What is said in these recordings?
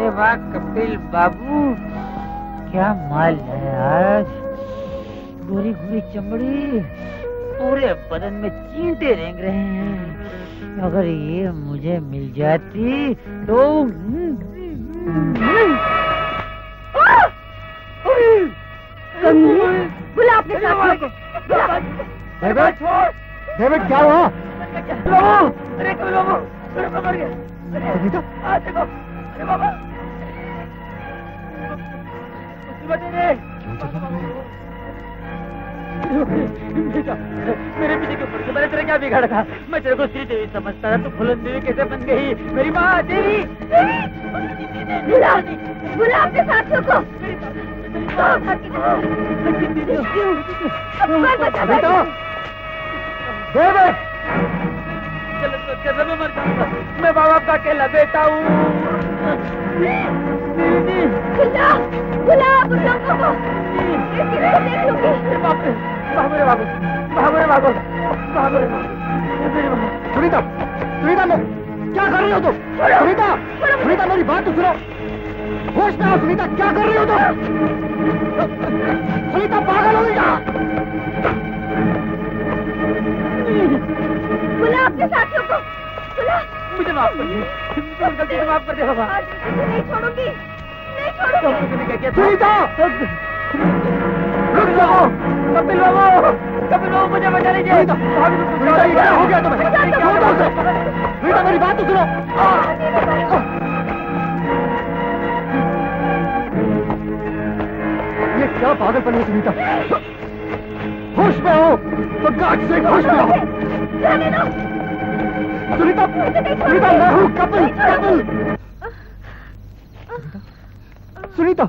अरे वाह कपिल बाबू, क्या माल है आज। गोरी गोरी चमड़ी, पूरे बदन में चींटे रेंग रहे हैं। अगर ये मुझे मिल जाती तो बुला अपने साथ को। डेविड क्या हुआ? अरे कपिल बाबू, अरे मर गया। देखो, अरे बाबा, मेरे पीछे क्यों पड़ गया? मैंने तेरा क्या बिगाड़ा था? मैं तेरे को श्री देवी समझता था, तू फुलन देवी कैसे बन गई? मेरी माँ देवी। बुला बुला अपने साथियों को। कैसे मैं मर जाऊंगा? मैं बाबा का अकेला बेटा हूँ। बुला बुला आप लोगों को। देख लूंगी। बाबू रे बाबू, बाबू रे बाबू, बाबू रे बाबू। सुनीता, सुनीता मैं क्या कर रही हो तुम? सुनीता, सुनीता मेरी बात तो सुनो। होश में आओ सुनीता, क्या कर रही हो तुम? सुनीता पागल हो गई क्या? बुला अपने साथियों को। बुला। मुझे माफ कर दे, गलती से माफ कर दे बाबा। आज नहीं छोड़ूंगी, नहीं छोड़ूंगी। सुनीता, रुक जाओ। कपिल बाबू, कपिल बाबू मुझे बचा लीजिए। सुनीता क्या हो गया तुम्हें? सुनीता मेरी बात तो सुनो। ये क्या पागलपन है सुनीता? होश में आओ, तो गार्ड से होश में आओ। सुनीता, सुनीता मैं हूँ कपिल, कपिल। सुनीता,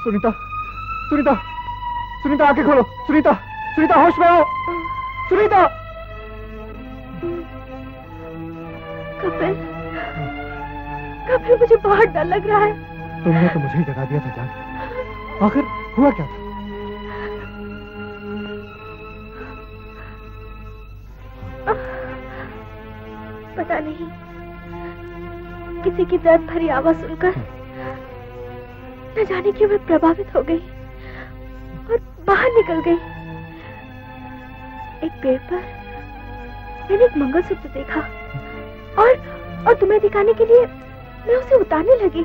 सुनीता, सुनीता, सुनीता आंखें खोलो। सुनीता, सुनीता होश में आओ। सुनीता। कपिल, कपिल मुझे बहुत डर लग रहा है। तुमने तो मुझे ही जगा दिया था जान। आखिर हुआ क्या था? पता नहीं, किसी की दर्द भरी आवाज सुनकर न जाने क्यों मैं प्रभावित हो गई और बाहर निकल गई। एक पेड़ पर मैंने एक मंगलसूत्र देखा और तुम्हें दिखाने के लिए मैं उसे उतारने लगी।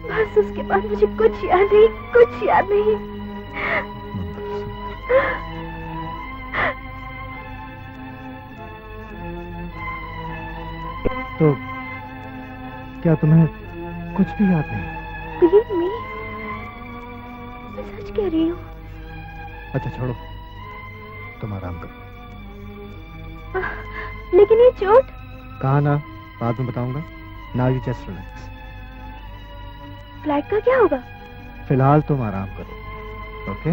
बस उसके बाद मुझे कुछ याद नहीं, कुछ याद नहीं। तो क्या तुम्हें कुछ भी याद नहीं? Believe me, मैं सच कह रही हूँ। अच्छा छोड़ो, तुम आराम करो। लेकिन ये चोट? कहा ना, बाद में बताऊंगा। Now you just relax. Flight का क्या होगा? फिलहाल तुम आराम करो, ओके?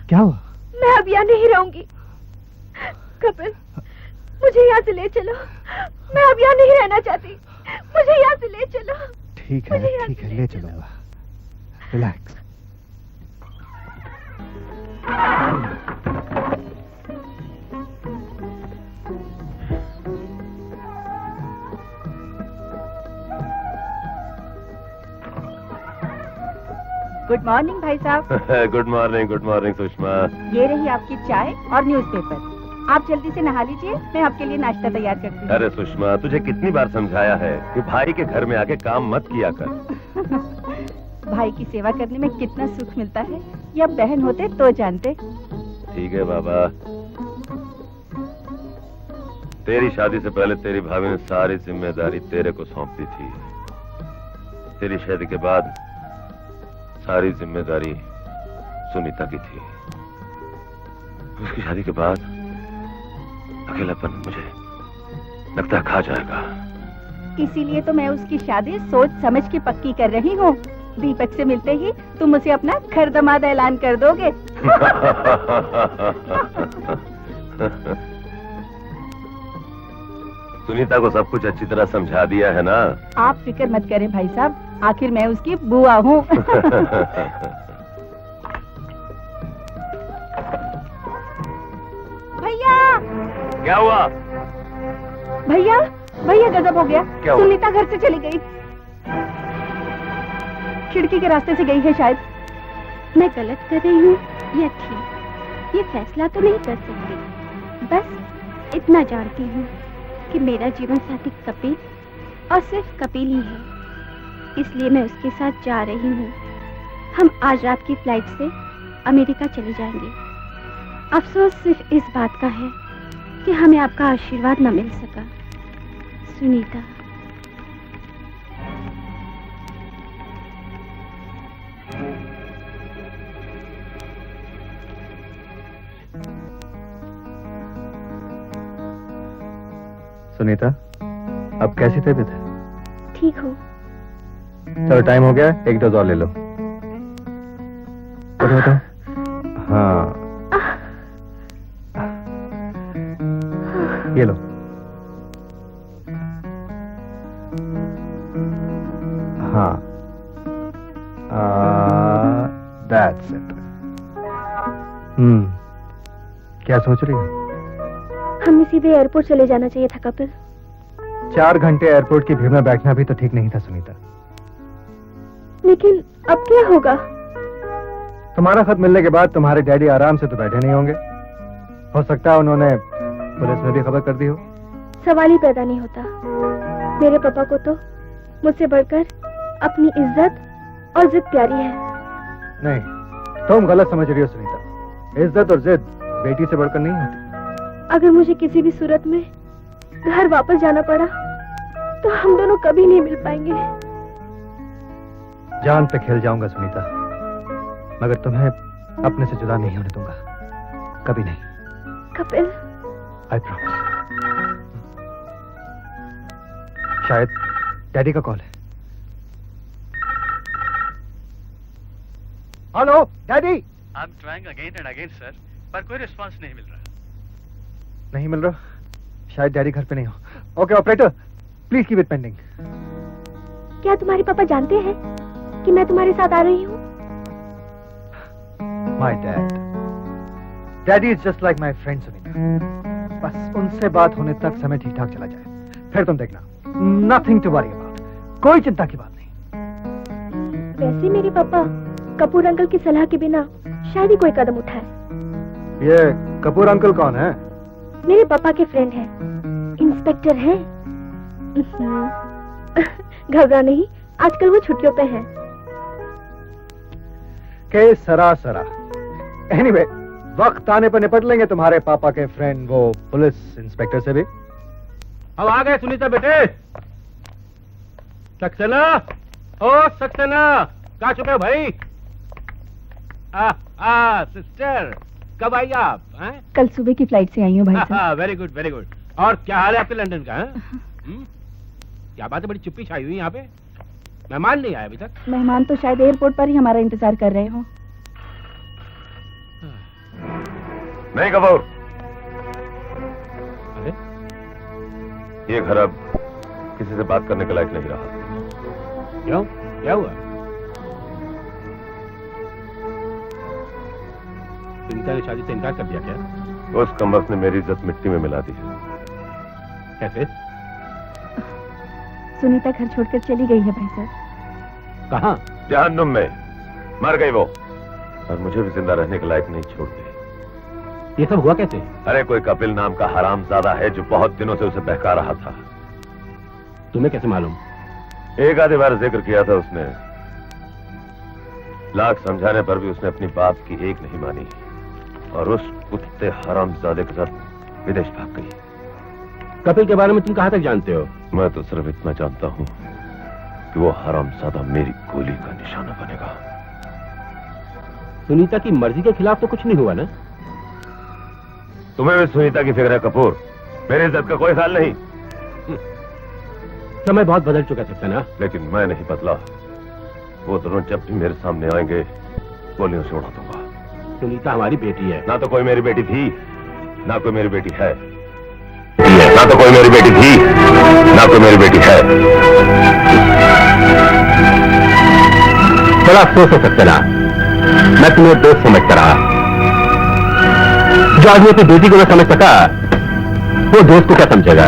क्या हुआ? मैं अब यहाँ नहीं रहूंगी। कपिल, मुझे यहाँ से ले चलो। मैं अब यहाँ नहीं रहना चाहती। मुझे यहाँ से ले चलो। ठीक है, ले चलूंगा। रिलैक्स। गुड मॉर्निंग भाई साहब। Good morning Sushma. ये रही आपकी चाय और न्यूज़पेपर। आप जल्दी से नहा लीजिए, मैं आपके लिए नाश्ता तैयार करती हूँ। अरे सुषमा, तुझे कितनी बार समझाया है कि भाई के घर में आके काम मत किया कर। भाई की सेवा करने में कितना सुख मिलता है, ये अब बहन होते तो जानते। ठीक है बाबा, तेरी शादी से पहले तेरी भाभी ने सारी जिम्मेदारी तेरे को सौंप दी थी। तेरी शादी के बाद सारी जिम्मेदारी सुनीता की थी। उसकी शादी के बाद अकेलापन लगता है खा जाएगा। इसीलिए तो मैं उसकी शादी सोच समझ के पक्की कर रही हूँ। दीपक से मिलते ही तुम उसे अपना घर दामाद ऐलान कर दोगे। सुनीता को सब कुछ अच्छी तरह समझा दिया है ना? आप फिक्र मत करें भाई साहब, आखिर मैं उसकी बुआ हूँ। भैया क्या हुआ? भैया भैया गजब हो गया। क्या हुआ? सुनीता घर से चली गई। खिड़की के रास्ते से गई है शायद। मैं गलत कर रही हूँ या ठीक, ये फैसला तो नहीं कर सकती। बस इतना जानती हूँ कि मेरा जीवन साथी कपिल और सिर्फ कपिल ही है, इसलिए मैं उसके साथ जा रही हूँ। हम आज रात की फ्लाइट से अमेरिका चले जाएंगे। अफसोस सिर्फ इस बात का है कि हमें आपका आशीर्वाद न मिल सका। सुनीता। सुनीता, अब कैसी तबीयत है? ठीक हो? चलो टाइम हो गया, एक डोज और ले लो। उठो। हाँ, ये लो। हाँ, दैट्स इट। क्या सोच रही हो? हमें सीधे एयरपोर्ट चले जाना चाहिए था कपिल। 4 घंटे एयरपोर्ट की भीड़ में बैठना भी तो ठीक नहीं था सुनीता। लेकिन अब क्या होगा? तुम्हारा खत मिलने के बाद तुम्हारे डैडी आराम से तो बैठे नहीं होंगे। हो सकता है उन्होंने पुलिस में भी खबर कर दी हो। सवाल ही पैदा नहीं होता। मेरे पापा को तो मुझसे बढ़कर अपनी इज्जत और जिद प्यारी है। नहीं, तुम गलत समझ रही हो सुनीता। इज्जत और जिद बेटी से बढ़कर नहीं होती। अगर मुझे किसी भी सूरत में घर वापस जाना पड़ा तो हम दोनों कभी नहीं मिल पाएंगे। जान पे खेल जाऊंगा सुनीता, मगर तुम्हें अपने से जुदा नहीं होने दूंगा, कभी नहीं। Kapil, I promise. शायद डैडी का कॉल है। Hello daddy. I am trying again and again sir, पर कोई रिस्पांस नहीं मिल रहा। नहीं मिल रहा? शायद डैडी घर पे नहीं हो। Okay operator, please keep it pending. क्या तुम्हारे पापा जानते हैं कि मैं तुम्हारे साथ आ रही हूँ? My daddy is just like my friend Sunita. बस उनसे बात होने तक समय ठीक ठाक चला जाए, फिर तुम देखना। नथिंग टू वरी अबाउट, कोई चिंता की बात नहीं। वैसे मेरे पापा कपूर अंकल की सलाह के बिना शायद ही कोई कदम उठाए। ये कपूर अंकल कौन है? मेरे पापा के फ्रेंड हैं, इंस्पेक्टर हैं। घबरा नहीं, आजकल वो छुट्टियों पे हैं। के सरा। एनीवे, वक्त आने पर निपट लेंगे तुम्हारे पापा के फ्रेंड वो पुलिस इंस्पेक्टर से भी। अब आ गए सुनीता बेटे। सक्सेना, ओ सक्सेना, कहाँ छुपे हो भाई? सिस्टर, कब आई आप? कल सुबह की फ्लाइट से आई हूँ भाई साहब। Very good very good. और क्या हाल है आपके लंदन का? क्या बात है, बड़ी चुप्पी छाई हुई यहाँ पे। मेहमान नहीं आया अभी तक? मेहमान तो शायद एयरपोर्ट पर ही हमारा इंतजार कर रहे हो। नहीं कपूर, अरे ये घर अब किसी से बात करने के लायक नहीं रहा। क्यों, क्या हुआ? सुनीता ने शादी से इनकार कर दिया क्या? उस कमबख्त ने मेरी इज्जत मिट्टी में मिला दी है। कैसे? सुनीता घर छोड़कर चली गई है भाई साहब। कहाँ? जहन्नुम में मर गई वो, और मुझे भी जिंदा रहने के लायक नहीं छोड़ गई। ये सब हुआ कैसे? अरे कोई कपिल नाम का हरामजादा है जो बहुत दिनों से उसे बहका रहा था। तुम्हें कैसे मालूम? एक आधी बार जिक्र किया था उसने, लाख समझाने पर भी उसने अपनी बात की एक नहीं मानी और उस कुत्ते हरामजादे के साथ विदेश भाग गई। कपिल के बारे में तुम कहाँ तक जानते हो? मैं तो सिर्फ इतना जानता हूँ कि वो हरामजादा मेरी गोली का निशाना बनेगा। सुनीता की मर्जी के खिलाफ तो कुछ नहीं हुआ ना? तुम्हें भी सुनीता की फिक्र है कपूर? मेरी इज्जत का कोई ख्याल नहीं? समय बहुत बदल चुका सक्सेना। लेकिन मैं नहीं बदला। वो दोनों जब भी मेरे सामने आएंगे गोलियों से उड़ा दूंगा। सुनीता हमारी बेटी है। ना तो कोई मेरी बेटी थी, ना कोई मेरी बेटी है। ना तो कोई मेरी बेटी थी, ना कोई मेरी बेटी है। बड़ा अफसोस हो सक्सेना, मैं तुम्हें दोस्त समझता रहा। जो आदमी अपनी बेटी को न समझ सका, वो दोस्त को क्या समझेगा?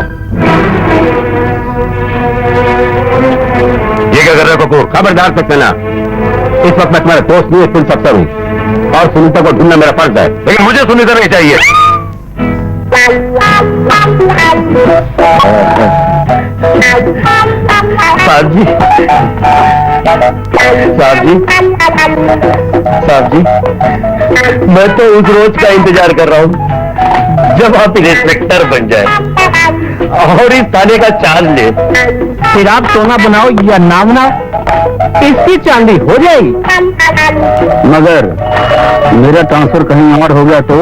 ये क्या कर रहे हो कपूर? खबरदार सक्सेना, इस वक्त मैं तुम्हारा दोस्त नहीं, पुलिस अफसर हूं और सुनीता को ढूंढना मेरा फर्ज है। लेकिन मुझे सुनीता नहीं चाहिए। साहब जी, साहब जी, साहब जी, मैं तो उस रोज का इंतजार कर रहा हूँ जब आप इंस्पेक्टर बन जाए और इस थाने का चार्ज ले। फिर आप सोना बनाओ या ना बनाओ, इसकी चांदी हो जाएगी। मगर मेरा ट्रांसफर कहीं और हो गया तो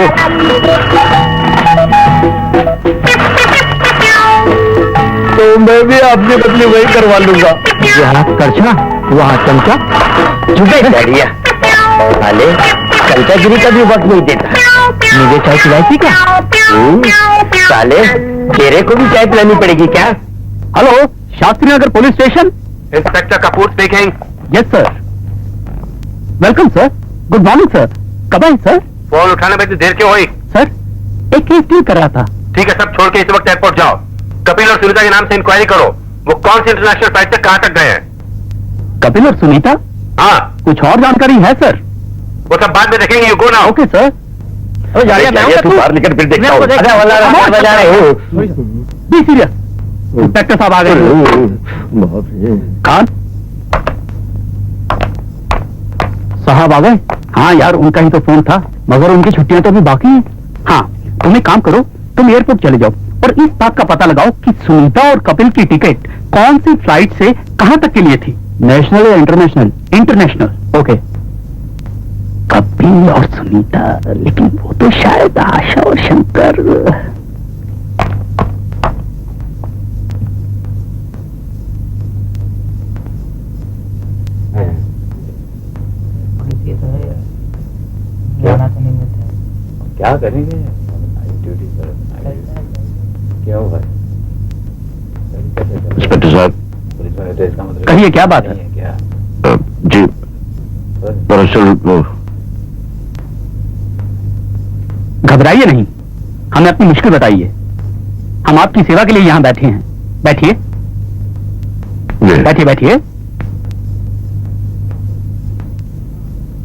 मैं भी आपकी बदली वही करवा लूंगा। यहाँ करछा, वहाँ चमचा, चुपे डरिया साले, चमचागिरी का भी वक्त नहीं देता। मुझे चाय पिलाई थी क्या? साले, तेरे को भी चाय पिलानी पड़ेगी क्या? Hello, Shastri Nagar police station. Inspector Kapoor speaking. Yes sir. Welcome sir. Good morning sir. कब आए सर? फोन उठाने में इतनी देर क्यों हुई? सर, एक केस डील कर रहा था। ठीक है, सब छोड़ के इस वक्त एयरपोर्ट जाओ। कपिल और सुनीता के नाम से इंक्वायरी करो। वो कौन सी इंटरनेशनल फ्लाइट से कहां तक गए हैं? कपिल और सुनीता? हाँ, कुछ और जानकारी है सर? वो सब बाद में देखेंगे। You go now. Okay sir. तू बाहर निकल, फिर देखता हूँ। Be serious. इंस्पेक्टर साहब आ गए। खान साहब आ गए? हाँ यार, उनका ही तो फोन था, मगर उनकी छुट्टियां तो अभी बाकी हैं। हाँ, तुम एक काम करो, तुम एयरपोर्ट चले जाओ और इस बात का पता लगाओ कि सुनीता और कपिल की टिकट कौन सी फ्लाइट से कहां तक के लिए थी। नेशनल या इंटरनेशनल? इंटरनेशनल। ओके। कपिल और सुनीता, लेकिन वो तो शायद आशा और शंकर। क्या करेंगे? क्या होगा? इंस्पेक्टर साहब, कहिए, क्या बात है? जी दरअसल वो घबराइए नहीं, हमें अपनी मुश्किल बताइए। हम आपकी सेवा के लिए यहाँ बैठे हैं। बैठिए बैठिए बैठिए।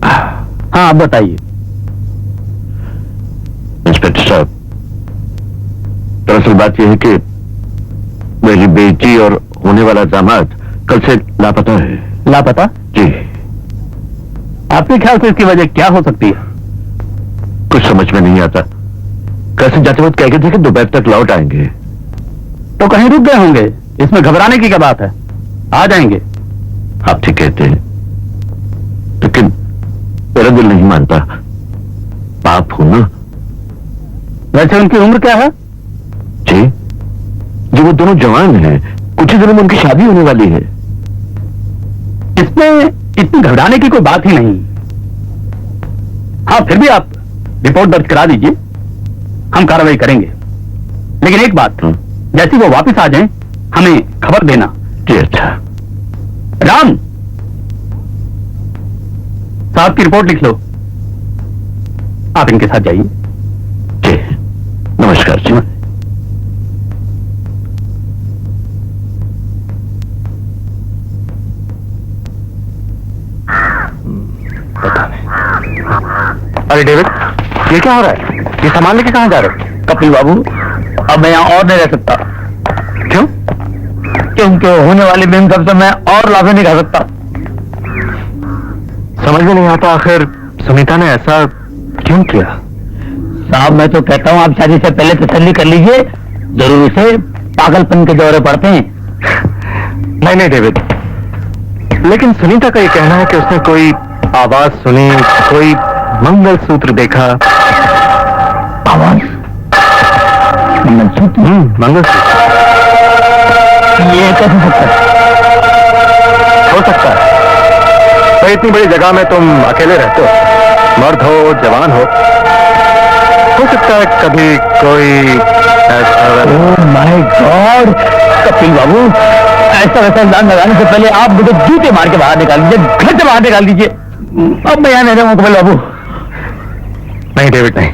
हाँ, आप बताइए। इंस्पेक्टर साहब, दरअसल बात यह है कि मेरी बेटी और होने वाला दामाद कल से लापता है। लापता? जी। आपके ख्याल से इसकी वजह क्या हो सकती है? कुछ समझ में नहीं आता। कैसे जाते वक्त कह गए थे कि दोपहर तक लौट आएंगे। तो कहीं रुक गए होंगे, इसमें घबराने की क्या बात है? आ जाएंगे। आप ठीक कहते हैं, लेकिन मेरा दिल नहीं मानता। पाप हो ना। वैसे उनकी उम्र क्या है? जी जी, वो दोनों जवान हैं। कुछ ही दिनों में उनकी शादी होने वाली है। इसमें इतनी घबराने की कोई बात ही नहीं। हाँ, फिर भी आप रिपोर्ट दर्ज करा दीजिए, हम कार्रवाई करेंगे। लेकिन एक बात, जैसे वो वापस आ जाएं, हमें खबर देना। जी अच्छा। राम साहब की रिपोर्ट लिख लो। आप इनके साथ जाइए। जी, नमस्कार जी। अरे डेविड, ये क्या हो रहा है? ये सामान लेके कहां जा रहे हो? कपिल बाबू, अब मैं यहाँ और नहीं रह सकता। क्यों? क्योंकि होने वाली बिन सबसे मैं और लाभे नहीं खा सकता। समझ में नहीं आता, आखिर सुनीता ने ऐसा क्यों किया? साहब, मैं तो कहता हूँ आप शादी से पहले तसल्ली कर लीजिए, जरूर उसे पागलपन के दौरे पड़ते हैं। नहीं नहीं डेविड, लेकिन सुनीता का ये कहना है कि उसने कोई आवाज सुनी, कोई मंगलसूत्र देखा। आवाज? मंगलसूत्र? मंगलसूत्र। ये कैसे सकता है? हो सकता है। तो इतनी बड़ी जगह में तुम अकेले रहते हो, मर्द हो जवान हो सकता है कभी कोई ओह माय गॉड, कपिल बाबू, ऐसा वैसा इल्जाम लगाने से पहले आप मुझे जूते मार के बाहर निकाल दीजिए, घर से बाहर निकाल दीजिए। अब मैं यहाँ नहीं रहूँगा कपिल बाबू। नहीं डेविड नहीं,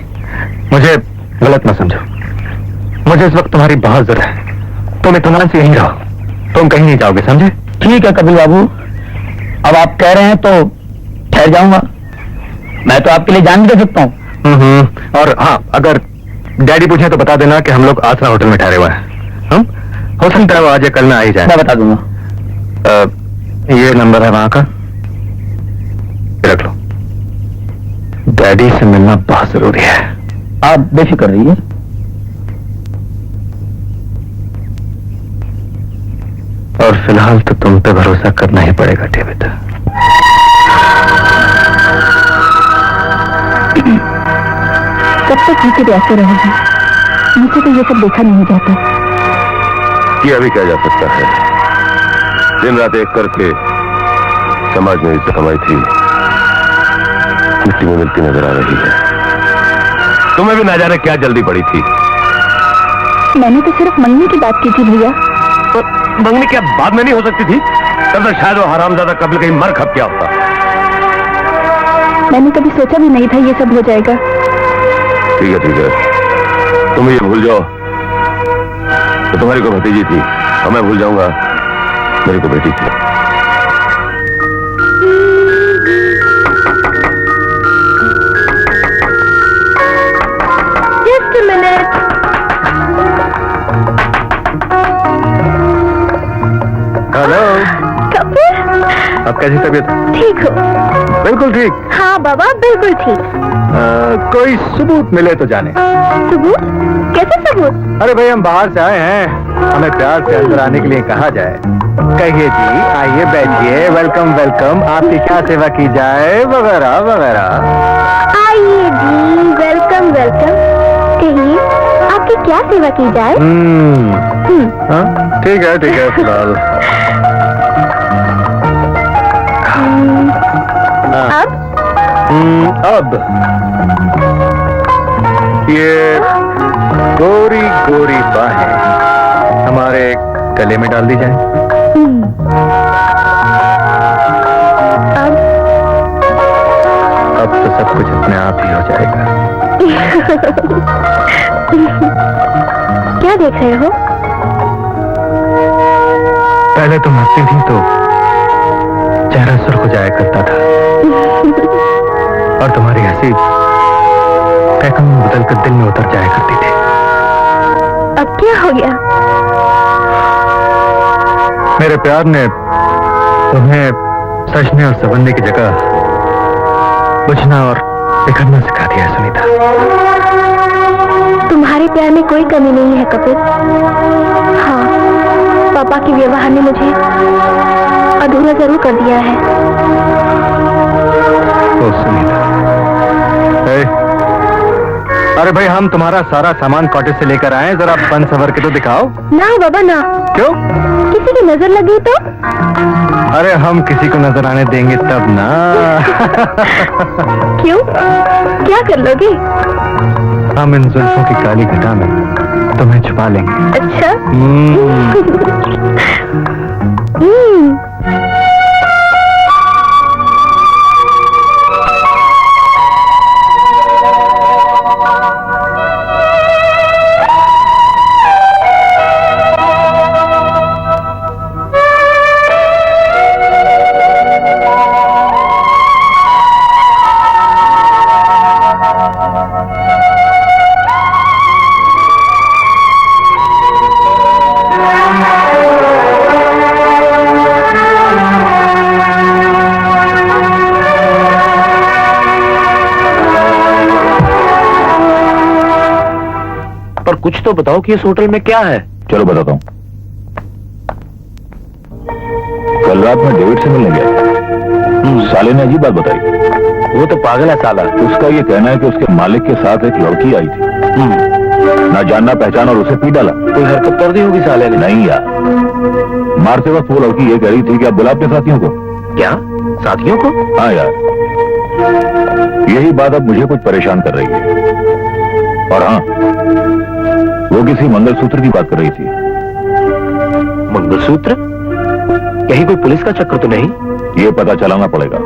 मुझे गलत मत समझो। मुझे इस वक्त तुम्हारी बहुत जरूरत है। तुम इत्मीनान से यहीं रहो, तुम कहीं नहीं जाओगे, समझे? ठीक है कपिल बाबू, अब आप कह रहे हैं तो ठहर जाऊंगा। मैं तो आपके लिए जान भी दे सकता हूँ। और हाँ, अगर डैडी पूछे तो बता देना कि हम लोग आसरा होटल में ठहरे हुए हैं। हम हो सकता है वो आज या कल में आ ही जाए। मैं बता दूंगा। ये नंबर है वहां का, रख लो। डैडी से मिलना बहुत जरूरी है। आप बेफिक्र रहिए। और फिलहाल तो तुम पे भरोसा करना ही पड़ेगा डेविड। कब तक जीते ऐसे रहेगी? मुझे तो ये सब देखा नहीं जाता। ये अभी क्या जा सकता है? दिन रात एक करके समाज में इज्जत कमाई थी, मिट्टी में मिलती नजर आ रही है। तुम्हें भी ना जाने क्या जल्दी पड़ी थी। मैंने तो सिर्फ मंगनी की बात की थी भैया। तो मंगनी क्या बाद में नहीं हो सकती थी? तब तो शायद वो हरामजादा कबल कहीं मर खप गया होता। मैंने कभी सोचा भी नहीं था ये सब हो जाएगा। ठीक है, तुम ये भूल जाओ तो तुम्हारी को भतीजी थी, और मैं भूल जाऊंगा मेरी को बेटी थी। Just a minute. Hello Kapil, अब कैसी तबीयत? ठीक हो? बिल्कुल ठीक। हाँ बाबा, बिल्कुल ठीक। कोई सबूत मिले तो जाने। सबूत? कैसे सबूत? अरे भाई, हम बाहर से आए हैं, हमें प्यार से अंदर आने के लिए कहा जाए। कहिए जी, आइए बैठिए, वेलकम वेलकम, आपकी क्या सेवा की जाए, वगैरह वगैरह। आइए जी, वेलकम वेलकम। कहिए, आपकी क्या सेवा की जाए? हाँ, ठीक है फिलहाल। अब ये गोरी गोरी बाहें हमारे गले में डाल दी जाए। अब तो सब कुछ अपने आप ही हो जाएगा। क्या देख रहे हो? पहले तुम हंसती थी तो चेहरा सुर्ख हो जाया करता था, और तुम्हारी हंसी पैकम बदल कर दिल में उतर जाया करती थी। अब क्या हो गया? मेरे प्यार ने तुम्हें सजने और संवरने की जगह बुझना और बिखरना सिखा दिया है सुनीता। तुम्हारे प्यार में कोई कमी नहीं है कपिल। हाँ, पापा के व्यवहार ने मुझे अधूरा जरूर कर दिया है। ओ सुनीता, अरे भाई, हम तुम्हारा सारा सामान कॉटेज से लेकर आए, जरा बन सवर के तो दिखाओ। ना बाबा ना। क्यों? किसी की नजर लगी तो? अरे हम किसी को नजर आने देंगे तब ना। क्यों? क्या कर लोगे? हम इन जुल्फों की काली घटा में तुम्हें छुपा लेंगे। अच्छा। पर कुछ तो बताओ कि इस होटल में क्या है। चलो बताता हूँ। कल रात में डेविड से मिलने गया। साले ने अजीब बात बताई। वो तो पागल है साला। उसका ये कहना है कि उसके मालिक के साथ एक लड़की आई थी। ना जानना पहचाना और उसे पीट डाला। कोई हरकत कर दी होगी साले ने। नहीं यार, मारते वक्त वो लड़की ये कह रही थी कि आप बुला अपने साथियों को। क्या साथियों को? हाँ यार, यही बात अब मुझे कुछ परेशान कर रही है। और हाँ, वो किसी मंगलसूत्र की बात कर रही थी। मंगलसूत्र? यही कोई पुलिस का चक्कर तो नहीं? ये पता चलाना पड़ेगा।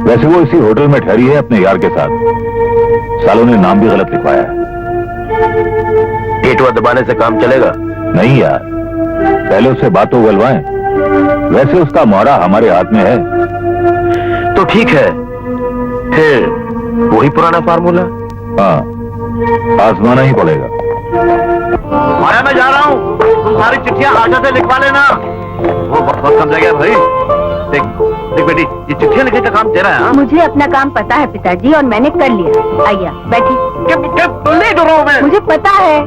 वैसे वो इसी होटल में ठहरी है अपने यार के साथ। सालों ने नाम भी गलत लिखवाया है। गेटवा दबाने से काम चलेगा? नहीं यार, पहले उससे बात तो उगलवाएं। वैसे उसका मोहरा हमारे हाथ में है। तो ठीक है, फिर वही पुराना फार्मूला। हाँ, आजमाना ही पड़ेगा। माया, मैं जा रहा हूँ, तुम सारी चिट्ठियां आशा से लिखवा लेना। वो बहुत समझ गया भाई। देख देख बेटी, ये चिट्ठियां लिखने का काम तेरा है। हाँ? मुझे अपना काम पता है पिताजी, और मैंने कर लिया। आइए बैठी। लेट हो रहा हूँ मैं। मुझे पता है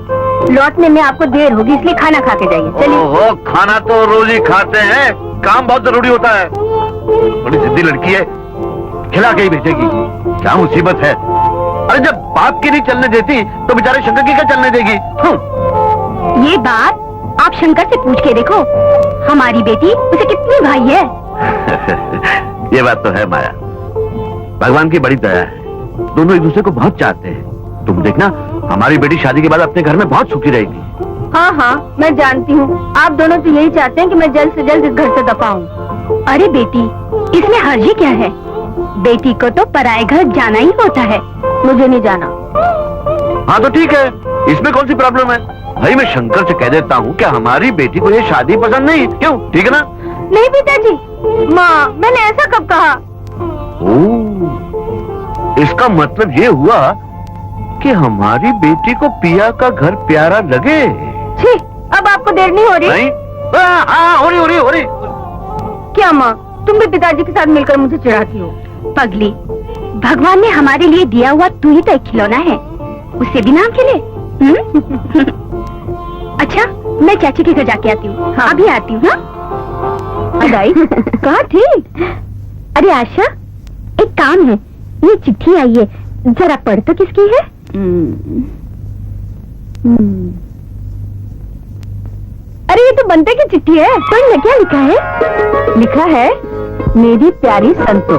लौटने में आपको देर होगी, इसलिए खाना खा के जाइए। चलिए। ओहो, खाना तो रोज ही खाते हैं, काम बहुत जरूरी होता है। बड़ी जिद्दी लड़की है, खिला के ही भेजेगी। क्या मुसीबत है। अरे जब बाप की नहीं चलने देती तो बेचारे शंकर की क्या चलने देगी। ये बात आप शंकर से पूछ के देखो, हमारी बेटी उसे कितनी भाई है। ये बात तो है माया, भगवान की बड़ी दया है। दोनों एक दूसरे को बहुत चाहते हैं। तुम देखना, हमारी बेटी शादी के बाद अपने घर में बहुत सुखी रहेगी। हाँ हाँ, मैं जानती हूँ। आप दोनों तो यही चाहते हैं कि मैं जल्द से जल्द इस घर से दफा हूँ। अरे बेटी, इसमें हर्जी क्या है? बेटी को तो पराए घर जाना ही होता है। मुझे नहीं जाना। हाँ तो ठीक है, इसमें कौन सी प्रॉब्लम है भाई। मैं शंकर से कह देता हूँ कि हमारी बेटी को ये शादी पसंद नहीं। क्यों, ठीक है ना? नहीं पिताजी, माँ, मैंने ऐसा कब कहा? इसका मतलब ये हुआ कि हमारी बेटी को पिया का घर प्यारा लगे। छी, अब आपको देर नहीं हो रही? नहीं, हाँ, हो रही। क्या माँ, तुम भी पिताजी के साथ मिलकर मुझे चिढ़ाती हो? पगली, भगवान ने हमारे लिए दिया हुआ तू ही तो एक खिलौना है, उससे भी नाम खेले। अच्छा, मैं चाची के घर जाके आती हूँ। हाँ। अभी आती हूँ। अदाई, कहाँ थी? अरे आशा, एक काम है, ये चिट्ठी आई है, जरा पढ़ तो किसकी है? अरे ये तो बनते की चिट्ठी है। पढ़ ले, क्या लिखा है? लिखा है, मेरी प्यारी संतो,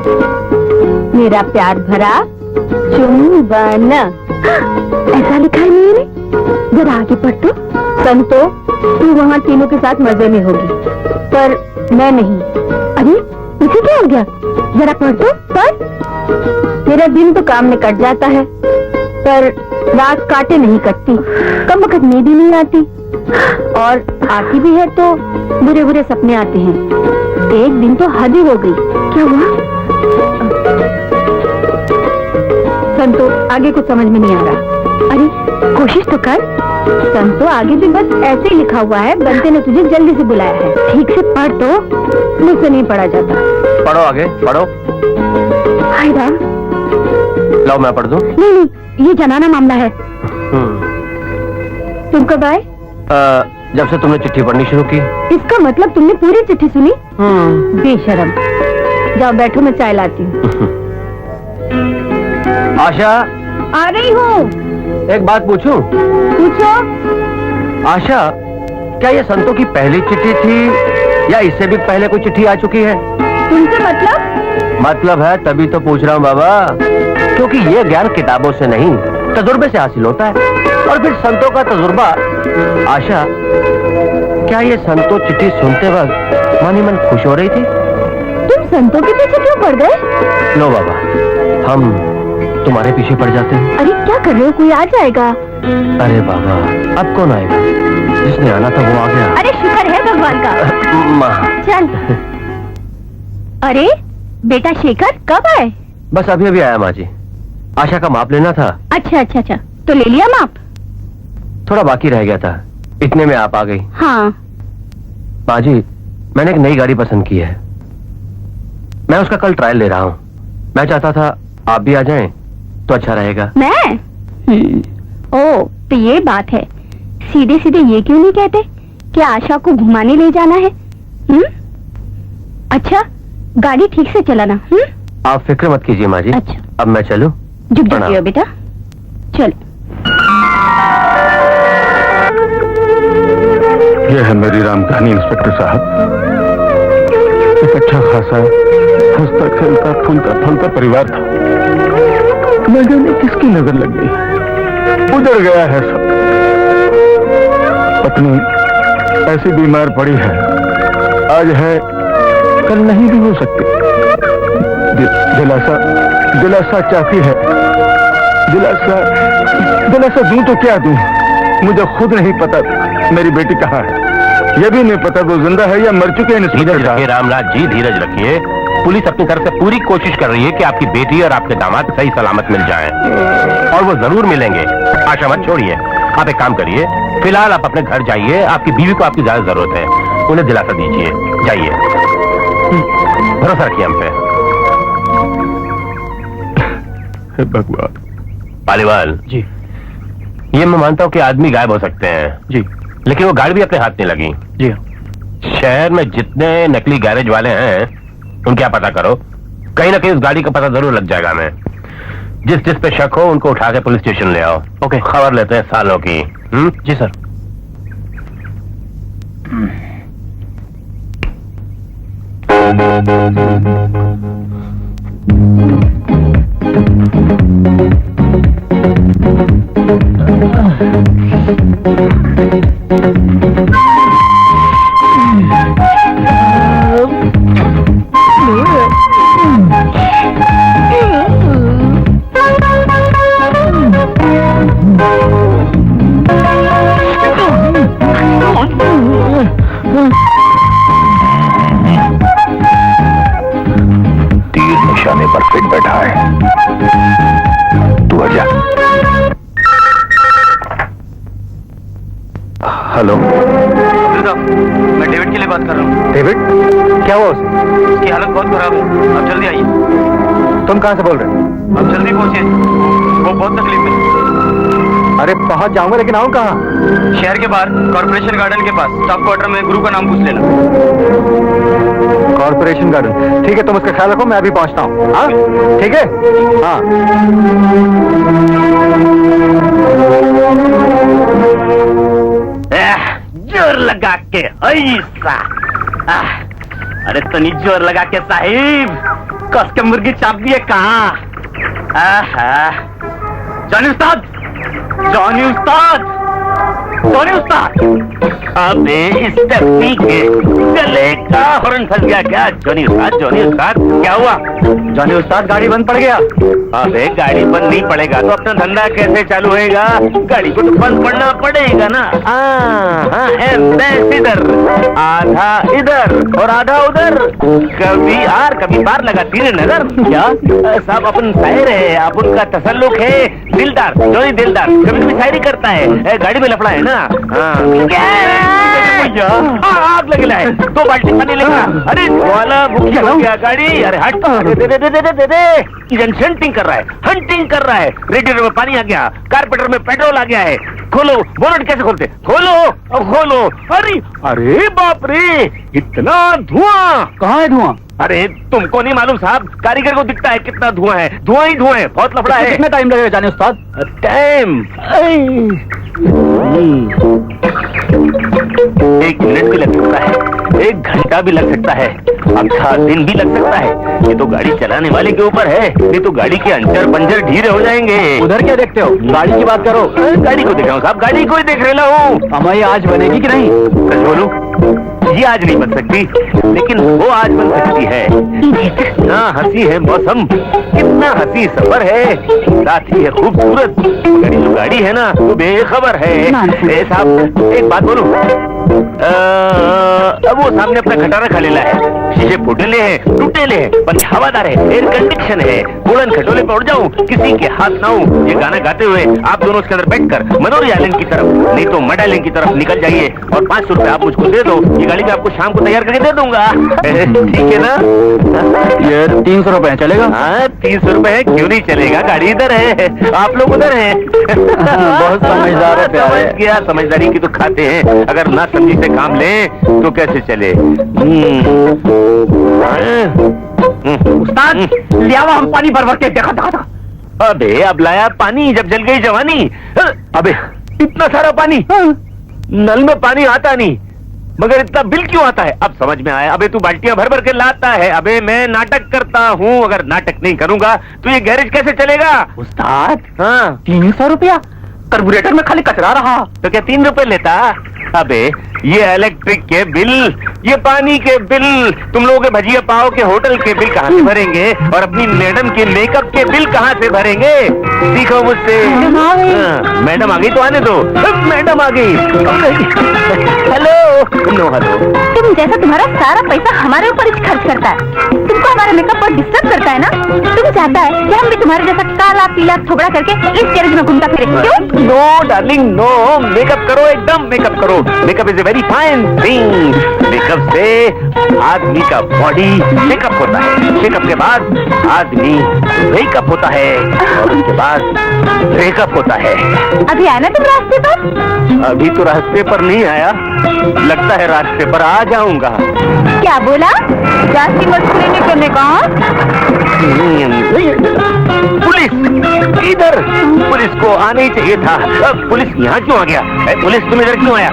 मेरा प्यार भरा चुंबन। ऐसा लिखा है मेरे? जरा आगे पढ़ तो। संतो, तू वहाँ तीनों के साथ मजे में होगी, पर मैं नहीं। अरे इसे क्या हो गया? जरा पढ़ तो। पर मेरा दिन तो काम में कट जाता है, पर रात काटे नहीं कटती। कम वक्त नींद ही नहीं आती, और आती भी है तो बुरे बुरे सपने आते हैं। एक दिन तो हद ही हो गई। क्या हुआ? संतो, आगे कुछ समझ में नहीं आ रहा। अरे कोशिश तो कर। संतो, आगे भी बस ऐसे ही लिखा हुआ है, बनते ने तुझे जल्दी से बुलाया है। ठीक से पढ़ तो। मुझसे नहीं पढ़ा जाता। पढ़ो, आगे पढ़ो। हाय राम। लो मैं पढ़ दूं? नहीं, ये जनाना मामला है। तुम कब आए? जब से तुमने चिट्ठी पढ़नी शुरू की। इसका मतलब तुमने पूरी चिट्ठी सुनी? बेशरम। जाओ बैठो, मैं चाय लाती हूँ। आशा, आ रही हूँ। एक बात पूछूं? पूछो। आशा, क्या ये संतों की पहली चिट्ठी थी या इससे भी पहले कोई चिट्ठी आ चुकी है? तुमसे मतलब है, तभी तो पूछ रहा हूँ बाबा, क्योंकि ये ज्ञान किताबों से नहीं तजुर्बे से हासिल होता है। और फिर संतों का तजुर्बा। आशा, क्या ये संतों चिट्ठी सुनते वक्त मन ही मन खुश हो रही थी? तुम संतों के पीछे क्यों पड़ गए? लो बाबा, हम तुम्हारे पीछे पड़ जाते हैं। अरे क्या कर रहे हो? कोई आ जाएगा। अरे बाबा, अब कौन आएगा? जिसने आना था वो आ गया। अरे शुक्र है भगवान का। माँ, चल। अरे बेटा शेखर, कब आए? बस अभी अभी आया माँ जी। आशा का माप लेना था। अच्छा, तो ले लिया माप? थोड़ा बाकी रह गया था, इतने में आप आ गई। हाँ। माँ जी, मैंने एक नई गाड़ी पसंद की है, मैं उसका कल ट्रायल ले रहा हूँ। मैं चाहता था आप भी आ जाएं तो अच्छा रहेगा। मैं? ओ, तो ये बात है। सीधे सीधे ये क्यों नहीं कहते कि आशा को घुमाने ले जाना है? अच्छा, गाड़ी ठीक से चलाना। आप फिक्र मत कीजिए माँ जी। अच्छा। अब मैं चलूं? झुक जाती हो बेटा, चल। ये है मेरी राम कहानी इंस्पेक्टर साहब। एक अच्छा खासा हंसता खेलता फूलता फलता परिवार था। न जाने किसकी नजर लग गई, उधर गया है सब। पत्नी ऐसी बीमार पड़ी है, आज है कल नहीं भी हो सकती। दिलासा चाहती है। दिलासा दूं तो क्या दूं, मुझे खुद नहीं पता मेरी बेटी कहाँ है। यह भी नहीं पता वो जिंदा है या मर चुके हैं। धीरज रखिए रामनाथ जी, धीरज रखिए। पुलिस अपनी तरफ से पूरी कोशिश कर रही है कि आपकी बेटी और आपके दामाद सही सलामत मिल जाएं, और वो जरूर मिलेंगे। आशा मत छोड़िए। आप एक काम करिए, फिलहाल आप अपने घर जाइए। आपकी बीवी को आपकी ज्यादा जरूरत है, उन्हें दिलासा दीजिए। जाइए, भरोसा रखिए हम पे। भगवान। पालीवाल जी। ये मैं मानता हूँ कि आदमी गायब हो सकते हैं जी, लेकिन वो गाड़ी भी अपने हाथ नहीं लगी। जी। शहर में जितने नकली गैरेज वाले हैं उनका पता करो, कहीं ना कहीं उस गाड़ी का पता जरूर लग जाएगा। मैं जिस पे शक हो उनको उठा के पुलिस स्टेशन ले आओ। ओके। खबर लेते हैं सालों की। जी सर। तीर निशाने पर फिट बैठा है, तू आजा। हेलो, मैं डेविड के लिए बात कर रहा हूँ। डेविड, क्या हुआ उसे? उसकी हालत बहुत खराब है, आप जल्दी आइए। तुम कहाँ से बोल रहे हो? आप जल्दी पहुंचिए, वो बहुत तकलीफ में। अरे पहुंच जाऊंगा, लेकिन आऊं कहाँ? शहर के बाहर कॉर्पोरेशन गार्डन के पास स्टाफ क्वार्टर में गुरु का नाम पूछ लेना। कॉर्पोरेशन गार्डन, ठीक है, तुम उसका ख्याल रखो, मैं अभी पहुंचता हूँ। हाँ ठीक है। हाँ जोर लगा के ऐसा। अरे तनी जोर लगा के साहिब, कस के मुर्गी चाप दिए कहाँ? जॉनी उस्ताद, जॉनी उस्ताद, जॉनी उस्ताद। अबे स्टेफनी के गले का हॉर्न फंस गया क्या? जॉनी उस्ताद, जॉनी उस्ताद, क्या हुआ? जॉनी उस्ताद, गाड़ी बंद पड़ गया। अबे गाड़ी बंद नहीं पड़ेगा तो अपना धंधा कैसे चालू होएगा? गाड़ी को तो बंद पड़ना पड़ेगा ना। इधर आधा इधर और आधा उधर, कभी आर कभी पार लगाती है नजर। क्या साहब, अपन शायर है, अपन का तसल्लुक है। दिलदार, जॉनी दिलदार कभी कभी शायरी करता है। गाड़ी में लफड़ा है ना। आग लगेला है, 2 बाल्टी पानी लेगा। अरे वाला भूख हो गया गाड़ी। अरे हट, दे दे दे दे दे दे। हंटिंग कर रहा है, हंटिंग कर रहा है। रेडिएटर में पानी आ गया, कारपेटर में पेट्रोल आ गया है। खोलो, बोनट कैसे खोलते? खोलो, अब खोलो। अरे अरे बाप रे, इतना धुआं। कहाँ है धुआं? अरे तुमको नहीं मालूम साहब, कारीगर को दिखता है कितना धुआं है। धुआं ही धुआं है, बहुत लफड़ा है। कितना टाइम लगेगा जाने उस्ताद? टाइम 1 मिनट भी लग सकता है, 1 घंटा भी लग सकता है, आधा दिन भी लग सकता है। ये तो गाड़ी चलाने वाले के ऊपर है, नहीं तो गाड़ी के अंचर पंजर ढीले हो जाएंगे। उधर क्या देखते हो? गाड़ी की बात करो। गाड़ी को देख रहा हूँ साहब, गाड़ी को ही देख रहा हूँ। हमारी आज बनेगी कि नहीं? सच बोलूं, ये आज नहीं बन सकती, लेकिन वो आज बन सकती है। कितना हंसी है मौसम, कितना हंसी सफर है, साथ ही है खूबसूरत। गाड़ी जो गाड़ी है ना, वो बेखबर है। साहब एक बात बोलूं, अब वो सामने अपना खटारा खा लेला है। शीशे फूटेले हैं, टूटेले हैं, पर हवादार है, एयर कंडीशन है। उड़न खटोले पे उड़ जाऊं, किसी के हाथ ना हूं। ये गाना गाते हुए आप दोनों उसके अंदर बैठकर मनोरी आइलैंड की तरफ, नहीं तो मड आइलैंड की तरफ निकल जाइए, और 500 रुपए आप मुझको दे दो। ये गाड़ी में आपको शाम को तैयार करके दे दूंगा। ठीक है ना? ये 300 रुपए चलेगा? हाँ 300 रुपए है, क्यों नहीं चलेगा? गाड़ी इधर है, आप लोग उधर हैं। बहुत समझदार है प्यारे। समझ गया, समझदारी की तो खाते हैं, अगर ना समझी से काम लें तो कैसे चले? उस्ताद, लिया हुआ हम पानी भर भर के देखा था। अबे अब लाया पानी, जब जल गई जवानी। अबे इतना सारा पानी, नल में पानी आता नहीं, मगर इतना बिल क्यों आता है? अब समझ में आया। अबे तू बाल्टियां भर भर के लाता है। अबे मैं नाटक करता हूँ, अगर नाटक नहीं करूंगा तो ये गैरेज कैसे चलेगा? उस्ताद हाँ 300 रुपया कार्बोरेटर में खाली कचरा रहा। तो क्या 3 रुपए लेता? अबे ये इलेक्ट्रिक के बिल, ये पानी के बिल, तुम लोगों के भजिया पाव के होटल के बिल कहाँ से भरेंगे? और अपनी मैडम के मेकअप के बिल कहाँ से भरेंगे? सीखो मुझसे। हाँ, मैडम आ गई तो आने दो। मैडम आ गई। हेलो। No hello. तुम जैसा तुम्हारा सारा पैसा हमारे ऊपर ही खर्च करता है, तुमको हमारा मेकअप बहुत डिस्टर्ब करता है ना। तुम चाहता है कि हम भी तुम्हारे जैसा काला पीला थोबड़ा करके इस गैरेज में घूमता फिरे, क्यों? नो डार्लिंग नो, मेकअप करो, एकदम मेकअप करो। Makeup is a very fine thing. Makeup से आदमी का बॉडी चेकअप होता है, चेकअप के बाद आदमी वेकअप होता है, और उसके बाद ब्रेकअप होता है। अभी आना तुम रास्ते पर? अभी तो रास्ते पर नहीं आया, लगता है रास्ते पर आ जाऊंगा। क्या बोला? जास्ती मस्करी नहीं करने का। पुलिस इधर, पुलिस को आना ही चाहिए था। अब पुलिस यहाँ क्यों आ गया? पुलिस तुम इधर क्यों आया?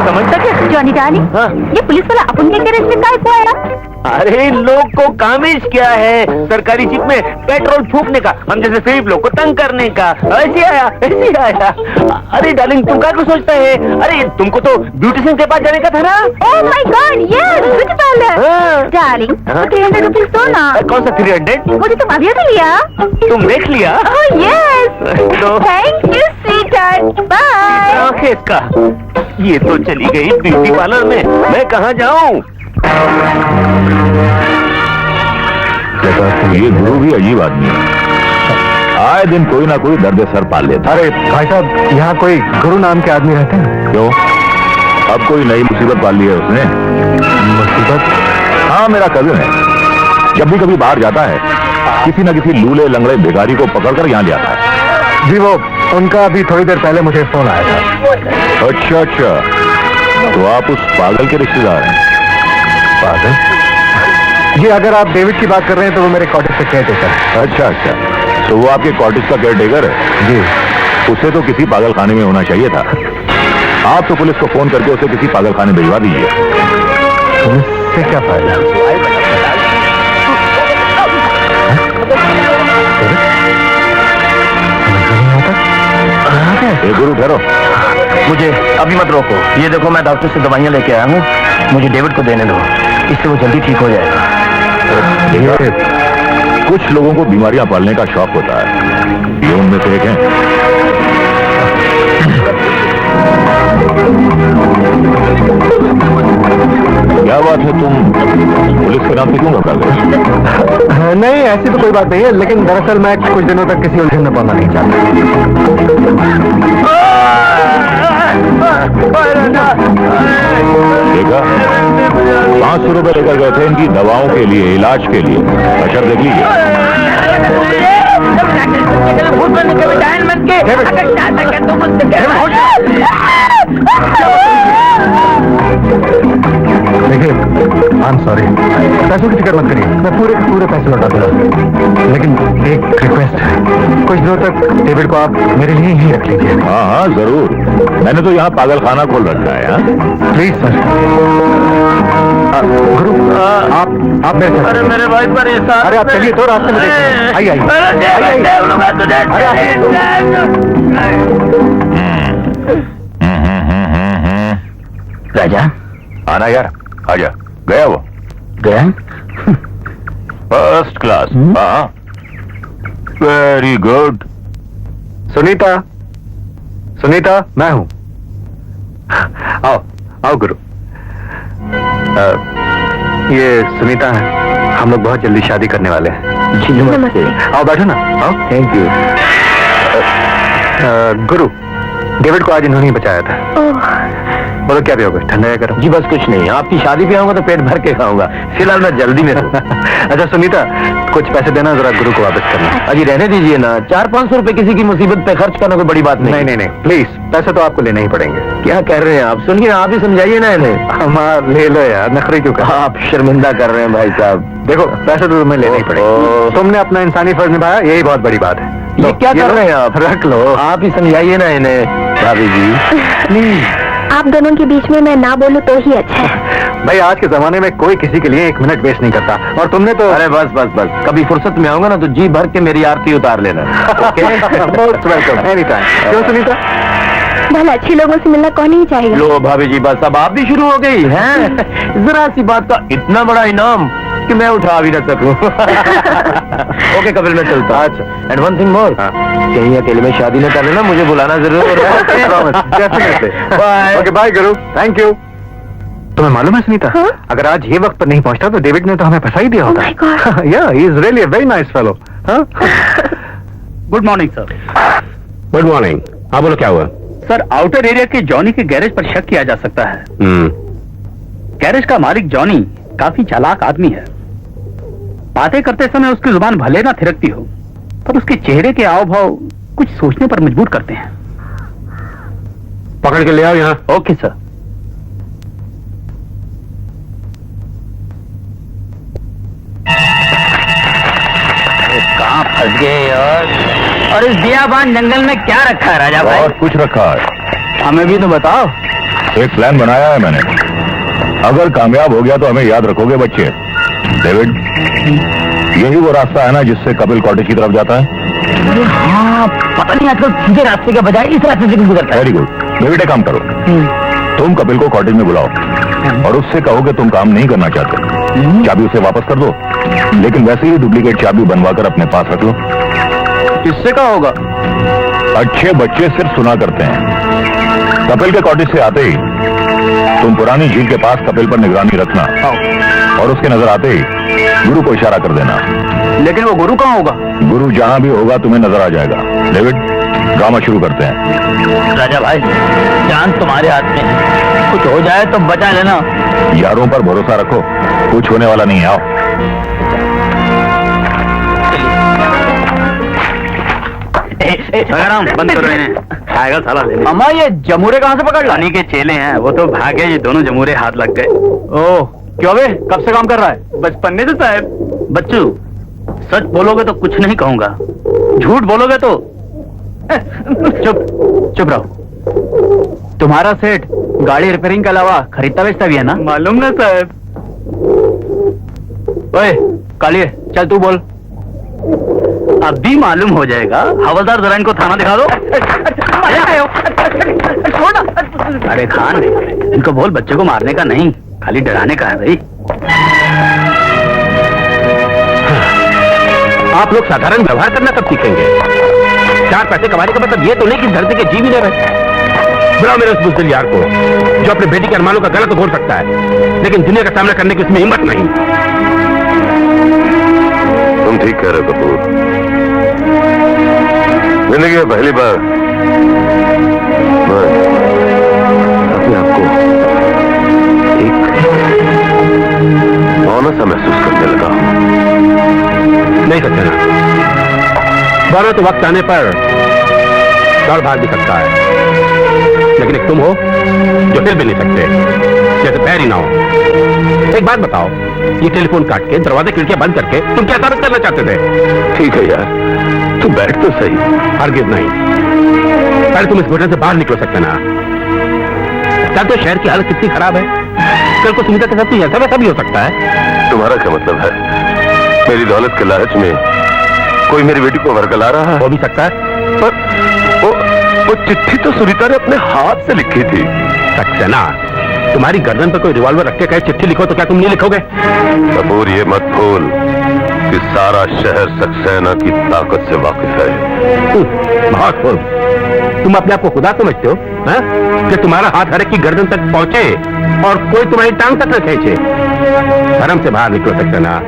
समझता क्या जॉनी डार्लिंग, हाँ? ये पुलिस वाला अपन के गैरेज में काहे को आया? अरे इन लोग को कामिश क्या है सरकारी जीप में पेट्रोल फूकने का, हम जैसे गरीब लोग को तंग करने का। ऐसे आया, ऐसे आया। अरे डार्लिंग तुम क्या सोचता है? अरे तुमको तो ब्यूटिशियन के पास जाने का था ना। Oh my God, yes, beauty parlour. Darling, 300 rupees दो ना। कौन सा 300? मुझे तुम अभी तो लिया। तुम देख लिया? ओह यस, लो। Thank you sweetheart, bye. आंखें इसका, ये तो चली गई ब्यूटी पार्लर में, मैं कहाँ जाऊँ? ये गुरु भी अजीब आदमी है, आए दिन कोई ना कोई दर्द सर पाल लेता। अरे भाई साहब, यहाँ कोई गुरु नाम के आदमी रहते हैं? क्यों, अब कोई नई मुसीबत पाल ली है उसने? मुसीबत? हाँ, मेरा कजिन है। जब भी कभी बाहर जाता है किसी न किसी लूले लंगड़े भिखारी को पकड़कर यहाँ ले आता है। जी वो उनका अभी थोड़ी देर पहले मुझे फोन आया था। अच्छा अच्छा, तो आप उस पागल के रिश्तेदार हैं? पागल? जी अगर आप डेविड की बात कर रहे हैं तो वो मेरे कॉटेज का केयर टेकर है। अच्छा अच्छा, तो वो आपके कॉटेज का केयर टेकर है? जी। उसे तो किसी पागल खाने में होना चाहिए था। आप तो पुलिस को फोन करके उसे किसी पागल खाने भिजवा दीजिए। पुलिस से क्या फायदा? गुरु ठहरो, मुझे अभी मत रोको। ये देखो, मैं डॉक्टर से दवाइयाँ लेके आया हूँ, मुझे डेविड को देने दो, इससे वो जल्दी ठीक हो जाएगा। कुछ लोगों को बीमारियां पालने का शौक होता है, ये उनमें से एक है। क्या बात है, तुम पुलिस के नाम पे क्यों घबरा गए? नहीं ऐसी तो कोई बात नहीं है, लेकिन दरअसल मैं कुछ दिनों तक किसी उलझन में पड़ना नहीं चाहता। देखा, 500 रुपए लेकर गए थे इनकी दवाओं के लिए, इलाज के लिए। अशर देख लीजिए। देखिए, आई एम सॉरी, पैसों की फिक्र मत करिए, मैं पूरे के पूरे पैसे लौटा दूंगा। लेकिन एक रिक्वेस्ट है, कुछ दिनों तक डेविड को आप मेरे लिए ही रख लीजिए। हाँ हाँ जरूर, मैंने तो यहाँ पागल खाना खोल रखा है। हाँ प्लीज सर। गुरु आप मेरे साथ। अरे मेरे भाई परेशान। अरे आप चलिए तो रास्ते में देखिए। आइए आइए। राजा आना यार, आजा। गया वो? गया? First class. हाँ, वेरी गुड। सुनीता, सुनीता मैं हूं। आओ आओ गुरु। ये सुनीता है, हम लोग बहुत जल्दी शादी करने वाले हैं। जी नमस्ते। आओ बैठो ना, आओ। Thank you. गुरु डेविड को आज इन्होंने ही बचाया था। बोलो क्या पियोगे, ठंडा या गरम? जी बस कुछ नहीं, आपकी शादी पे आऊंगा तो पेट भर के खाऊंगा, फिलहाल मैं जल्दी में हूँ। अच्छा सुनीता, कुछ पैसे देना, जरा गुरु को वापस करना। अजी रहने दीजिए ना, 400-500 रुपए किसी की मुसीबत पे खर्च करना कोई बड़ी बात नहीं। नहीं प्लीज, पैसे तो आपको लेने ही पड़ेंगे। क्या कह रहे हैं आप? सुनिए आप ही समझाइए ना इन्हें। हमारा ले लो यार, नखरे क्यों कर? आप शर्मिंदा कर रहे हैं भाई साहब। देखो पैसे तो तुम्हें लेने ही पड़ेंगे, तुमने अपना इंसानी फर्ज निभाया, यही बहुत बड़ी बात है। ये क्या कर रहे हैं आप? रख लो, आप ही समझाइए ना इन्हें भाभी जी। प्लीज। आप दोनों के बीच में मैं ना बोलूं तो ही अच्छा है। भाई आज के जमाने में कोई किसी के लिए 1 मिनट वेस्ट नहीं करता, और तुमने तो। अरे बस बस बस, कभी फुर्सत में आऊंगा ना तो जी भर के मेरी आरती उतार लेना। Most welcome, any time. क्यों सुनीता? भला अच्छे लोगों से मिलना कौन नहीं चाहेगा? लो भाभी जी बस, अब आप भी शुरू हो गई हैं। जरा सी बात का इतना बड़ा इनाम कि मैं उठा भी न सकूं। ओके कपिल, मैं चलता। अच्छा, एंड वन थिंग मोर, कहीं अकेले में शादी न कर लेना, मुझे बुलाना जरूर। Okay bye Guru, thank you. तुम्हें मालूम है सुनीता, हाँ? अगर आज ये वक्त पर नहीं पहुंचता तो डेविड ने तो हमें फंसा ही दिया होता। Oh my God. Yeah, he is really a very nice fellow. Good morning sir. Good morning. हाँ बोलो क्या हुआ? सर आउटर एरिया के जॉनी के गैरेज पर शक किया जा सकता है। गैरेज का मालिक जॉनी काफी चालाक आदमी है। बातें करते समय उसकी जुबान भले ना थिरकती हो, पर उसके चेहरे के हाव भाव कुछ सोचने पर मजबूर करते हैं। पकड़ के ले आओ यहाँ। Okay sir. कहाँ फंस गए यार? और इस बियाबान जंगल में क्या रखा है राजा भाई? बहुत कुछ रखा है। हमें भी तो बताओ। एक प्लान बनाया है मैंने, अगर कामयाब हो गया तो हमें याद रखोगे बच्चे। डेविड, यही वो रास्ता है ना जिससे कपिल कॉटेज की तरफ जाता है? हाँ, पता नहीं आजकल सीधे रास्ते के बजाय इस रास्ते से क्यों गुजरता है। Very good. डेविड एक काम करो, तुम कपिल को कॉटेज में बुलाओ और उससे कहो कि तुम काम नहीं करना चाहते, चाबी उसे वापस कर दो, लेकिन वैसे ही डुप्लीकेट चाबी बनवाकर अपने पास रख लो। इससे क्या होगा? अच्छे बच्चे सिर्फ सुना करते हैं। कपिल के कॉटेज से आते ही तुम पुरानी झील के पास कपिल पर निगरानी रखना, और उसके नजर आते ही गुरु को इशारा कर देना। लेकिन वो गुरु कहाँ होगा? गुरु जहां भी होगा तुम्हें नजर आ जाएगा। डेविड, ड्रामा शुरू करते हैं। राजा भाई, जान तुम्हारे हाथ में है, कुछ हो जाए तो बचा लेना। यारों पर भरोसा रखो, कुछ होने वाला नहीं है। आओ। बंद करो इन्हें, आएगा साला लेने। अम्मा ये जमूरे कहाँ से पकड़ ला? रानी के चेले हैं, वो तो भागे, ये दोनों जमूरे हाथ लग गए। ओह, क्यों बे? कब से काम कर रहा है? बचपन में तो साहब। बच्चू, सच बोलोगे तो कुछ नहीं कहूंगा, झूठ बोलोगे तो चुप रहो। तुम्हारा सेठ गाड़ी रिपेयरिंग के अलावा खरीदता बेचता भी है ना? मालूम ना साहब। ओए कालिए, चल तू बोल। अब भी मालूम हो जाएगा। हवलदार जरा इनको थाना दिखा दो। अरे खान, इनको बोल बच्चे को मारने का नहीं, खाली डराने का है भाई। आप लोग साधारण व्यवहार करना कब सीखेंगे? 4 पैसे कमाने का मतलब ये तो नहीं कि धरती के जीव ही न रहे। बुलाओ मेरे उस बुज़दिल यार को जो अपने बेटी के अरमानों का गलत घोल सकता है, लेकिन दुनिया का सामना करने की उसमें हिम्मत नहीं। तुम ठीक कह रहे हो कपूर। जिंदगी में पहली बार मैं अपने आप को एक मौन सा महसूस करने लगा हूं। नहीं सकते ना, वरना तो वक्त आने पर दौड़ भाग भी सकता है, लेकिन एक तुम हो जो हिल भी नहीं सकते, जैसे पैर ही ना हो। एक बात बताओ, ये टेलीफोन काट के दरवाजे खिड़कियां बंद करके तुम क्या साबित करना चाहते थे? ठीक है यार, तू बैठ तो सही। हरगिज नहीं, पहले तुम इस होटल से बाहर निकल सकते ना। जानते हो शहर की हालत कितनी खराब है, कल को सुविधा के साथ तो ऐसा वैसा भी हो सकता है। तुम्हारा क्या मतलब है? मेरी दौलत के लालच में कोई मेरी बेटी को वरगला रहा है? हो भी सकता है, पर वो चिट्ठी तो सुनीता ने अपने हाथ से लिखी थी। सक्सेना, तुम्हारी गर्दन पर कोई रिवॉल्वर रख के कहे चिट्ठी लिखो तो क्या तुम नहीं लिखोगे? कपूर, ये मत भूल कि सारा शहर सक्सेना की ताकत से वाकिफ है। बहुत खूब। तुम अपने आप को खुदा समझते हो हा? कि तुम्हारा हाथ हर एक की गर्दन तक पहुंचे और कोई तुम्हारी टांग तक न खींचे। धर्म से बाहर निकलो सक्सेना।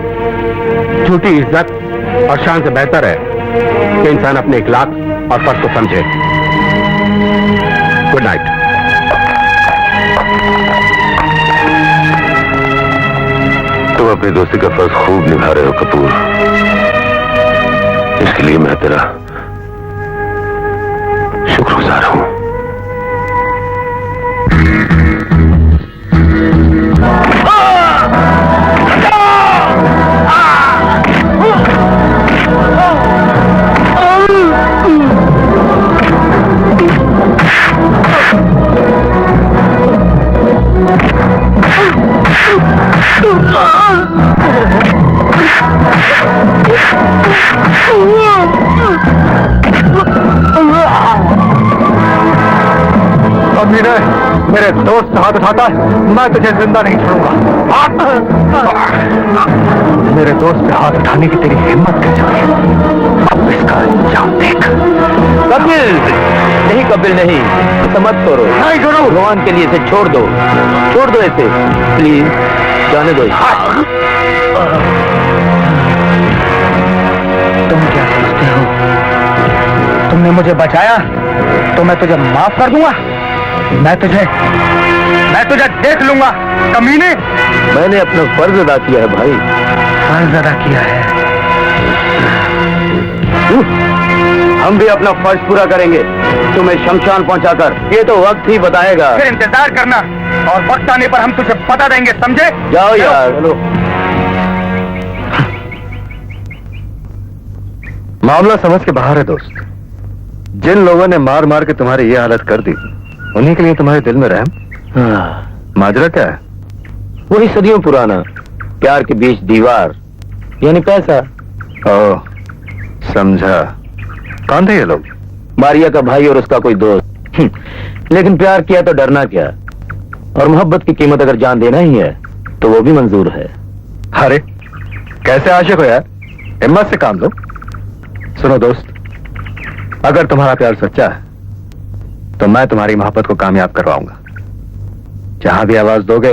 झूठी इज्जत और शान से बेहतर है कि इंसान अपने इखलाक और फर्ज को समझे। Good night. तुम अपनी दोस्ती का फर्ज खूब निभा रहे हो कपूर, इसके लिए मैं तेरा शुक्रगुजार हूं। अमीर मेरे दोस्त हाथ उठाता है, मैं तुझे जिंदा नहीं छोड़ूंगा। मेरे दोस्त पे हाथ उठाने की तेरी हिम्मत कैसे हुई? अब इसका अंजाम देख। कपिल नहीं, कपिल नहीं, ऐसा मत करो। नहीं करो। भगवान के लिए इसे छोड़ दो, छोड़ दो इसे, प्लीज जाने दो इसे। तुम क्या सोचते हो? तुमने मुझे बचाया तो मैं तुझे माफ कर दूंगा? मैं तुझे देख लूंगा कमीने। मैंने अपना फर्ज अदा किया है भाई। फर्ज अदा किया है। हम भी अपना फर्ज पूरा करेंगे, तुम्हें शमशान पहुंचाकर। ये तो वक्त ही बताएगा। फिर इंतजार करना और वक्त आने पर हम तुझे बता देंगे, समझे? जाओ यार, चलो। मामला समझ के बाहर है दोस्त। जिन लोगों ने मार मार के तुम्हारी ये हालत कर दी, उन्हीं के लिए तुम्हारे दिल में रहम। माजरा क्या है? वही सदियों पुराना प्यार के बीच दीवार, यानी पैसा। ओह, समझा। कौन थे ये लोग? मारिया का भाई और उसका कोई दोस्त। लेकिन प्यार किया तो डरना क्या, और मोहब्बत की कीमत अगर जान देना ही है तो वो भी मंजूर है। अरे कैसे आशिक हो यार, हिम्मत से काम लो। सुनो दोस्त, अगर तुम्हारा प्यार सच्चा है तो मैं तुम्हारी मोहब्बत को कामयाब करवाऊंगा। जहां भी आवाज दोगे,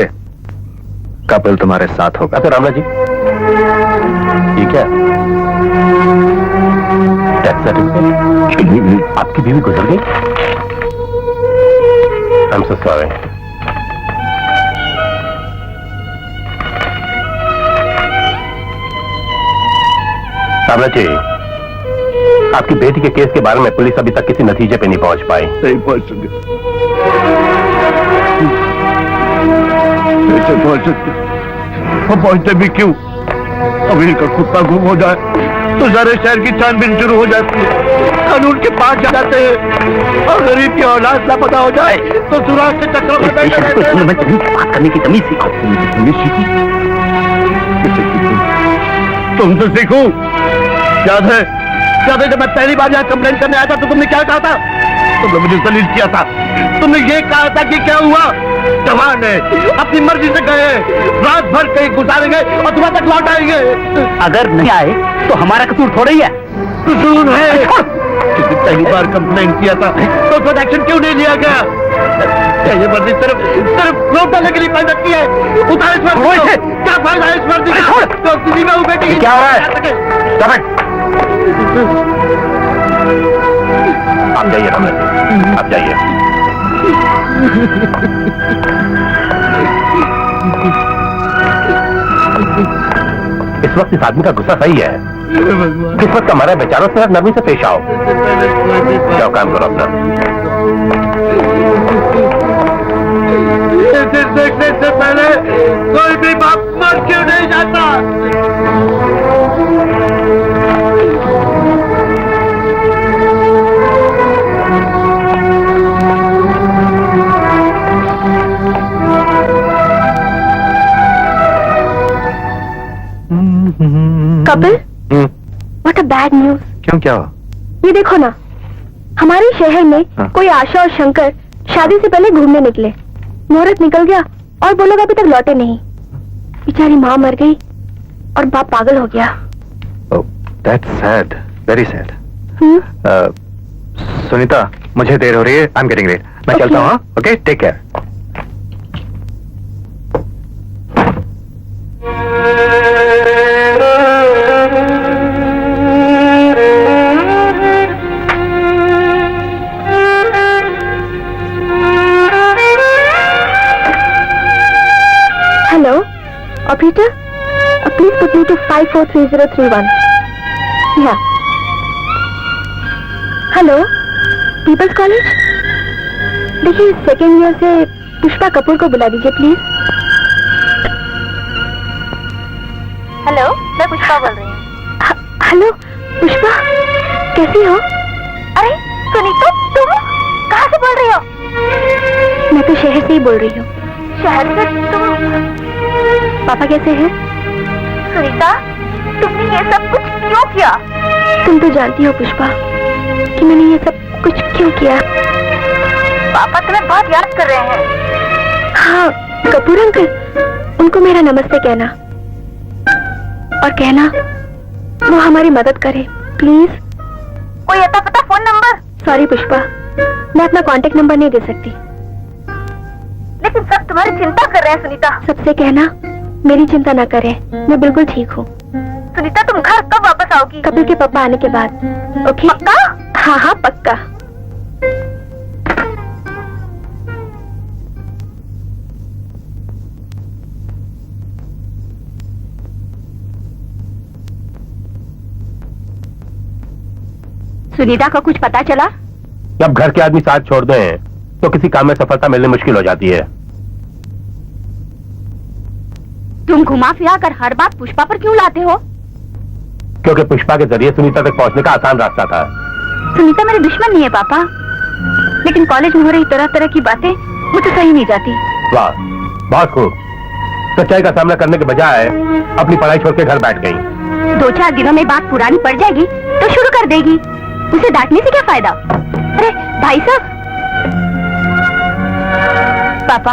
कपिल तुम्हारे साथ होगा। तो रामला जी, ये क्या डेथ सर्टिफिकेट? आपकी बीवी गुजर गई? I am so sorry. रामला जी, आपकी बेटी के केस के बारे में पुलिस अभी तक किसी नतीजे पे नहीं पहुंच पाई। नहीं पहुंच सके, कैसे पहुंच सकते? वो पहुंचते भी क्यों? अमीर का कुत्ता गुम हो जाए तो सारे शहर की छानबीन शुरू हो जाती है, कानून के पास जा जाते हैं, और गरीब की औलाद लापता हो जाए तो सुराग के चक्रों में बैठे रहते हैं। बात करने की तमीज सीखो। तमीज सीखो? तुम तो सीखो। याद है जब मैं पहली बार यहाँ कंप्लेंट करने आया था तो तुमने क्या कहा था? तुमने मुझे जलील किया था। तुमने ये कहा था कि क्या हुआ, जवान है, अपनी मर्जी से गए, रात भर कहीं गुजारेंगे और सुबह तक लौट आएंगे। अगर नहीं आए तो हमारा कसूर थोड़ा ही है। कसूर है। पहली बार कंप्लेंट किया था तो उसका एक्शन क्यों नहीं लिया गया? ये वर्दी सिर्फ नोट डालने के लिए पैदा की है। उतार इस वर्दी को। क्या फायदा है इस वर्दी का? तो किसी में बेटी क्या हो रहा है? आप जाइए रामला जी, आप जाइए। इस वक्त इस आदमी का गुस्सा सही है। किस्मत का मारा बेचारों से नरमी से पेश आओ। जाओ काम करो अपना। देखने से पहले कोई भी बाप मर क्यों नहीं जाता? Kapil, what a bad news. क्यों, क्या हुआ? ये देखो ना, हमारे शहर में कोई आशा और शंकर शादी से पहले घूमने निकले। मुहूर्त निकल गया और वो लोग अभी तक लौटे नहीं। बेचारी माँ मर गई और बाप पागल हो गया। Oh, that's sad, very sad. Sunita, मुझे देर हो रही है, I'm getting late. मैं चलता हूँ। Okay, take care. Please put me to 543031. या हेलो, पीपल्स कॉलेज. देखिए, सेकेंड ईयर से पुष्पा कपूर को बुला दीजिए प्लीज. हेलो, मैं पुष्पा बोल रही हूँ. हेलो पुष्पा, कैसी हो? अरे सुनीता, तुम कहाँ से बोल रही हो? मैं तो शहर से ही बोल रही हूँ. शहर से तुम? पापा कैसे हैं? सुनीता, तुमने ये सब कुछ क्यों किया? तुम तो जानती हो पुष्पा कि मैंने ये सब कुछ क्यों किया. पापा तुम्हें बहुत याद कर रहे हैं. हाँ, कपूर अंकल, उनको मेरा नमस्ते कहना और कहना वो हमारी मदद करे प्लीज. कोई अता पता फोन नंबर? सॉरी पुष्पा, मैं अपना कांटेक्ट नंबर नहीं दे सकती. लेकिन सब तुम्हारी चिंता कर रहे हैं सुनीता. सबसे कहना मेरी चिंता ना करे, मैं बिल्कुल ठीक हूँ. सुनीता, तुम घर कब वापस आओगी? कपिल के पापा आने के बाद. ओके? पक्का? हाँ हाँ पक्का. सुनीता को कुछ पता चला? जब घर के आदमी साथ छोड़ दें तो किसी काम में सफलता मिलनी मुश्किल हो जाती है. तुम घुमा फिरा कर हर बात पुष्पा पर क्यों लाते हो? क्योंकि पुष्पा के जरिए सुनीता तक पहुंचने का आसान रास्ता था. सुनीता मेरे दुश्मन नहीं है पापा, लेकिन कॉलेज में हो रही तरह तरह की बातें मुझे सही नहीं जाती. वाह, बहुत खूब. सच्चाई का सामना करने के बजाय अपनी पढ़ाई छोड़ के घर बैठ गई. 2-4 दिनों में बात पुरानी पड़ जाएगी तो शुरू कर देगी. उसे डांटने से क्या फायदा? अरे भाई साहब. पापा,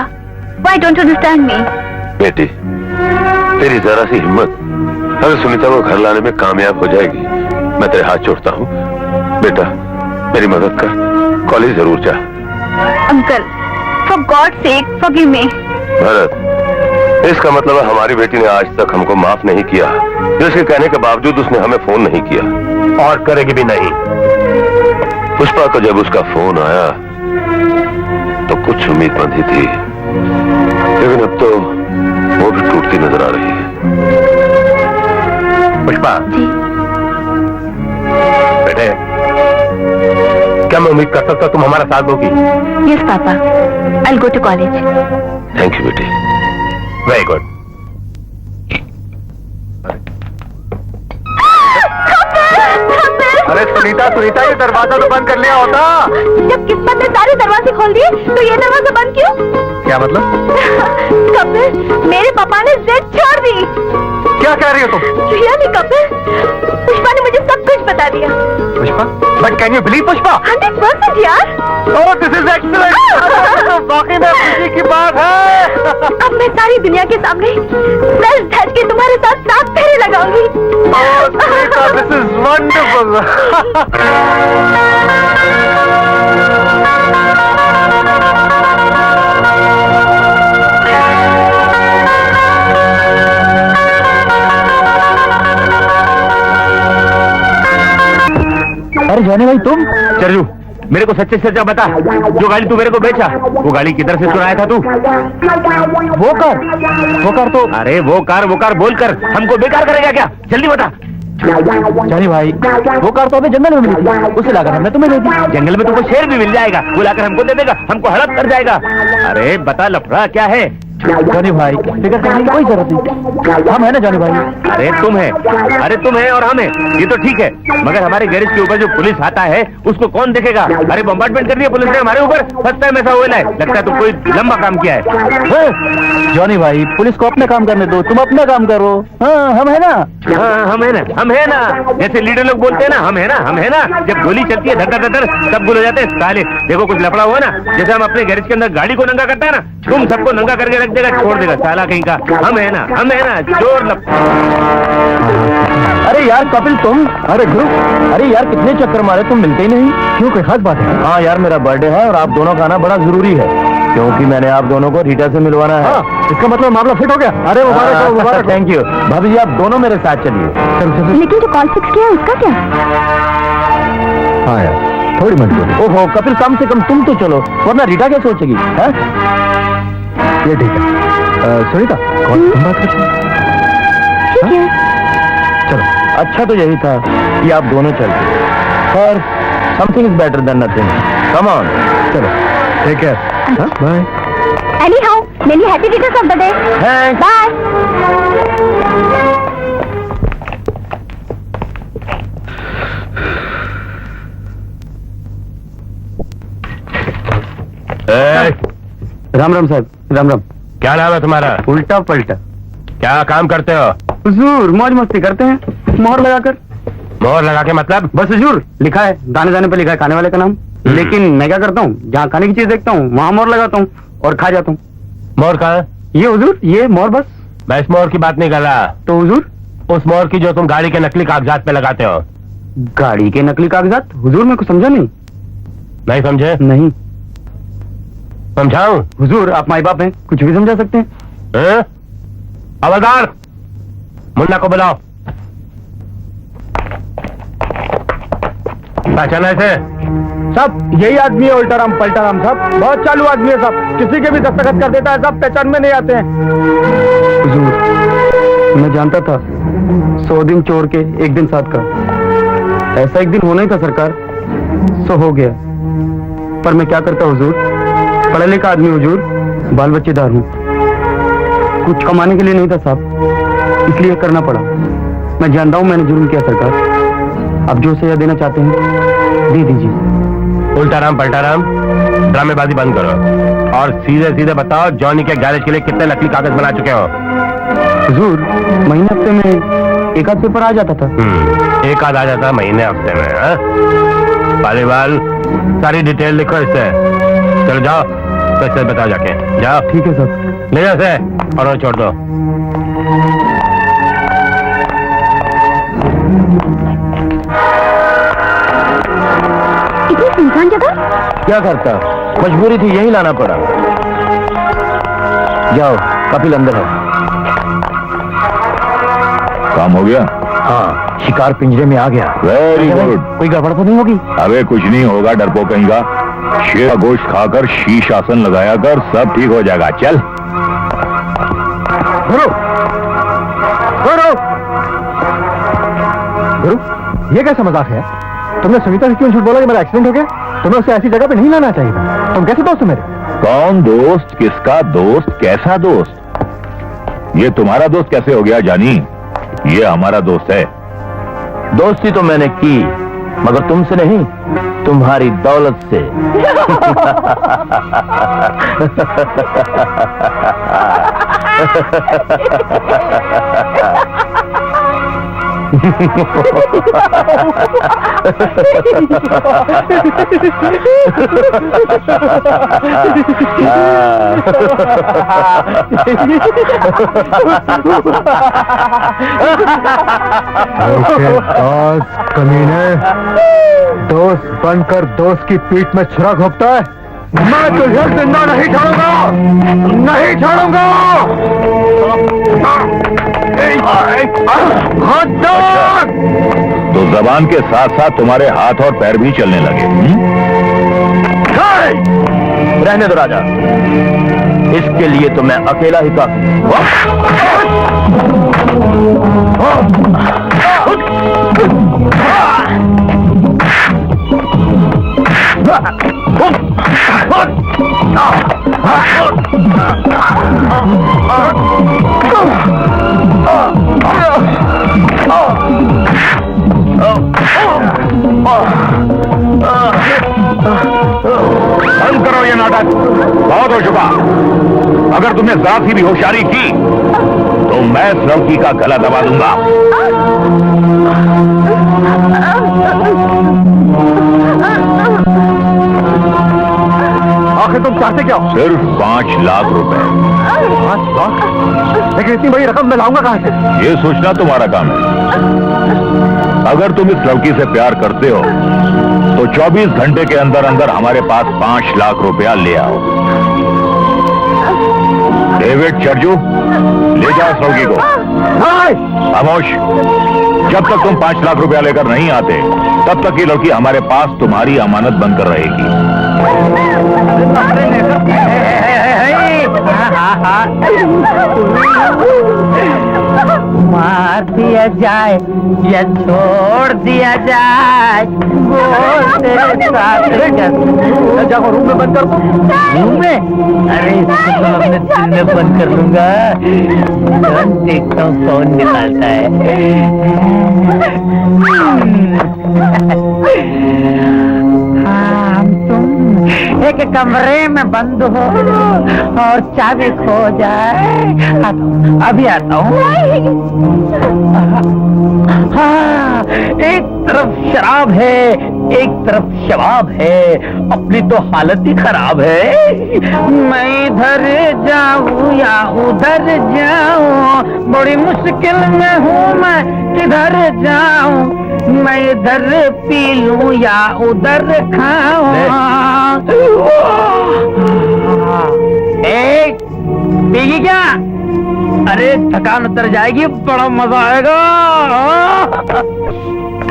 why don't you understand me? बेटी, तेरी जरा सी हिम्मत अगर सुनीता को घर लाने में कामयाब हो जाएगी, मैं तेरे हाथ जोड़ता हूँ. बेटा, मेरी मदद कर, कॉलेज जरूर जा. Uncle, for God sake forgive me. Bharat, इसका मतलब है हमारी बेटी ने आज तक हमको माफ नहीं किया. जिसके कहने के बावजूद उसने हमें फोन नहीं किया और करेगी भी नहीं. पुष्पा को जब उसका फोन आया तो कुछ उम्मीद बंधी थी, लेकिन अब तो वो भी टूटती नजर आ रही है. पुष्पा जी. बेटे, क्या मैं उम्मीद कर सकता तुम हमारा साथ दोगी? Yes papa, I will go to college. Thank you बेटी. Very good. अरे सुनीता, सुनीता, ये दरवाजा तो बंद कर लिया होता. जब किस्मत ने सारे दरवाजे खोल दिए तो ये दरवाजा बंद क्यों? क्या मतलब? कपिल, मेरे पापा ने जिद छोड़ दी. क्या कह रही हो तुम? रियली कपिल, पुष्पा ने मुझे सब कुछ बता दिया. Pushpa? But can you believe Pushpa? 100% यार. ओह, दिस इज एक्सीलेंट. वाकई में खुशी की बात है. अब मैं सारी दुनिया के सामने सर धज के तुम्हारे साथ 7 फेरे लगाऊंगी. ओह सुनीता, दिस इज वंडरफुल. अरे जाने भाई तुम? चरजू, मेरे को सच्चे सच्चा बता, जो गाड़ी तू मेरे को बेचा, वो गाड़ी किधर से चुराया था तू? वो कार तो, अरे वो कार बोलकर हमको बेकार करेगा क्या? जल्दी बता. जानी भाई, वो कार तो हमें जंगल में मिली थी, उसे लाकर हमने तुम्हें दे दी. जंगल में तुमको शेर भी मिल जाएगा, वो लाकर हमको दे देगा, हमको हड़प कर जाएगा. अरे बता लफड़ा क्या है? जानी भाई, फिक्र करने की कोई जरूरत नहीं, हम है ना जानी भाई. अरे तुम है और हम है, ये तो ठीक है, मगर हमारे गैरेज के ऊपर जो पुलिस आता है उसको कौन देखेगा? अरे बम्बार्डमेंट कर दिया पुलिस ने हमारे ऊपर. फर्स्ट टाइम ऐसा हुआ है, लगता है तुम कोई लंबा काम किया है. जॉनी भाई, पुलिस को अपना काम करने दो, तुम अपना काम करो. हाँ, हम है ना. हाँ, हम है ना. जैसे लीडर लोग बोलते हैं ना, हम है ना. जब गोली चलती है धड़ धड़ सब गुल हो जाते हैं साले. देखो कुछ लफड़ा हुआ ना, जैसे हम अपने गैरेज के अंदर गाड़ी को नंगा करता है ना, तुम सबको नंगा करके रख देगा, छोड़ देगा साला कहीं का. हम है ना, जोर अरे यार कपिल तुम. अरे ध्रुव, अरे यार कितने चक्कर मारे, तुम मिलते ही नहीं. क्यों, कोई खास बात है? हाँ यार, मेरा बर्थडे है और आप दोनों का आना बड़ा जरूरी है, क्योंकि मैंने आप दोनों को रीटा से मिलवाना है. इसका मतलब मामला फिट हो गया. अरे मुबारक. थैंक यू भाभी जी, आप दोनों मेरे साथ चलिए. लेकिन जो कॉल फिक्स किया उसका क्या? हाँ यार, थोड़ी मजबूरी. ओहो कपिल, कम से कम तुम तो चलो, वरना रीटा क्या सोचेगी? ये ठीक है. सुनीता, कौन तुम बात करती? अच्छा तो यही था कि आप दोनों चलते, पर something is better than nothing. Come on, चलो, take care, bye. Anyhow, many happy returns of the day. Thanks. Bye. Ram Ram साहब, राम राम। क्या नाम है तुम्हारा? उल्टा पलटा। क्या काम करते हो? हुजूर मौज मस्ती करते हैं, मोहर लगाकर। मोहर लगा के मतलब? बस हुजूर, लिखा है दाने दाने पे लिखा है खाने वाले का नाम। लेकिन मैं क्या करता हूँ, जहाँ खाने की चीज देखता हूँ वहाँ मोहर लगाता हूँ और खा जाता हूँ। मोहर कहाँ है? ये हुजूर, ये मोहर बस। मैं इस मोहर की बात नहीं कर रहा, तो हुजूर? उस मोहर की जो तुम गाड़ी के नकली कागजात पे लगाते हो। गाड़ी के नकली कागजात? हुजूर मैं कुछ समझा नहीं। नहीं समझे? नहीं। समझाऊं? हुजूर आप माई बाप हैं, कुछ भी समझा सकते हैं। हैं? हवलदार, मुन्ना को बुलाओ। पहचाना इसे? साहब यही आदमी है उल्टाराम पलटाराम साहब, बहुत चालू आदमी है साहब, किसी के भी दस्तखत कर देता है साहब, पहचान में नहीं आते हैं। हुजूर मैं जानता था 100 दिन चोर के 1 दिन साथ का, ऐसा एक दिन होना ही था सरकार, सो हो गया। पर मैं क्या करता हुजूर, पढ़ा लिखा आदमी हुजूर, बाल बच्चेदार हूँ, कुछ कमाने के लिए नहीं था साहब, इसलिए करना पड़ा। मैं जानता हूँ मैंने जुर्म किया सरकार, आप जो सजा देना चाहते हैं दे दीजिए। उल्टाराम पलटाराम, ड्रामेबाजी बंद करो और सीधे सीधे बताओ जॉनी के गैरेज के लिए कितने नकली कागज बना चुके हो? हुजूर महीने हफ्ते में 1 आध पेपर आ जाता था। 1 आध आ जाता महीने हफ्ते में? हाँ? पालीवाल, सारी डिटेल लिखो इससे। चलो जाओ, पैसे बताओ जाके, जाओ। ठीक है सर। ले जाओ से और वो छोड़ दो। इतनी सुनसान जगह? क्या करता, मजबूरी थी, यही लाना पड़ा। जाओ, कपिल अंदर है। काम हो गया? हाँ, शिकार पिंजरे में आ गया। Very good. कोई गड़बड़ तो नहीं होगी? अबे कुछ नहीं होगा, डरपोक कहीं का। शेर का गोश्त खाकर शीश आसन लगाया कर, सब ठीक हो जाएगा। चल गुरु, गुरु, गुरु, ये कैसा मजाक है? तुमने सुनीता से क्यों झूठ बोला कि मेरा एक्सीडेंट हो गया? तुम्हें उसे ऐसी जगह पे नहीं लाना चाहिए था। तुम कैसे दोस्त हो मेरे? कौन दोस्त, किसका दोस्त, कैसा दोस्त? ये तुम्हारा दोस्त कैसे हो गया जानी? ये हमारा दोस्त है। दोस्ती तो मैंने की, मगर तुमसे नहीं, तुम्हारी दौलत से। कमीने, दोस्त बनकर दोस्त की पीठ में छुरा घोंपता है। मैं तुझे जिंदा नहीं छोड़ूंगा, नहीं छोड़ूंगा। तो जबान के साथ साथ तुम्हारे हाथ और पैर भी चलने लगे। रहने दो राजा, इसके लिए तो मैं अकेला ही काफी। बंद करो ये नाटक, बहुत हो चुका। अगर तुमने जरा सी भी होशियारी की तो मैं इस लड़की का गला दबा दूंगा। आखिर तुम चाहते क्या हो? सिर्फ 5 लाख रुपए। 5 लाख? लेकिन इतनी बड़ी रकम मैं लाऊंगा कहां से? ये सोचना तुम्हारा काम है। अगर तुम इस लड़की से प्यार करते हो तो 24 घंटे के अंदर अंदर हमारे पास 5 लाख रुपया ले आओ। डेविड चर्जू, ले जाओ इस लड़की को। खामोश, जब तक तुम 5 लाख रुपया लेकर नहीं आते तब तक ये लड़की हमारे पास तुम्हारी अमानत बनकर रहेगी। मार दिया जाए या छोड़ दिया जाए, बोल तेरे साथ जाओ रूम में बंद कर दो। रूम में? अरे इसको तो अपने दिल में बंद कर लूंगा। देखता हूँ कौन निकालता है। हाँ, तुम एक कमरे में बंद हो और चाबी खो जाए। अभी आता हूँ। हाँ, एक तरफ शराब है, एक तरफ शबाब है, अपनी तो हालत ही खराब है। मैं इधर जाऊँ या उधर जाऊँ, बड़ी मुश्किल में हूँ मैं, किधर जाऊँ। मैं इधर पी लूँ या उधर खाऊँ। एक पीगी क्या? अरे थकान उतर जाएगी, बड़ा मजा आएगा।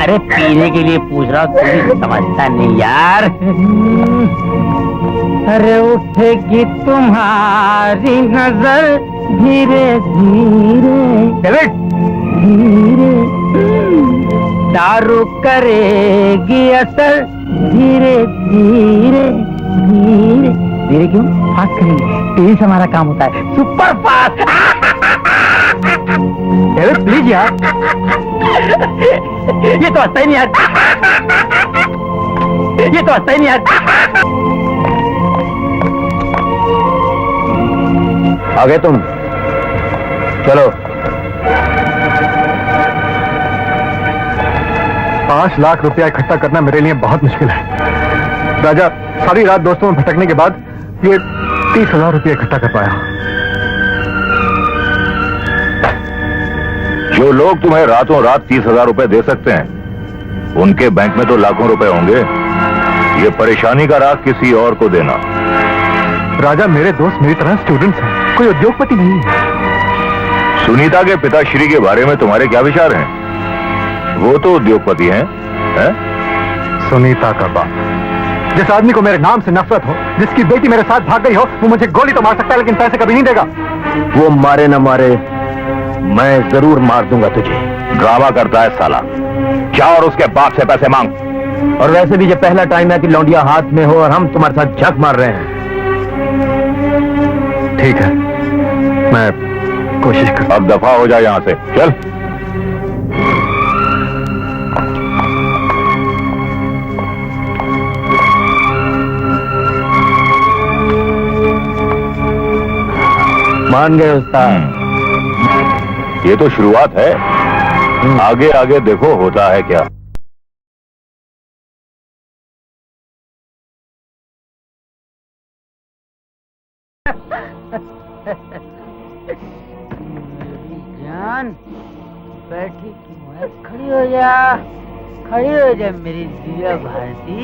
अरे पीने के लिए पूछ रहा हूँ, तू समझता नहीं यार। अरे उठेगी तुम्हारी नजर धीरे धीरे, धीरे दारू करेगी असर धीरे धीरे धीरे धीरे। क्यों फास्ट करेंगे? तेजी से हमारा काम होता है, सुपर फास्ट। प्लीज यार, ये तो हंसता ही नहीं यार, ये तो हंसता ही नहीं यार। आ गए तुम, चलो। 5 लाख रुपया इकट्ठा करना मेरे लिए बहुत मुश्किल है। राजा सारी रात दोस्तों में भटकने के बाद ये 30,000 रुपया इकट्ठा कर पाया। जो लोग तुम्हें रातों रात 30,000 रुपए दे सकते हैं, उनके बैंक में तो लाखों रुपए होंगे। ये परेशानी का राग किसी और को देना। राजा मेरे दोस्त मेरी तरह स्टूडेंट्स हैं, कोई उद्योगपति नहीं है। सुनीता के पिताश्री के बारे में तुम्हारे क्या विचार हैं? वो तो उद्योगपति हैं, हैं? सुनीता का बाप, जिस आदमी को मेरे नाम से नफरत हो, जिसकी बेटी मेरे साथ भाग गई हो, वो मुझे गोली तो मार सकता है लेकिन पैसे कभी नहीं देगा। वो मारे न मारे, मैं जरूर मार दूंगा तुझे। ड्रामा करता है साला। जा और उसके बाप से पैसे मांग। और वैसे भी ये पहला टाइम है कि लौंडिया हाथ में हो और हम तुम्हारे साथ झक मार रहे हैं। ठीक है, मैं कोशिश कर। अब दफा हो जाए यहाँ से, चल। मान गए उस्ताद। ये तो शुरुआत है, आगे आगे देखो होता है क्या। जान बैठी क्यों है? खड़ी हो जा, खड़ी हो जा मेरी दिव्या भारती।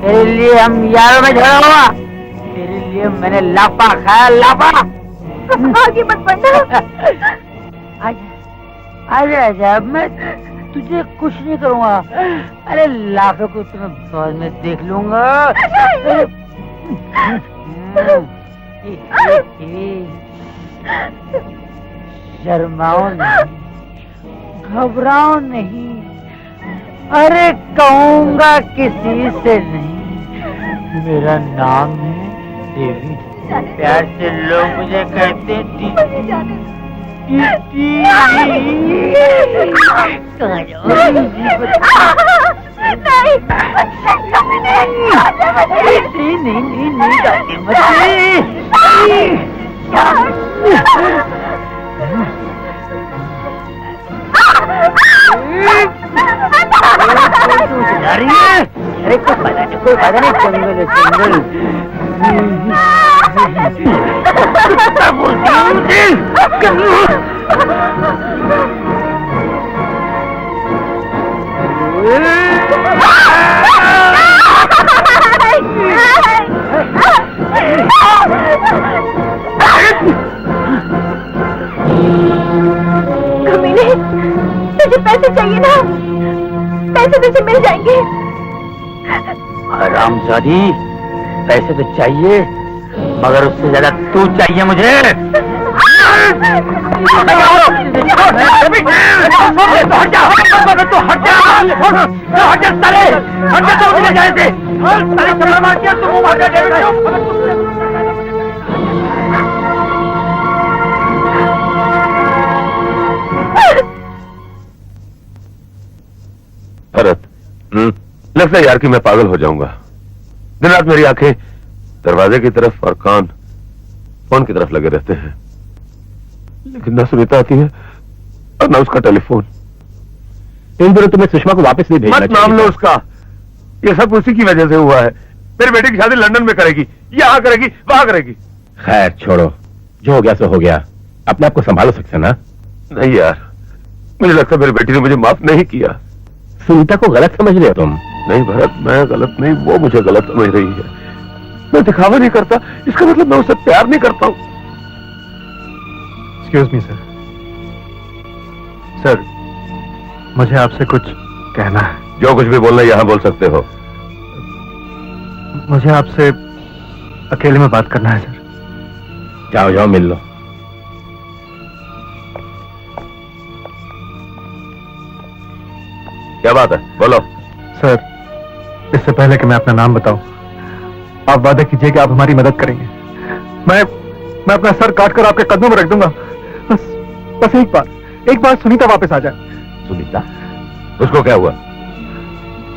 तेरे लिए हम यारों में झगड़ा हुआ, तेरे लिए मैंने लापा खाया, लापा। आगे मत बढ़ना। आजा आजा, मैं तुझे कुछ नहीं करूँगा। अरे लाफे को तुम्हें बाद में देख लूंगा। शर्माओ नहीं, घबराओ नहीं। अरे कहूँगा किसी से नहीं, मेरा नाम है देवी। प्यार से लोग मुझे कहते हैं अरे कोई फायदा नहीं, जंगल जंगल। कमीने, तुझे पैसे चाहिए ना? पैसे तुझे मिल जाएंगे। हरामजादी, पैसे तो चाहिए मगर उससे ज्यादा तू चाहिए मुझे। भरत, लगता है यार कि मैं पागल हो जाऊंगा। दिन रात मेरी आंखें दरवाजे की तरफ और कान फोन की तरफ लगे रहते हैं, लेकिन ना सुनीता आती है और ना उसका टेलीफोन। इन दिनों तुम्हें सुषमा को वापस नहीं भेजना मत नाम लो उसका, ये सब उसी की वजह से हुआ है। मेरी बेटी की शादी लंदन में करेगी, यहाँ करेगी, वहां करेगी। खैर छोड़ो, जो हो गया सो हो गया। अपने आप को संभालो सकते ना। नहीं यार, मुझे लगता है मेरी बेटी ने मुझे माफ नहीं किया। सुनीता को गलत समझ रहे हो तुम। नहीं भरत, मैं गलत नहीं, वो मुझे गलत समझ रही है। मैं दिखावा नहीं करता, इसका मतलब मैं उससे प्यार नहीं करता हूँ। Excuse me sir. सर, मुझे आपसे कुछ कहना है। जो कुछ भी बोलना यहाँ बोल सकते हो। मुझे आपसे अकेले में बात करना है सर। जाओ जाओ मिल लो। क्या बात है, बोलो। सर, इससे पहले कि मैं अपना नाम बताऊं, आप वादा कीजिए कि आप हमारी मदद करेंगे। मैं अपना सर काटकर आपके कदमों में रख दूंगा। बस एक बार सुनीता वापस आ जाए। सुनीता? उसको क्या हुआ?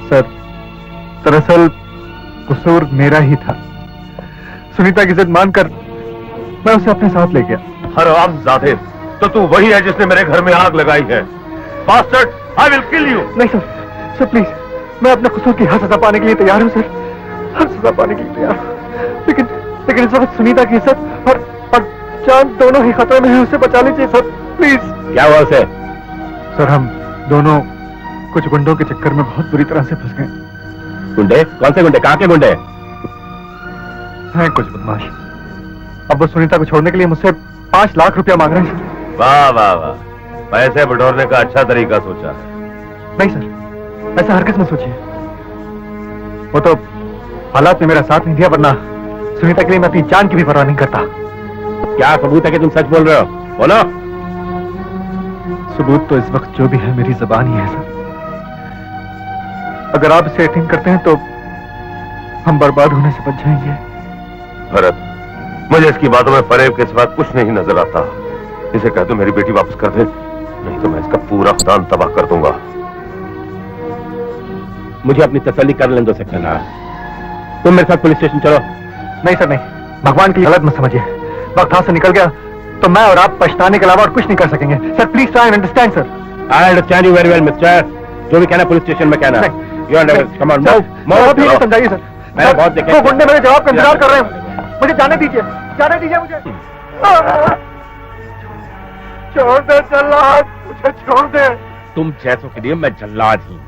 सर, दरअसल कसूर मेरा ही था। सुनीता की जिद मानकर मैं उसे अपने साथ ले गया। हरामजादे, तो तू वही है जिसने मेरे घर में आग लगाई है। Bastard, I will kill you। नहीं सर प्लीज, मैं अपने कसूर की हर सजा पाने के लिए तैयार हूँ सर, हर सजा पाने के लिए तैयार हूँ। लेकिन इस वक्त सुनीता की इज्जत और जान दोनों ही खतरे में है। उसे बचा लीजिए सर, प्लीज। क्या हुआ उसे? सर, हम दोनों कुछ गुंडों के चक्कर में बहुत बुरी तरह से फंस गए। गुंडे? कौन से गुंडे? कहाँ के गुंडे? हैं कुछ बदमाश। अब वो सुनीता को छोड़ने के लिए मुझसे 5 लाख रुपया मांग रहे हैं। वाह वाह वाह, पैसे बटोरने का अच्छा तरीका सोचा है। नहीं सर, ऐसा हरगिज़ मत सोचिए। वो तो हालात ने मेरा साथ नहीं दिया, वरना सुनीता के लिए मैं अपनी जान की भी परवाह नहीं करता। क्या सबूत है कि तुम सच बोल रहे हो? बोलो। सबूत तो इस वक्त जो भी है मेरी जुबान ही है सर। अगर आप इसे यकीन करते हैं तो हम बर्बाद होने से बच जाएंगे। भरत, मुझे इसकी बातों में फरेब के सिवा कुछ नहीं नजर आता। इसे कह दो मेरी बेटी वापस कर दे, नहीं तो मैं इसका पूरा खानदान तबाह कर दूंगा। मुझे अपनी तसल्ली कर लेने दो सक्सेना। तुम मेरे साथ पुलिस स्टेशन चलो। नहीं सर नहीं, भगवान की गलत मत समझिए। वक्त हाथ से निकल गया तो मैं और आप पछताने के अलावा और कुछ नहीं कर सकेंगे। Sir please try and understand sir. I understand you very well mister. जो भी कहना पुलिस स्टेशन में कहना। You understand? Come on move. समझाइए सर। मैंने बहुत देखे। वो गुंडे मेरे जवाब का इंतजार कर रहे हैं। मुझे जाने दीजिए, जाने दीजिए मुझे। छोड़ दे जल्लाद, मुझे छोड़ दे। तुम जैसों के लिए मैं जल्लाद हूँ।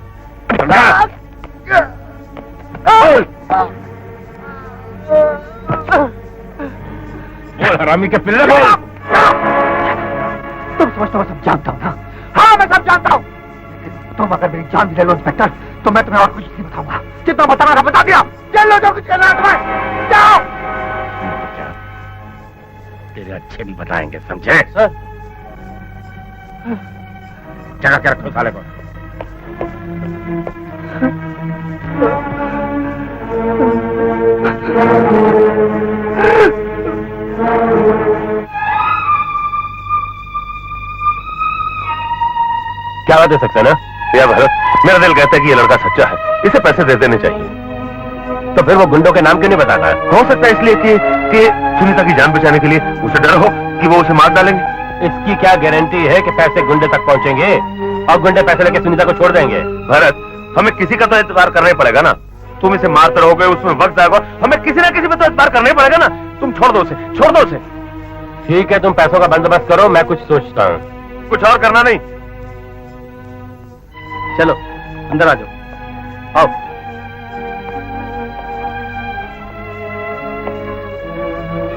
हरामी के पिल्ले बोल। तुम समझते हो सब जानता हूँ ना? हाँ मैं सब जानता हूँ। तुम अगर मेरी जान भी ले लो इंस्पेक्टर, तो मैं तुम्हें और कुछ नहीं बताऊंगा। जितना बताना था बता दिया। चल लो, जो कुछ करना है तुम्हें, जाओ। तेरे अच्छे भी बताएंगे, समझे? सर जगह क्या रखो साले को। क्या बात है सक्सेना? या भरत, मेरा दिल कहता है कि ये लड़का सच्चा है, इसे पैसे दे देने चाहिए। तो फिर वो गुंडों के नाम क्यों नहीं बताना? हो सकता है इसलिए कि सुनीता की जान बचाने के लिए उसे डर हो कि वो उसे मार डालेंगे। इसकी क्या गारंटी है कि पैसे गुंडे तक पहुंचेंगे और गुंडे पैसे लेके सुनीता को छोड़ देंगे? भरत, हमें किसी का तो एतबार करना ही पड़ेगा ना। तुम इसे मारते रहोगे, उसमें वक्त आएगा, हमें किसी ना किसी पे तो एतबार करना ही पड़ेगा ना। तुम छोड़ दो उसे, छोड़ दो उसे। ठीक है, तुम पैसों का बंदोबस्त करो, मैं कुछ सोचता हूँ। कुछ और करना नहीं। चलो अंदर आ जाओ। आओ।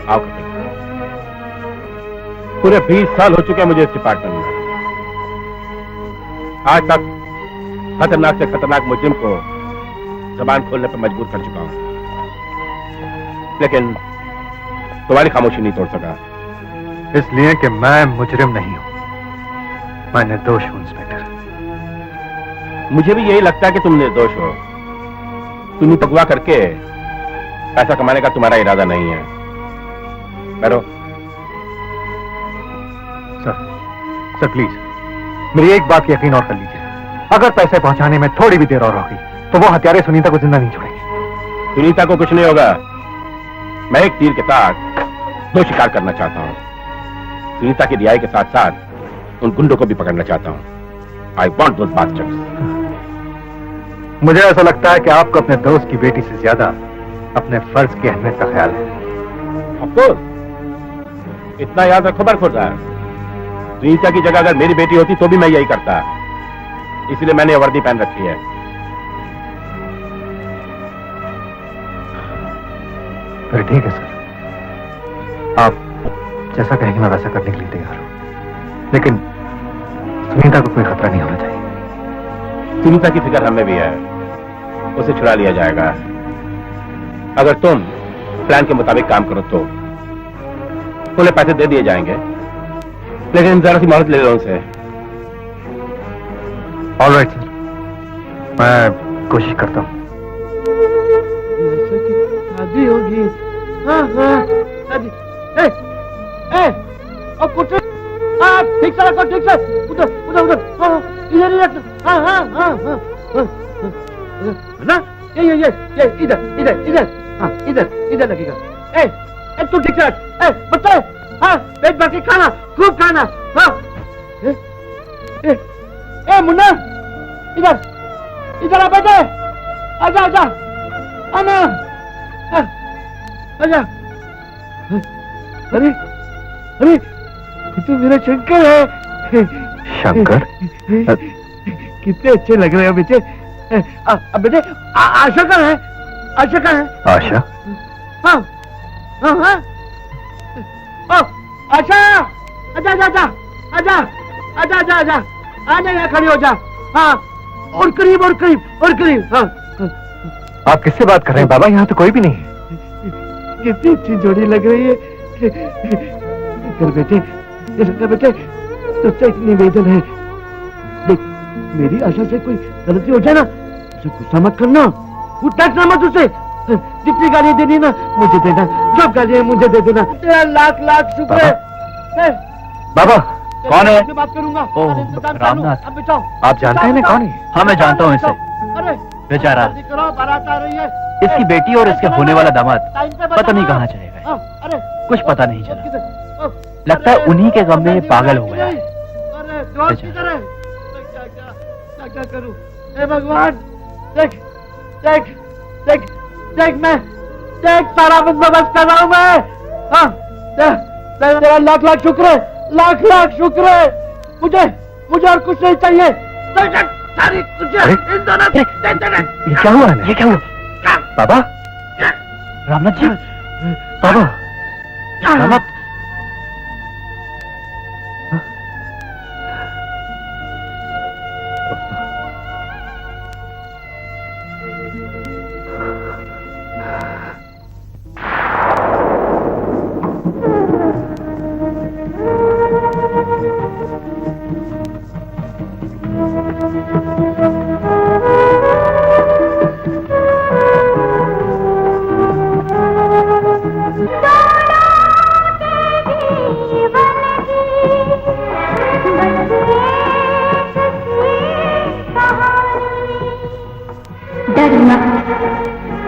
आओ। पूरे 20 साल हो चुके हैं मुझे इस डिपार्टमेंट में। आज तक खतरनाक से खतरनाक मुजरिम को जबान खोलने पर मजबूर कर चुका हूं, लेकिन तुम्हारी खामोशी नहीं तोड़ सका। इसलिए कि मैं मुजरिम नहीं हूं, मैं निर्दोष हूं इंस्पेक्टर। मुझे भी यही लगता है कि तुम निर्दोष हो। तुम्हें अगवा करके पैसा कमाने का तुम्हारा इरादा नहीं है। बैठो। सर प्लीज मेरी एक बात यकीन और कर लीजिए, अगर पैसे पहुंचाने में थोड़ी भी देर और होगी तो वो हत्यारे सुनीता को जिंदा नहीं छोड़ेंगे। सुनीता को कुछ नहीं होगा। मैं एक तीर के साथ दो शिकार करना चाहता हूं। सुनीता की रिहाई के साथ साथ उन गुंडों को भी पकड़ना चाहता हूं। I want those bastards. मुझे ऐसा लगता है कि आपको अपने दोस्त की बेटी से ज्यादा अपने फर्ज की अहमियत का ख्याल है। ऑफ कोर्स, इतना याद रखो बरखुरदार, सुनीता की जगह अगर मेरी बेटी होती तो भी मैं यही करता, इसलिए मैंने ये वर्दी पहन रखी है। फिर ठीक है सर, आप जैसा कहेंगे मैं वैसा करने के लिए तैयार हूं, लेकिन सुनीता को कोई खतरा नहीं होना चाहिए। सुनीता की फिक्र हमें भी है, उसे छुड़ा लिया जाएगा। अगर तुम प्लान के मुताबिक काम करो तो उन्हें पैसे दे दिए जाएंगे, लेकिन जरा सी मोहलत ले लो उनसे। ऑलराइट सर, मैं कोशिश करता हूं। शादी होगी। हाँ शादी। ठीक से रखो, ठीक से। उधर उधर उधर, इधर ही रखो। हाँ ना, ये इधर इधर इधर, हाँ इधर लगेगा। तू ठीक से रख। बच्चे, हाँ पेट भर के खाना, खूब खाना। हाँ मुन्ना, इधर आ बेटे, आजा आजा, आना, आजा। अरे अरे तो मेरा शंकर है। शंकर? कितने अच्छे लग रहे हो बेटे। बेटे आशा का है, आशा का है। आशा? हाँ हाँ हाँ। आशा, आजा आजा आजा आजा आजा आजा आजा, आजा यहाँ खड़ी हो जा। हाँ और करीब और करीब और करीब। हाँ आप किससे बात कर रहे हैं बाबा? यहाँ तो कोई भी नहीं है। कितनी अच्छी जोड़ी लग रही है। बेटे बेटे तुझसे एक निवेदन है। देख, मेरी आशा से कोई गलती हो जाए ना, उसे गुस्सा मत करना, उठना मत उसे। जितनी गालियां देनी ना मुझे देना, जो गालियां मुझे दे देना। तेरा लाख लाख शुक्र है। बाबा कौन है? बात करूंगा। रामनाथ। अब बचाओ। आप जानते हैं ना कौन है? हाँ मैं जानता हूँ इसे। अरे बेचारा, करो, बारात आ रही है। इसकी बेटी और इसके होने वाला दामाद पता नहीं कहाँ चले गए। अरे कुछ पता नहीं चला। लगता है उन्हीं के गम में ये पागल हो गया है। अरे दोस्त किधर है? क्या करूं? हे भगवान, देख देख देख देख, मैं देख सारा बंदोबस्त कर रहा हूं मैं। हाँ तेरा लाख लाख शुक्र है, लाख लाख शुक्र है। मुझे और कुछ नहीं चाहिए। सारी तुझे इन दोनों से ये क्या हुआ? ये क्या हुआ बाबा? रामनाथ जी, बाबा रामनाथ,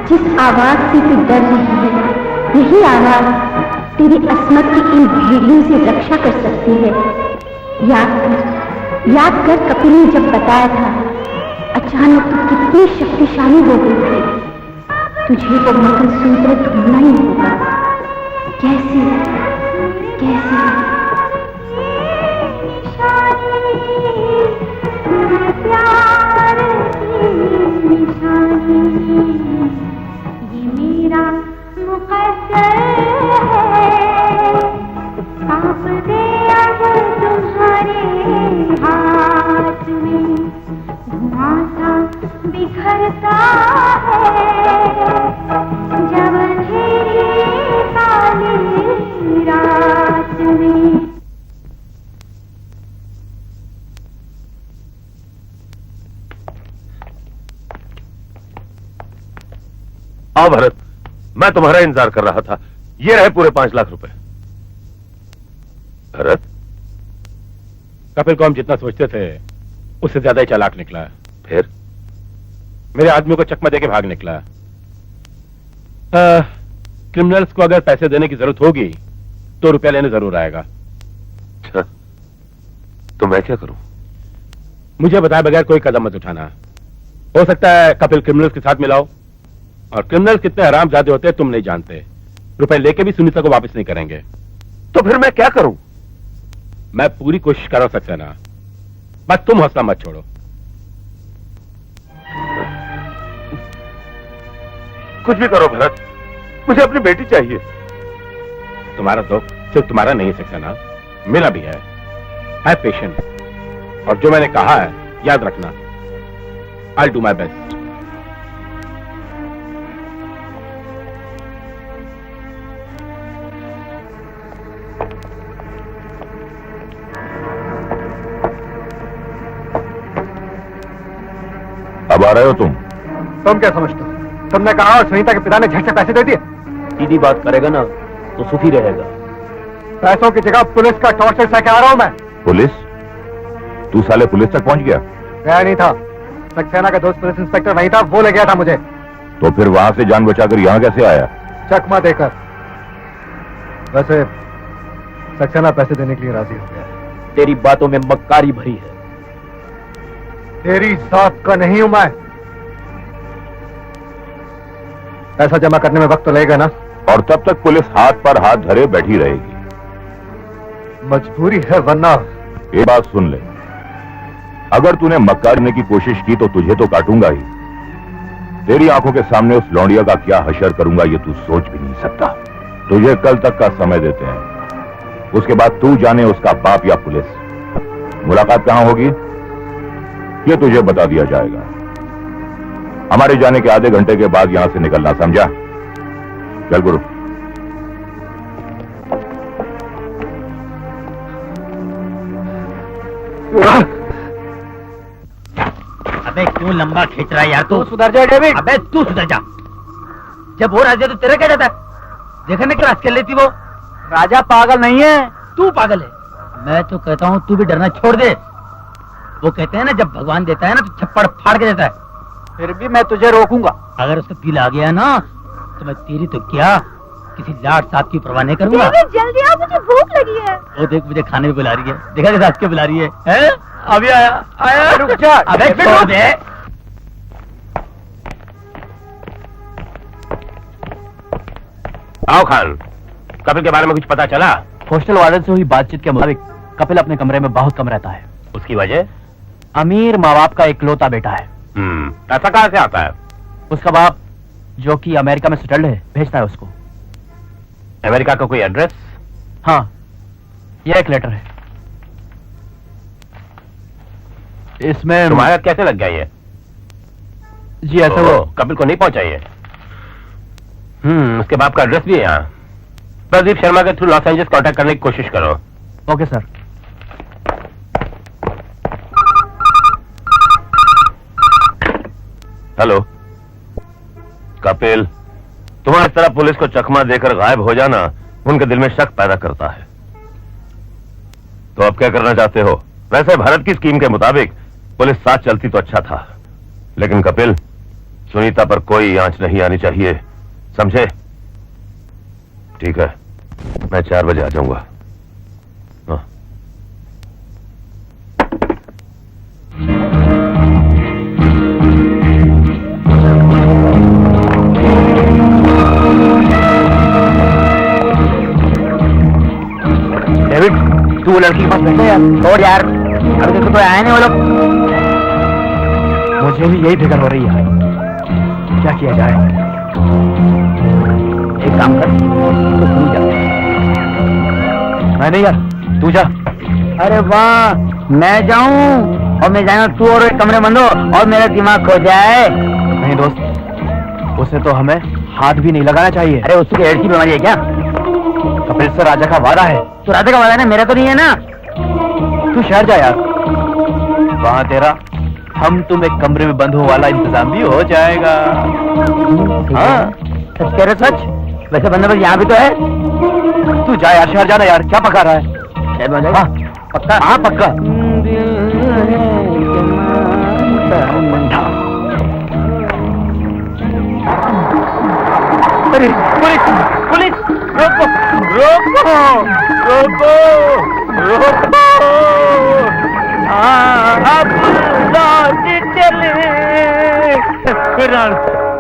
जिस आवाज से तू डर रही है, यही आवाज तेरी अस्मत की इन भेड़ियों से रक्षा कर सकती है। याद कर कपिल ने जब बताया था, अचानक तू कितनी शक्तिशाली हो गई थी। तुझे वो मंगलसूत्र ढूंढना ही होगा। कैसे कैसे? ये मेरा मुकद्दर है, सांप दे अब तुम्हारे हाथ में, धुआं सा बिखरता है जब अंधेरे काले आओ भरत, मैं तुम्हारा इंतजार कर रहा था। ये रहे पूरे 5 लाख रुपए। भरत, कपिल को हम जितना सोचते थे उससे ज्यादा ही चालाक निकला है। फिर मेरे आदमी को चकमा देके भाग निकला। क्रिमिनल्स को अगर पैसे देने की जरूरत होगी तो रुपया लेने जरूर आएगा। अच्छा, तो मैं क्या करूं? मुझे बताए बगैर कोई कदम मत उठाना। हो सकता है कपिल क्रिमिनल्स के साथ मिलाओ, और क्रिमिनल्स कितने हरामजादे होते हैं तुम नहीं जानते। रुपए लेके भी सुनीता को वापस नहीं करेंगे। तो फिर मैं क्या करूं? मैं पूरी कोशिश कर रहा हूं सक्सेना, बस तुम हौसला मत छोड़ो। कुछ भी करो भरत, मुझे अपनी बेटी चाहिए। तुम्हारा दुख सिर्फ तुम्हारा नहीं है सक्सेना, मेरा भी है पेशेंट। और जो मैंने कहा है याद रखना। I'll do my best. अब आ रहे हो तुम? तुम क्या समझते हो? तुमने कहा और सुनीता के पिता ने झट से पैसे दे दिए। सीधी बात करेगा ना तो सुखी रहेगा। पैसों की जगह पुलिस का टॉर्चर सह के आ रहा हूं मैं। पुलिस? तू साले पुलिस तक पहुंच गया? गया नहीं था, सक्सेना का दोस्त पुलिस इंस्पेक्टर नहीं था, वो ले गया था मुझे। तो फिर वहां से जान बचाकर यहाँ कैसे आया? चकमा देकर। वैसे सक्सेना पैसे देने के लिए राजी हो गया है। तेरी बातों में मक्कारी भरी है। तेरी जात का नहीं हूं मैं। पैसा जमा करने में वक्त तो लगेगा ना। और तब तक पुलिस हाथ पर हाथ धरे बैठी रहेगी। मजबूरी है, वरना। ये बात सुन ले, अगर तूने मक्कार करने की कोशिश की तो तुझे तो काटूंगा ही। तेरी आंखों के सामने उस लौंडिया का क्या हशर करूंगा ये तू सोच भी नहीं सकता। तुझे कल तक का समय देते हैं, उसके बाद तू जाने उसका बाप या पुलिस। मुलाकात कहां होगी ये तुझे बता दिया जाएगा। हमारे जाने के आधे घंटे के बाद यहां से निकलना, समझा? चल गुरु। अबे क्यों लंबा खींच रहा है यार तू? सुधर जा डेविड। अबे तू सुधर जा। जब वो राजा तो तेरा क्या जाता है? देखा नहीं क्लास कर लेती वो। राजा पागल नहीं है। तू पागल है। मैं तो कहता हूँ तू भी डरना छोड़ दे। वो कहते हैं ना जब भगवान देता है ना तो छप्पड़ फाड़ के देता है। फिर भी मैं तुझे रोकूंगा। अगर उसका दिल आ गया ना तो मैं तेरी तो क्या किसी लाट साहब की परवाह नहीं करूंगा। जल्दी आओ, मुझे भूख लगी है। वो देख मुझे खाने भी बुला रही है। देखा कैसे हंस के बुला रही है, हैं? अभी आया आया। रुक जा। अबे छोड़ दे। आओ खान, कपिल के बारे में कुछ पता चला? हॉस्टल वार्डन से हुई बातचीत के मुताबिक कपिल अपने कमरे में बहुत कम रहता है। उसकी वजह? अमीर माँ बाप का इकलौता बेटा है। पैसा कहाँ से आता है? उसका बाप जो कि अमेरिका में सेटल्ड है भेजता है उसको। अमेरिका का कोई एड्रेस? हाँ, यह एक लेटर है। इसमें तुम्हारा कैसे लग गया ये? जी ऐसा वो कपिल को नहीं पहुंचाइए। उसके बाप का एड्रेस भी है यहाँ। प्रदीप शर्मा के थ्रू लॉस एंजल्स कांटेक्ट करने की कोशिश करो। Okay sir. हेलो कपिल, तुम्हारी तरह पुलिस को चकमा देकर गायब हो जाना उनके दिल में शक पैदा करता है। तो अब क्या करना चाहते हो? वैसे भारत की स्कीम के मुताबिक पुलिस साथ चलती तो अच्छा था, लेकिन कपिल सुनीता पर कोई आंच नहीं आनी चाहिए, समझे? ठीक है, मैं 4 बजे आ जाऊंगा। हाँ। डेविड, तू वो लड़की के पास बैठा यार। छोड़ यार, अभी तक तो आए नहीं वो लोग। मुझे भी यही फिक्र हो रही है, क्या किया जाए। एक काम कर, तू जा। मैं नहीं यार, तू जा। अरे वाह, मैं जाऊं और मैं जाऊंगा, तू और एक कमरे बंद हो और मेरा दिमाग खो जाए। नहीं दोस्त, उसे तो हमें हाथ भी नहीं लगाना चाहिए। अरे उसकी एड्स की बीमारी है क्या? कपिल से राजा का वादा है। तो राजा का वादा है ना, मेरा तो नहीं है ना। तू शहर जा यार, वहां तेरा हम तुम एक कमरे में बंद हो वाला इंतजाम भी हो जाएगा। हाँ। सच कह रहे सच? वैसे बंदोबस्त यहाँ भी तो है। तू जा यार, शहर जाना यार, क्या पका रहा है? शहर में जाएगा? पक्का? हाँ पक्का। अरे पुलिस पुलिस, रोको रोको रोको रोको, अब लौट चले।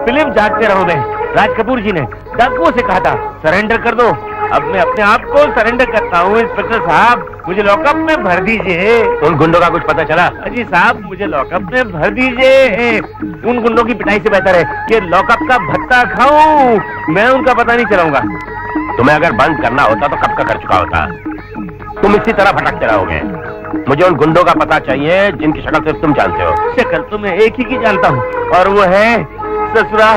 फिल्म जागते रहोगे। राज कपूर जी ने डाकुओं से कहा था सरेंडर कर दो, अब मैं अपने आप को सरेंडर करता हूँ। इंस्पेक्टर साहब मुझे लॉकअप में भर दीजिए। उन गुंडों का कुछ पता चला? अजी साहब मुझे लॉकअप में भर दीजिए। उन गुंडों की पिटाई से बेहतर है कि लॉकअप का भत्ता खाऊं। मैं उनका पता नहीं चलाऊंगा। तुम्हें अगर बंद करना होता तो कब का कर चुका होता। तुम इसी तरह भटकते रहोगे। मुझे उन गुंडों का पता चाहिए जिनकी शक्ल सिर्फ तुम जानते हो। शक्ल तो मैं एक ही की जानता हूँ, और वो है ससुरा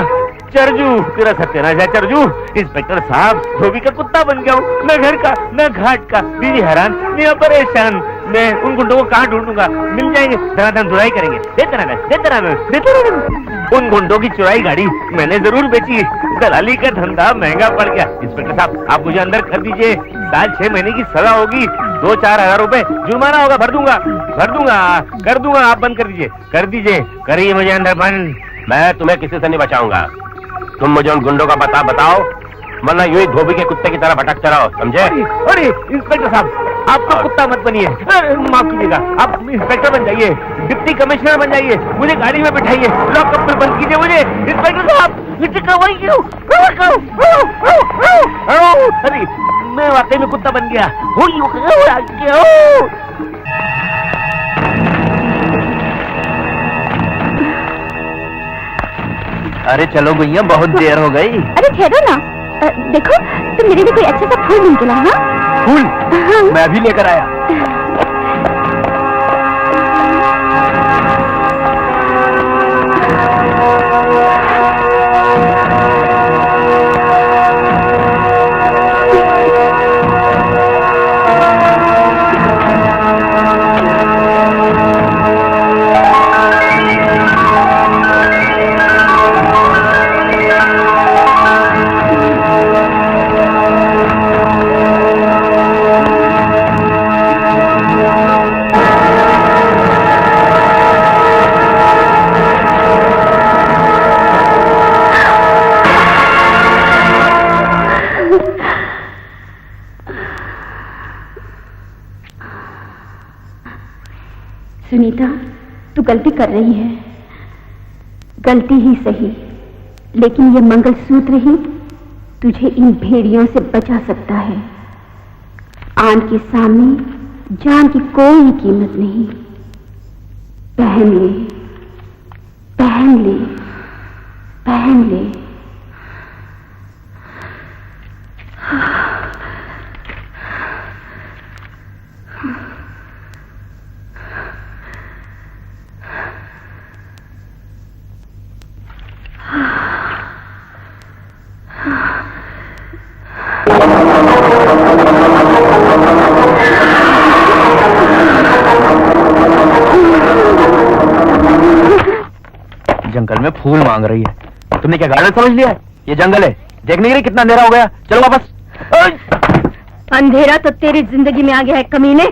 चरजू। तेरा सत्यानाश है चरजू। इंस्पेक्टर साहब धोबी का कुत्ता बन गया हूँ, न घर का न घाट का। बीवी हैरान, मैं परेशान। मैं उन गुंडों को कहाँ ढूंढूंगा? मिल जाएंगे, धनाधन धुलाई करेंगे। उन गुंडों की चुराई गाड़ी मैंने जरूर बेची। दलाली का धंधा महंगा पड़ गया। इंस्पेक्टर साहब आप मुझे अंदर कर दीजिए। 6 महीने की सजा होगी, 2-4 हजार रुपए जुर्माना होगा। भर दूंगा कर दूंगा। आप बंद कर दीजिए करिए मुझे अंदर बंद। मैं तुम्हें किसी से नहीं बचाऊंगा। तुम मुझे उन गुंडों का पता बताओ, वरना यूं ही धोबी के कुत्ते की तरह भटकते रहो, समझे? अरे इंस्पेक्टर साहब आप तो कुत्ता मत बनिए, माफ कीजिएगा। आप इंस्पेक्टर बन जाइए, डिप्टी कमिश्नर बन जाइए, मुझे गाड़ी में बिठाइए, लॉकअप में बंद कीजिए मुझे। इंस्पेक्टर साहब अरे मैं वाकई में कुत्ता बन गया। अरे चलो भैया, बहुत देर हो गई। अरे ठहरो ना, देखो तुम मेरे लिए कोई अच्छा सा फूल ढूंढ के लाओ। हाँ फूल? हाँ। मैं अभी लेकर आया। सुनीता, तू गलती कर रही है। गलती ही सही, लेकिन ये मंगलसूत्र ही तुझे इन भेड़ियों से बचा सकता है। आन के सामने जान की कोई कीमत नहीं। पहन ले, पहन ले, पहन ले। जंगल में फूल मांग रही है, तुमने क्या गार्डन समझ लिया? ये जंगल है, देख नहीं रही कितना अंधेरा हो गया? चलो वापस। अंधेरा तो तेरी जिंदगी में आ गया है कमीने।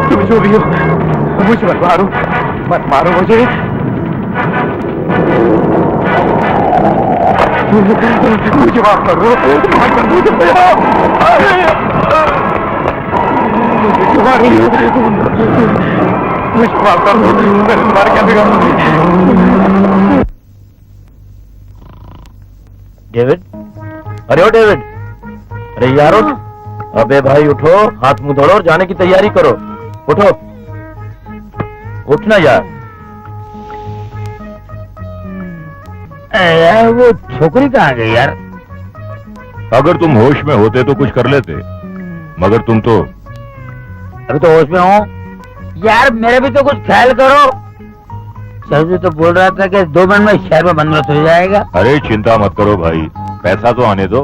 तुम जो भी हो मुझे मत मारो, मत मारो मुझे। मुझे माफ कर दो, मुझे माफ कर दो, मैं तुम्हारे क्या बिगाड़। डेविड, अरे ओ डेविड, अरे यारो, अबे भाई उठो, हाथ मुंह धोलो और जाने की तैयारी करो। उठो, उठना यार। वो छोकरी कहाँ गई यार? अगर तुम होश में होते तो कुछ कर लेते, मगर तुम तो अभी तो होश में हो, यार मेरा भी तो कुछ ख्याल करो। चौधरी तो बोल रहा था कि 2 मिनट में शहर में बंदोबस्त हो जाएगा। अरे चिंता मत करो भाई, पैसा तो आने दो,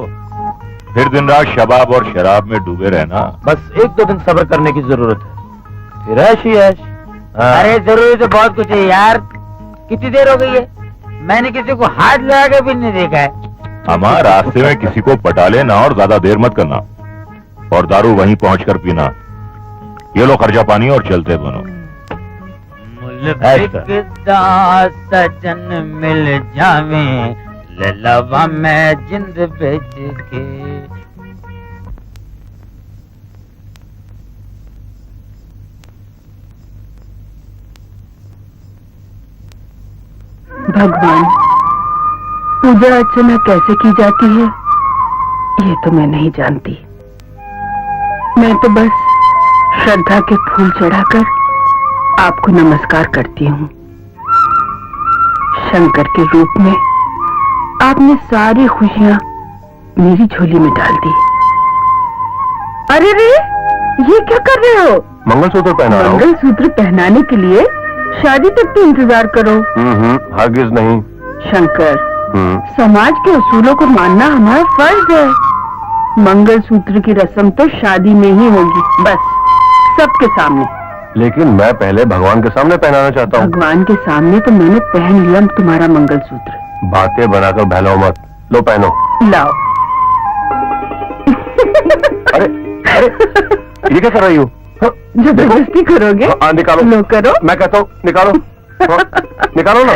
फिर दिन रात शबाब और शराब में डूबे रहना। बस 1-2 दिन सब्र करने की जरूरत है, फिर ऐश ही ऐश। अरे जरूरी तो बहुत कुछ है यार। कितनी देर हो गई है, मैंने किसी को हाथ लगा के भी नहीं देखा है। हमारे रास्ते में किसी को पटा लेना और ज्यादा देर मत करना, और दारू वहीं पहुंचकर पीना। ये लो खर्चा पानी और चलते दोनों। सजन मिल जावे ललवा में जिंद बेच के। भगवान, पूजा अर्चना कैसे की जाती है ये तो मैं नहीं जानती। मैं तो बस श्रद्धा के फूल चढ़ाकर आपको नमस्कार करती हूँ। शंकर के रूप में आपने सारी खुशियाँ मेरी झोली में डाल दी। अरे रे, ये क्या कर रहे हो? मंगलसूत्र पहना रहा हूं। मंगलसूत्र पहनाने के लिए शादी तक तो इंतजार करो। हरगिज नहीं। शंकर, समाज के उसूलों को मानना हमारा फर्ज है। मंगलसूत्र की रस्म तो शादी में ही होगी, बस सबके सामने। लेकिन मैं पहले भगवान के सामने पहनाना चाहता हूँ। भगवान के सामने तो मैंने पहन लिया तुम्हारा मंगलसूत्र। बातें बनाकर बहलाओ मत, लो पहनो। लाओ। अरे अरे, ये क्या कर रही हो? जबरदस्ती करोगे? निकालो। लो करो। मैं कहता हूँ निकालो। निकालो ना।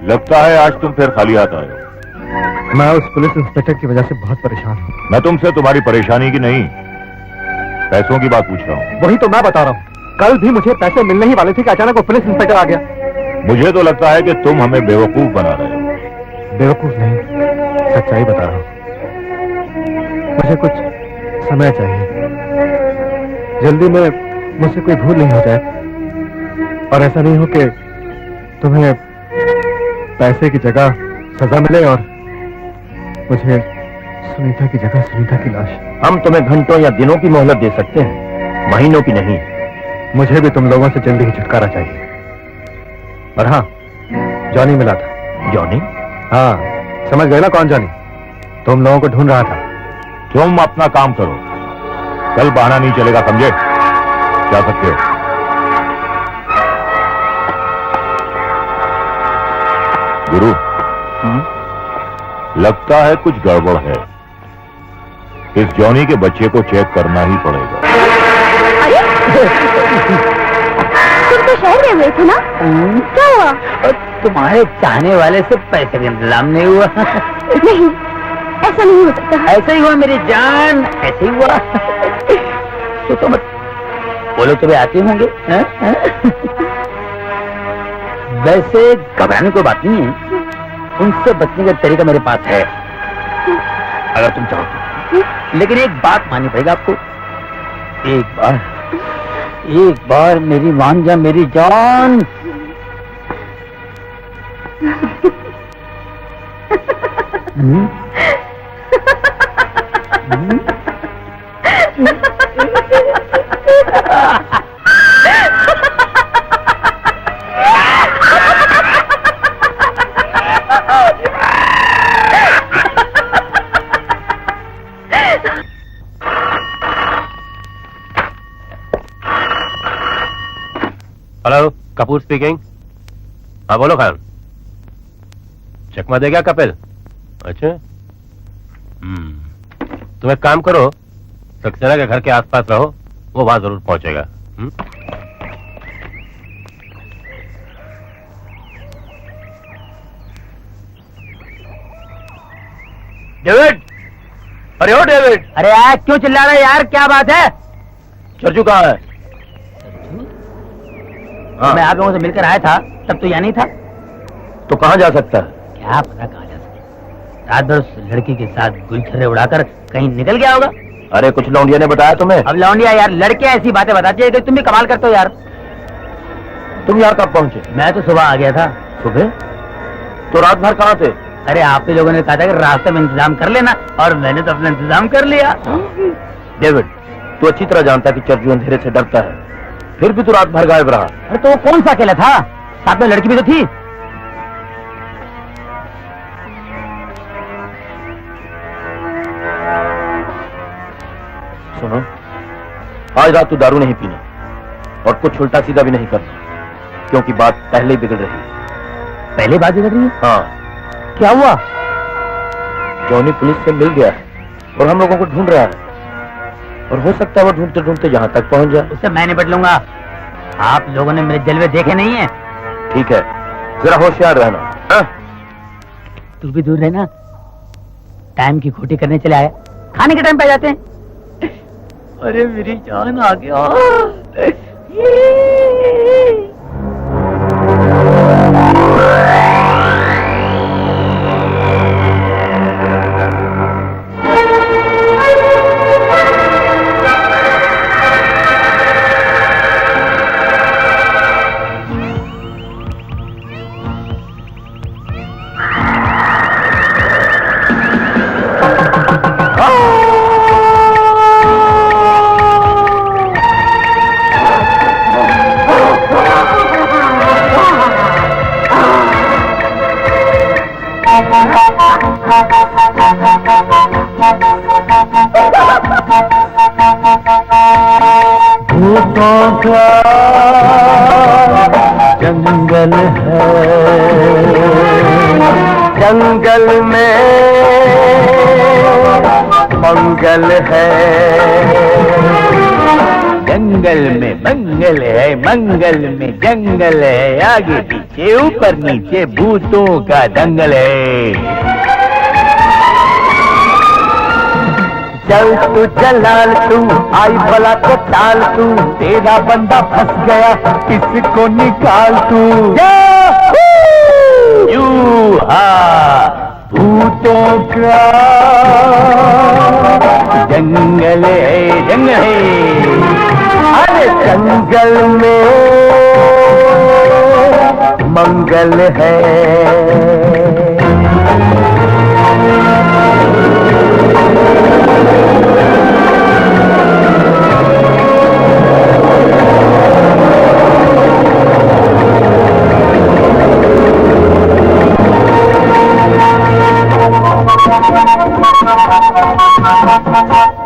लगता है आज तुम फिर खाली हाथ आए हो। मैं उस पुलिस इंस्पेक्टर की वजह से बहुत परेशान हूँ। मैं तुमसे तुम्हारी परेशानी की नहीं, पैसों की बात पूछ रहा हूँ। वही तो मैं बता रहा हूँ। कल भी मुझे पैसे मिलने ही वाले थे कि अचानक वो पुलिस इंस्पेक्टर आ गया। मुझे तो लगता है कि तुम हमें बेवकूफ बना रहे हो। बेवकूफ नहीं, सच्चाई बता रहा हूँ। मुझे कुछ समय चाहिए, जल्दी में मुझसे कोई भूल नहीं हो जाए और ऐसा नहीं हो कि तुम्हें पैसे की जगह सजा मिले और मुझे सुनीता की जगह सुनीता की लाश। हम तुम्हें घंटों या दिनों की मोहलत दे सकते हैं, महीनों की नहीं। मुझे भी तुम लोगों से जल्दी ही छुटकारा चाहिए। और हाँ, जॉनी मिला था। जॉनी? हाँ, समझ गए ना कौन जॉनी? तुम लोगों को ढूंढ रहा था। तुम अपना काम करो, कल बहाना नहीं चलेगा, समझे? जा सकते हो। गुरु, लगता है कुछ गड़बड़ है। इस जॉनी के बच्चे को चेक करना ही पड़ेगा। अरे तुम तो शहर में हुए थे ना, क्या हुआ? तुम्हारे चाहने वाले से पैसे का इंतजाम नहीं हुआ। नहीं, ऐसा नहीं हो सकता। ऐसा ही हुआ मेरी जान, ऐसे ही हुआ। तो मत बोलो, तुम्हें आते होंगे। वैसे घबराने कोई बात नहीं है, उनसे बचने का तरीका मेरे पास है अगर तुम चाहो। लेकिन एक बात माननी पड़ेगा आपको। एक बार मेरी मान जा मेरी जान। Hello, Kapoor speaking. हाँ बोलो खान। चकमा दे गया कपिल? अच्छा, तुम एक काम करो, सक्सेना के घर के आसपास रहो, वो वहां जरूर पहुंचेगा। डेविड, अरे ओ डेविड! अरे यार क्यों चिल्ला रहा है यार, क्या बात है? चर्चू कहाँ है? हाँ। मैं आप लोगों से मिलकर आया था, तब तो यहाँ नहीं था। तो कहाँ जा सकता है? क्या पता कहाँ जा सके, रात भर उस लड़की के साथ गुलछर्रे उड़ाकर कहीं निकल गया होगा। अरे कुछ लौंडिया ने बताया तुम्हें? अब लौंडिया यार, लड़के ऐसी बातें बताती है कि तुम भी कमाल करते हो यार। तुम यहाँ कब पहुँचे? मैं तो सुबह आ गया था। सुबह? तो रात भर कहाँ थे? अरे आप ही लोगों ने कहा था कि रास्ते में इंतजाम कर लेना, और मैंने तो अपना इंतजाम कर लिया। डेविड, तू अच्छी तरह जानता कि चर्जू अंधेरे से डरता है, फिर भी तू रात भर गायब रहा। अरे तो वो कौन सा अकेला था, साथ में लड़की भी तो थी। सुनो, आज रात तू दारू नहीं पीना और कुछ उल्टा सीधा भी नहीं करना, क्योंकि बात पहले ही बिगड़ रही है। पहले बात बिगड़ रही है? हाँ। क्या हुआ? जॉनी पुलिस से मिल गया है और हम लोगों को ढूंढ रहा है, और हो सकता है वो ढूंढते ढूंढते यहाँ तक पहुँच जाए। उससे मैं निपट लूंगा। आप लोगों ने मेरे जलवे देखे नहीं है। ठीक है, जरा होशियार रहना। हाँ? तू भी दूर रहना। टाइम की खोटी करने चले आया, खाने के टाइम पे आ जाते हैं। अरे मेरी जान आ गया। भूतों का जंगल है, जंगल में मंगल है, जंगल में मंगल है, मंगल में जंगल है, आगे पीछे ऊपर नीचे भूतों का दंगल है। चल तू जलाल तू, आई भला को टाल तू, तेरा बंदा फंस गया, किसको निकाल तू। यू हा, भूतों का जंगल है, जंगल है, अरे जंगल में मंगल है।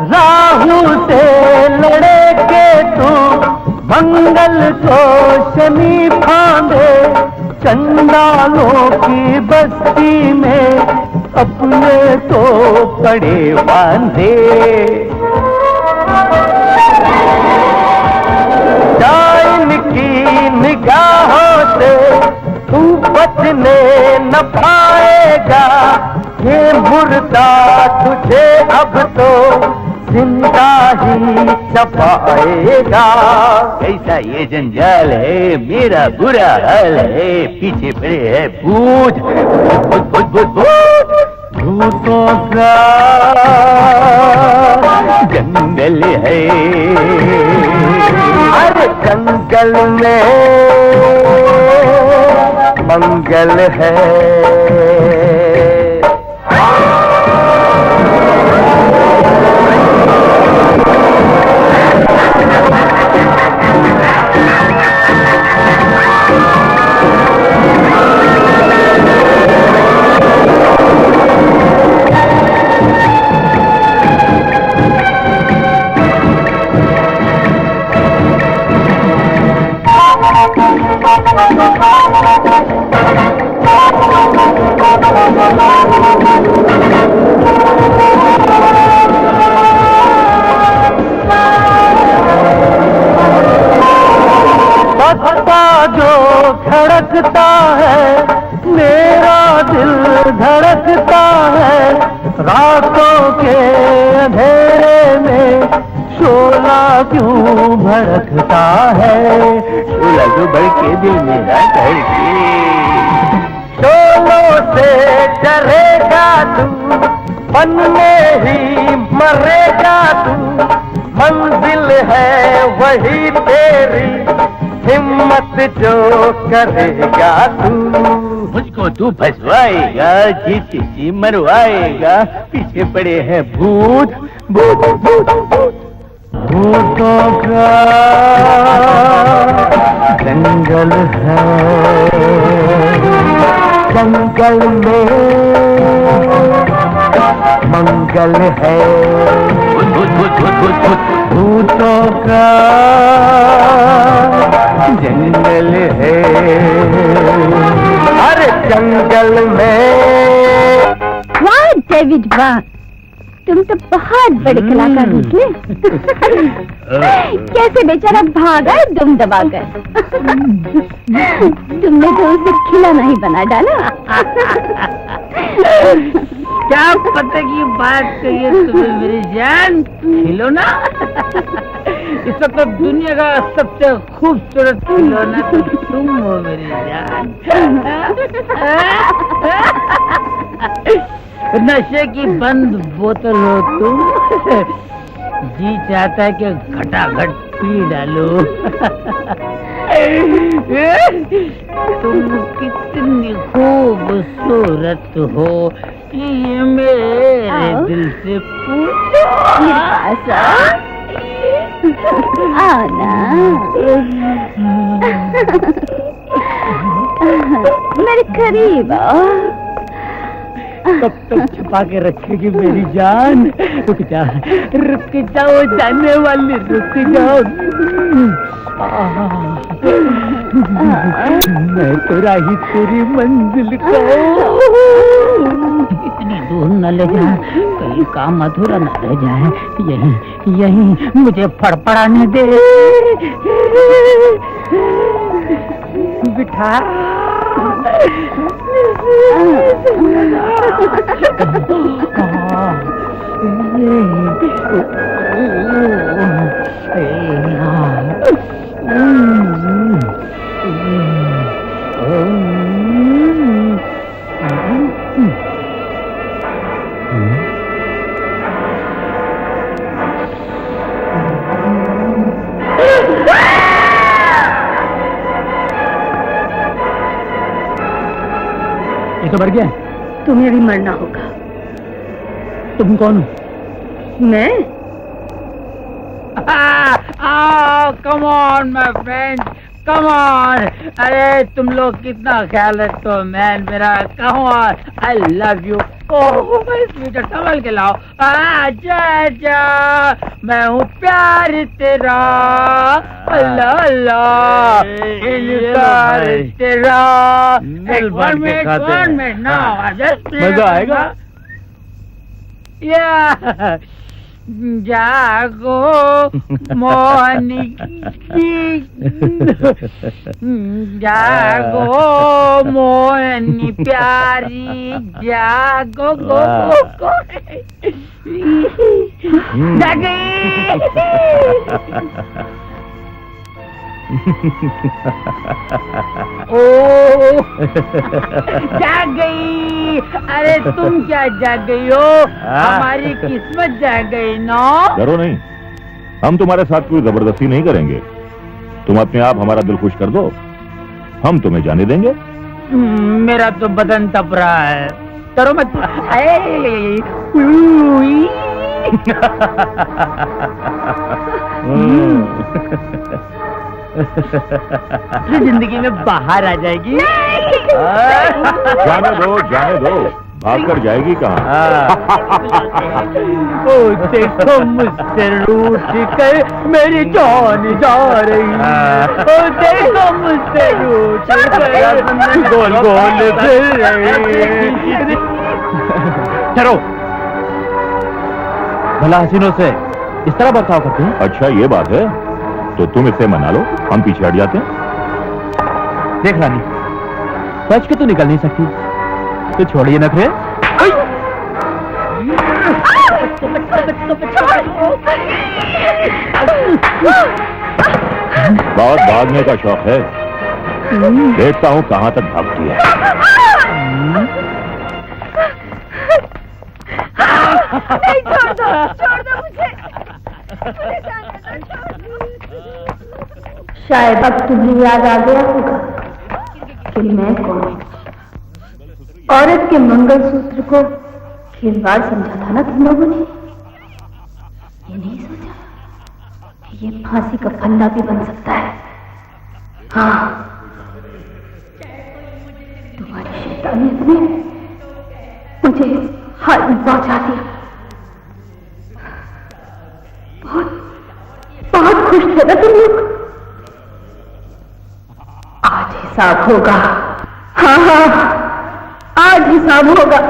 राहु से लड़े के तू, मंगल को शनि फांदे, चंडालों की बस्ती में अपने तो पड़े बांधे। डाइन की निगाहों से तू बचने न पाएगा, ये मुर्दा तुझे अब तो जिंदा ही चपाएगा। कैसा ये जंजाल है, मेरा बुरा हाल है, पीछे पड़े है भूत, भूत भूत भूत भूत। भूतों का जंगल है, अरे जंगल में मंगल है। जो धड़कता है मेरा दिल धड़कता है, रातों के अंधेरे में शोला क्यों भड़कता है। शोला जो भड़के दिल मेरा धड़के, शोलों से डरेगा तू, मन में ही मरेगा तू, मंजिल है वही तेरी, हिम्मत जो करेगा तू। मुझको तू फंसवाएगा, जी मरवाएगा, पीछे पड़े हैं भूत भूत भूत भूत। भूतों का जंगल है, जंगल में मंगल है। भूतों का जंगल है, अरे जंगल में। वाह डेविड वाह, तुम तो बहुत बड़े कलाकार निकले। कैसे बेचारा भागा दुम दबाकर। तुमने तो उसे खिलौना ही बना डाला। क्या पता की बात कही तुम्हें मेरी जान, खिलौना। इस वक्त दुनिया का सबसे खूबसूरत खिलौना तो तुम हो मेरी जान। नशे की बंद बोतल हो तुम, जी चाहता है कि घटाघट पी डालो। तुम कितनी खूबसूरत हो, ये मेरे दिल से पूछो। आओ ना, मेरे करीब आओ। कब तक छुपा के रखेगी मेरी जान? रुक जाओ जाने वाली, रुक जाओ। मैं तो राही तेरी मंजिल को इतनी दूर न ले जा, कहीं काम अधूरा न रह जाए। यहीं मुझे फड़फड़ाने दे। बिठा ये तो मर गया। तुम्हें भी मरना होगा। तुम कौन हो? मैं? Come on my friend, come on. अरे तुम लोग कितना ख्याल रखते हो मैन मेरा। Come on, I love you. Oh sweater संभल के लाओ। आजा मैं हूँ प्यार तेरा, अल्लाह अल्लाह इनकार तेरा। one minute now, मजा आएगा। जागो मोहनी जागो मोहनी प्यारी, जागो गो जागी। ओ जाग गई। अरे तुम क्या जाग गई हो? हमारी किस्मत जाग गई ना। डरो नहीं, हम तुम्हारे साथ कोई जबरदस्ती नहीं करेंगे। तुम अपने आप हमारा दिल खुश कर दो, हम तुम्हें जाने देंगे। मेरा तो बदन तप रहा है, डरो मत। जिंदगी में बाहर आ जाएगी। जाने दो भाग कर जाएगी कहाँ? ओ देखो मुझसे रूठ कर मेरी जान जा रही। ओ देखो मुझसे रूठ कर गोल गोल फिर रही। ठहरो, भला हसीनों से इस तरह बर्ताव करते हैं? अच्छा ये बात है, तो तुम इसे मना लो, हम पीछे हट जाते हैं। देख रानी, बच के तो निकल नहीं सकती, तो छोड़िए नखरे। बहुत भागने का शौक है, देखता हूँ कहाँ तक भागती है। नहीं, छोड़ दो मुझे जाने दो। शायद अब तुम्हें याद आ गया होगा कि मैं कौन हूँ। औरत के मंगलसूत्र को खिलवाड़ समझा था ना तुम लोगों ने। ये नहीं सोचा कि ये फांसी का फंदा भी बन सकता है। हाँ, तुम्हारी शैतानियत ने मुझे हाल में पहुंचा दिया। बहुत खुश थे ना तुम लोग। आज हिसाब होगा। हाँ, आज हिसाब होगा।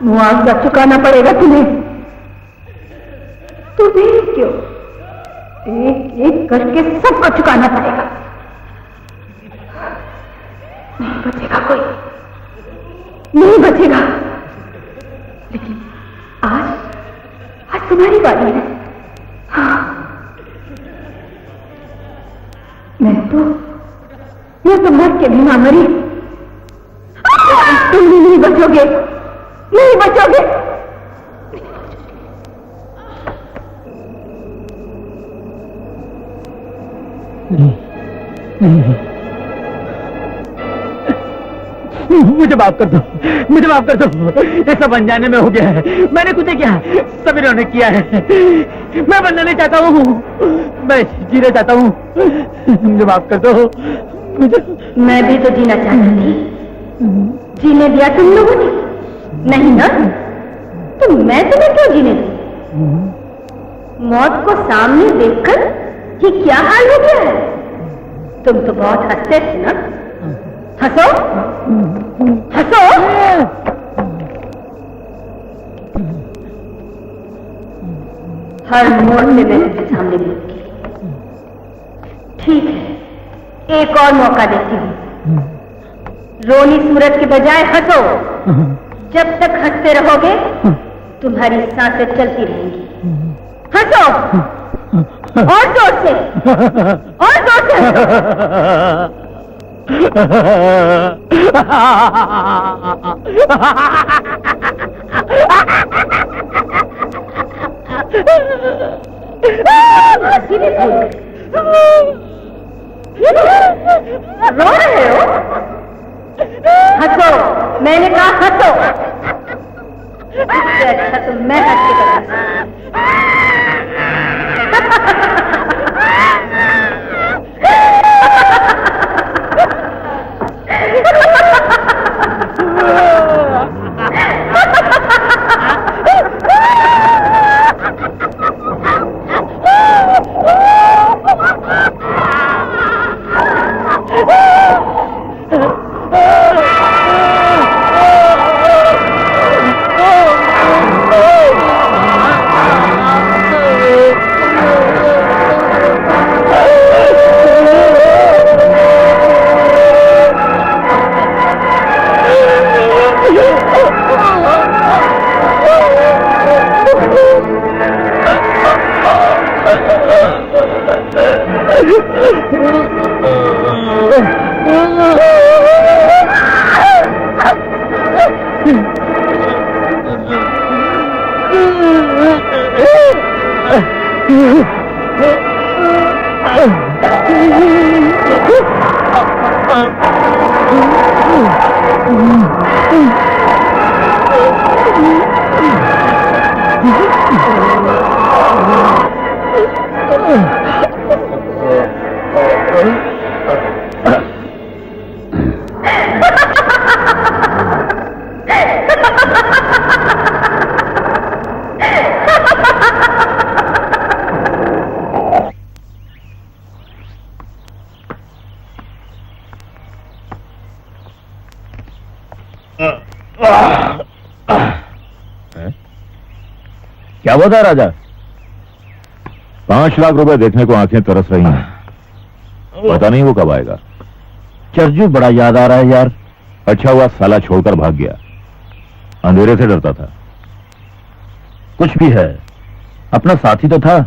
मुआवजा चुकाना पड़ेगा तुम्हें क्यों? एक एक करके सबको चुकाना पड़ेगा। नहीं बचेगा कोई, नहीं बचेगा। लेकिन आज तुम्हारी बारी है। हाँ, मैं तो मर के भी ना मरी। तुम भी नहीं बचोगे, नहीं बचोगे। मुझे माफ कर दो, मुझे माफ कर दो। ये सब अनजाने में हो गया है। मैंने कुछ नहीं किया, सब इन्होंने किया है। मैं बनना नहीं चाहता हूँ, मैं जीना चाहता हूँ। मुझे माफ कर दो। मैं भी तो जीना चाहती थी, जीने दिया तुम लोगों ने नहीं ना? तो मैं तुम्हें क्यों जीने दी? मौत को सामने देखकर ये क्या हाल हो गया है? तुम तो बहुत हंसते थे ना? हंसो, हंसो। हर मोड़ में मैं तुम्हें सामने देखती। ठीक है, एक और मौका देती हूँ। रोनी सूरज के बजाय हंसो। जब तक हंसते रहोगे तुम्हारी सांसें चलती रहेंगी। हंसो, और जोर से, और जोर से हंसो। हंसी भी भूल गए। रो रहे हो? हंसो, मैंने कहा हंसो। इससे अच्छा तो मैं हंस के करूंगी। क्या हुआ था राजा? 5 लाख रुपए देखने को आंखें तरस रही हैं। पता नहीं वो कब आएगा। चर्जू बड़ा याद आ रहा है यार। अच्छा हुआ साला छोड़कर भाग गया, अंधेरे से डरता था। कुछ भी है, अपना साथी तो था।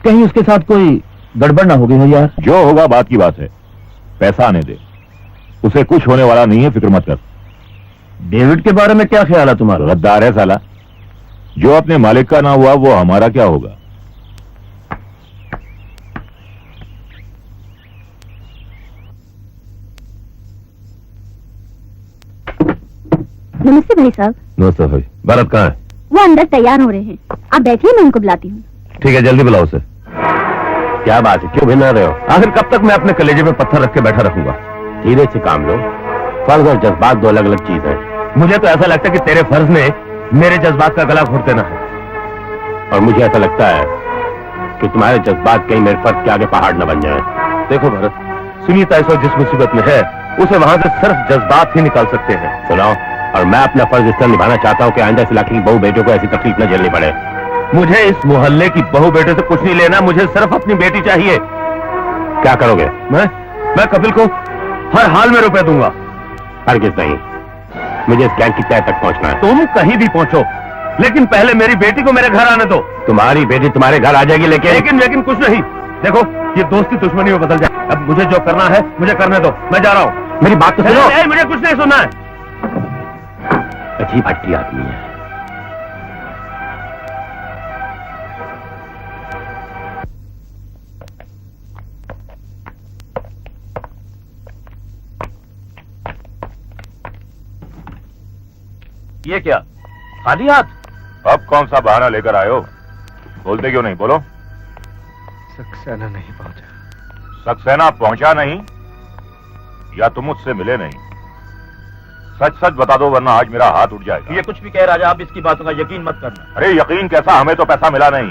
कहीं उसके साथ कोई गड़बड़ ना हो गई हो यार। जो होगा बात की बात है, पैसा आने दे। उसे कुछ होने वाला नहीं है, फिक्र मत कर। डेविड के बारे में क्या ख्याल है तुम्हारा? गद्दार है साला। जो अपने मालिक का ना हुआ वो हमारा क्या होगा? नमस्ते भाई साहब। नमस्ते भाई। भारत कहाँ है? वो अंदर तैयार हो रहे हैं, आप बैठिए, मैं उनको बुलाती हूँ। ठीक है, जल्दी बुलाओ उसे। क्या बात है, क्यों भिन्न रहे हो? आखिर कब तक मैं अपने कलेजे में पत्थर रख के बैठा रखूंगा? धीरे से काम लो। फर्ज और जज्बात दो अलग अलग चीज है। मुझे तो ऐसा लगता है कि तेरे फर्ज ने मेरे जज्बात का गला घोट देना है, और मुझे ऐसा लगता है कि तुम्हारे जज्बात कहीं मेरे फर्ज के आगे पहाड़ न बन जाए। देखो भरत, सुनीता इस वक्त जिस मुसीबत में है उसे वहां से सिर्फ जज्बात ही निकाल सकते हैं। सुनाओ, और मैं अपना फर्ज इस तरह निभाना चाहता हूँ कि आइंदा इस इलाके की बहू बेटियों को ऐसी तकलीफ न झेलनी पड़े। मुझे इस मोहल्ले की बहू बेटे से कुछ नहीं लेना, मुझे सिर्फ अपनी बेटी चाहिए। क्या करोगे? मैं कपिल को हर हाल में रुपए दूंगा। हरगिज़ नहीं, मुझे इस गैंग की तह तक पहुंचना है। तुम कहीं भी पहुंचो, लेकिन पहले मेरी बेटी को मेरे घर आने दो। तुम्हारी बेटी तुम्हारे घर आ जाएगी, लेकिन कुछ नहीं। देखो, ये दोस्ती दुश्मनी में बदल जाए। अब मुझे जो करना है मुझे करने दो, मैं जा रहा हूँ। मेरी बात तो सुनो। मुझे कुछ नहीं सुनना है। अजीब हट्टी आदमी है। ये क्या, खाली हाथ? अब कौन सा बहाना लेकर आए हो? बोलते क्यों नहीं? बोलो। सक्सेना नहीं पहुंचा। सक्सेना पहुंचा नहीं, या तुम मुझसे मिले नहीं? सच सच बता दो, वरना आज मेरा हाथ उठ जाएगा। ये कुछ भी कह राजा, आप इसकी बातों का यकीन मत करना। अरे यकीन कैसा, हमें तो पैसा मिला नहीं।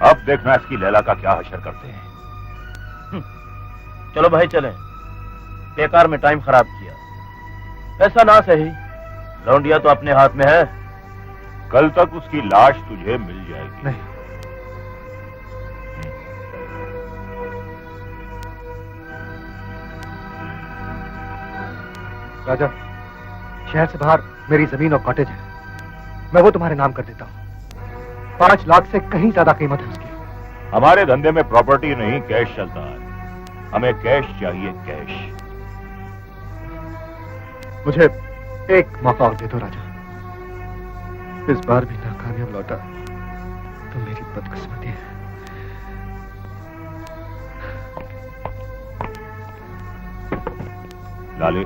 अब देखना इसकी लैला का क्या हशर करते हैं। चलो भाई चलें, बेकार में टाइम खराब किया। ऐसा ना सही, लौंडिया तो अपने हाथ में है। कल तक उसकी लाश तुझे मिल जाएगी। नहीं, राजा, शहर से बाहर मेरी जमीन और कॉटेज है, मैं वो तुम्हारे नाम कर देता हूँ। 5 लाख से कहीं ज्यादा कीमत है उसकी। हमारे धंधे में प्रॉपर्टी नहीं, कैश चलता है। हमें कैश चाहिए, कैश। मुझे एक मौका और दे दो राजा। इस बार भी नाकामयाब लौटा तो मेरी बदकिस्मती है। लाले,